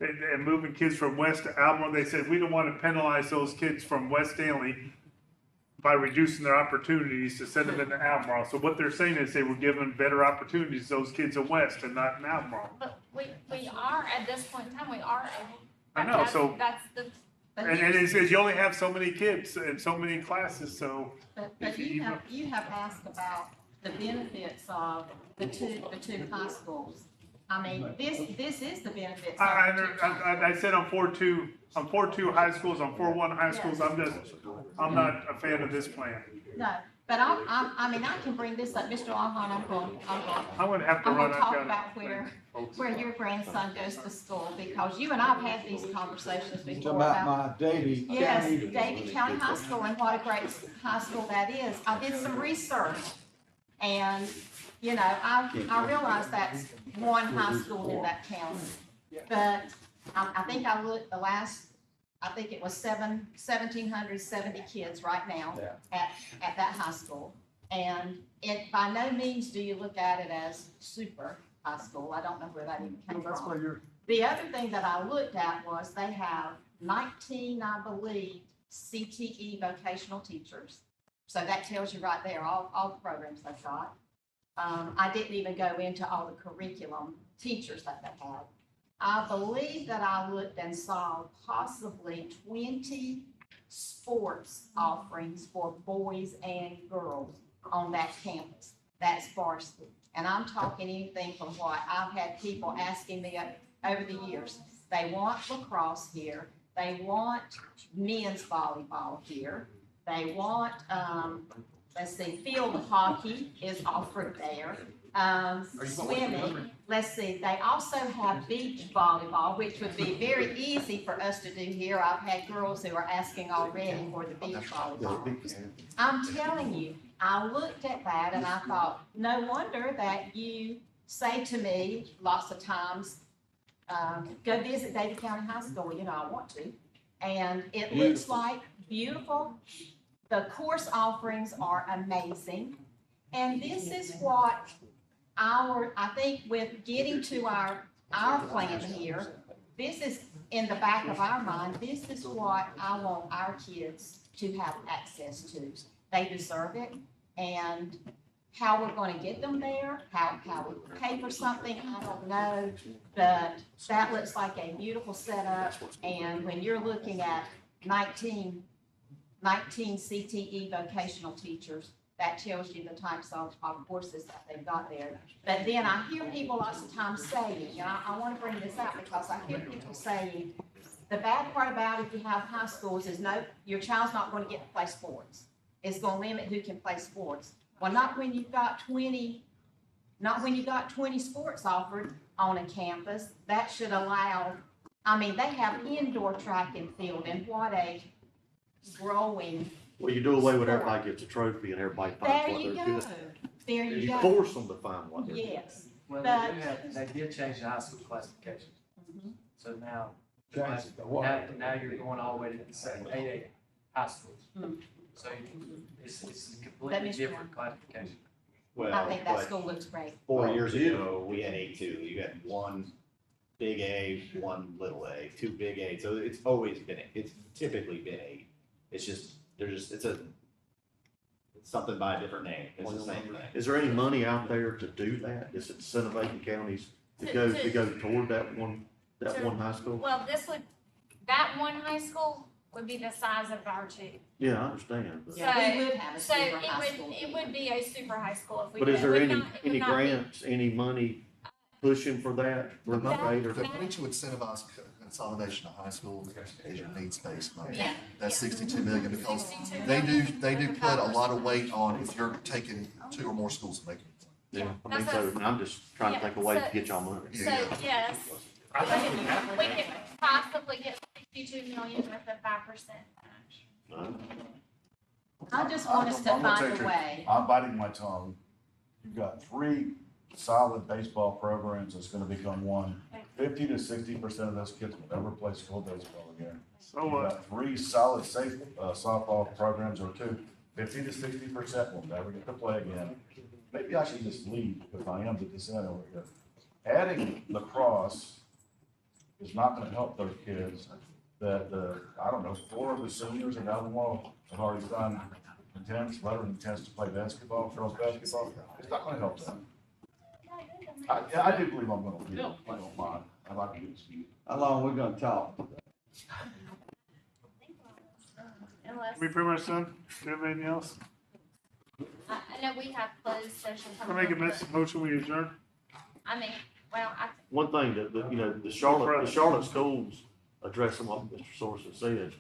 and moving kids from West to Albemarle, they said, we don't want to penalize those kids from West Stanley by reducing their opportunities to send them into Albemarle. So what they're saying is they were giving better opportunities to those kids in West and not in Albemarle. But we are, at this point in time, we are able. I know, that's- so- That's the, But And here's- it says you only have so many kids and so many classes, so. But if you have asked about the benefits of the two high schools. I mean, this is the benefits of I, the two high I said I'm for two high schools, I'm for one high schools, I'm not a fan of this plan. No, but I mean, I can bring this up, Mr. Longhorn, I'm gonna have to I'm run. gonna I've talk got- about where your grandson goes to school, because you and I have had these conversations It's before about about. my Davy Yes, County. Davie County High School, and what a great high school that is. I did some research, and, you know, I realize that's one high school in that county. But I think I looked I think it was 1,770 kids right now at that high school. And it, by no means do you look at it as super high school. I don't know where that even came from. The other thing that I looked at was they have 19, I believe, CTE vocational teachers. So that tells you right there, all the programs they've got. I didn't even go into all the curriculum teachers that they had. I believe that I looked and saw possibly 20 sports offerings for boys and girls on that campus. That's varsity. And I'm talking anything from what I've had people asking me over the years. They want lacrosse here. They want men's volleyball here. They want, let's see, field hockey is offered there. Swimming, let's see, they also have beach volleyball, which would be very easy for us to do here. I've had girls who are asking already for the beach volleyball. I'm telling you, I looked at that and I thought, no wonder that you say to me lots of times, go visit Davie County High School, you know, I want to. And it looks like beautiful. The course offerings are amazing. And this is what I think with getting to our plan here, this is in the back of our mind, this is what I want our kids to have access to. They deserve it, and how we're gonna get them there, how we pay for something, I don't know, but that looks like a beautiful setup, and when you're looking at 19 CTE vocational teachers, that tells you the types of courses that they've got there. But then I hear people lots of times saying, and I want to bring this out because I hear people saying, the bad part about if you have high schools is your child's not going to get to play sports. It's going to limit who can play sports. Well, not when you've got 20 sports offered on a campus. That should allow, I mean, they have indoor track and field, and what a growing. Well, you do away with everybody gets a trophy and everybody finds There what you they're go. good. There you You go. force them to find what they're good. Yes. Well, But- they did change the high school classification. Mhm. So now, Change the what? now you're going all the way to the 8A high schools. Hmm. So it's a That completely means- different classification. I think that but school looks great. 4 years ago, we had A2. You had one big A, one little a, two big A. So it's always been, it's typically been A. It's just, it's something by a different name. It's the same thing. Is there any money out there to do that? Is it incentivizing counties to go toward that one high school? well, that one high school would be the size of our two. Yeah, I understand, but, Yeah, we would have a So super high school. it would be a super high school if we but did. is It there would any, not- it would any not be- grants, any money pushing for that? The from the state or- money to incentivize consolidation of high schools is your needs-based money. Yeah. That's 62 million because 62 they million. do put a lot of weight on if you're taking 2 or more schools and making. Yeah, I mean, That's so, I'm just trying to think of ways to get y'all money. So, yes, I think we have. we could possibly get 62 million with a 5% match. I just want us to I'm gonna find take a it. way. I'm biting my tongue. You've got 3 solid baseball programs that's gonna become one. 50 to 60% of those kids will never play school baseball again. So You've what? got 3 solid safe softball programs or 2. 50 to 60% will never get to play again. Maybe I should just leave because I am the dissent over here. Adding lacrosse is not gonna help those kids that, I don't know, 4 of the seniors in Albemarle have already signed letter of intents to play basketball, girls' basketball. It's not gonna help them. I do believe I'm gonna leave. I don't mind. I'd like to get excused. How long we gonna talk? Unless, We pretty much done? Do you have anything else? I know we have closed session. I make a motion, we adjourn. I mean, well, One thing that, you know, the Charlotte schools, addressing what Mr. Sorensen said,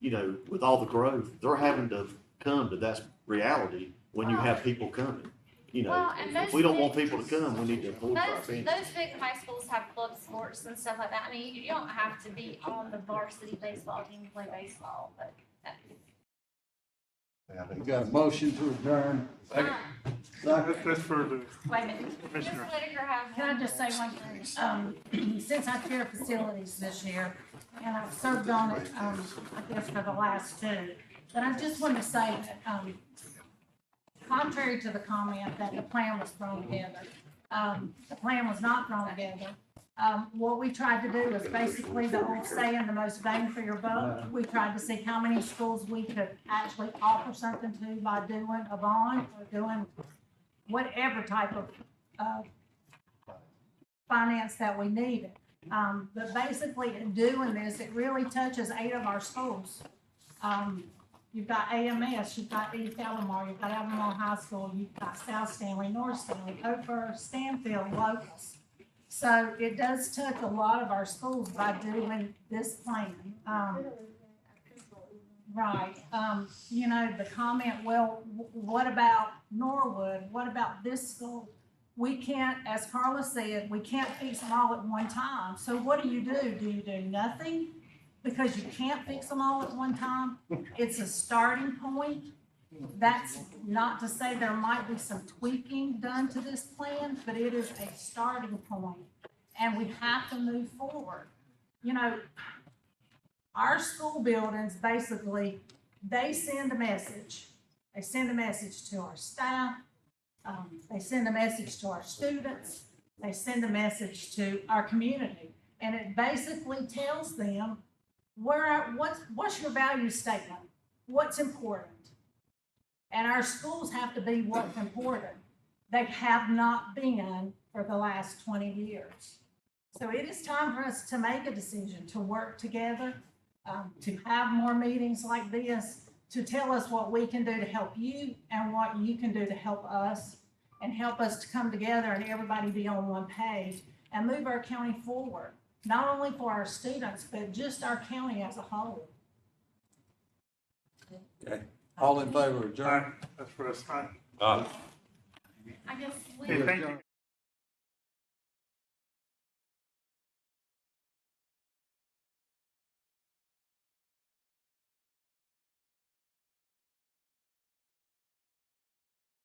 you know, with all the growth, they're having to come to that reality when you have people coming. You know, Well, and if we don't want people to come, we need to hold our those fence. big high schools have club sports and stuff like that. I mean, you don't have to be on the varsity baseball team to play baseball, but. We got a motion to adjourn. That's for the Wait a minute. commissioner. Mr. Whitaker have. Can I just say one thing? Since I chair facilities this year, and I've served on it, I guess for the last 2, but I just want to say that, contrary to the comment that the plan was thrown together, the plan was not thrown together. What we tried to do was basically the old saying, the most bang for your buck. We tried to see how many schools we could actually offer something to by doing a bond or doing whatever type of, finance that we needed. But basically in doing this, it really touches 8 of our schools. You've got AMS, you've got East Albemarle, you've got Albemarle High School, you've got South Stanley, North Stanley, Oakburg, Stanfield, Locust. So it does touch a lot of our schools by doing this plan. Right, you know, the comment, well, what about Norwood? What about this school? We can't, as Carla said, we can't fix them all at one time. So what do? Do you do nothing? Because you can't fix them all at one time? It's a starting point. That's not to say there might be some tweaking done to this plan, but it is a starting point. And we have to move forward. You know, our school buildings, basically, they send a message. They send a message to our staff. They send a message to our students. They send a message to our community. And it basically tells them what's your value statement? What's important? And our schools have to be what's important. They have not been for the last 20 years. So it is time for us to make a decision, to work together, to have more meetings like this, to tell us what we can do to help you and what you can do to help us, and help us to come together and everybody be on one page and move our county forward, not only for our students, but just our county as a whole. Okay. All in favor of adjourn? That's for us. I guess we. Hey, thank you.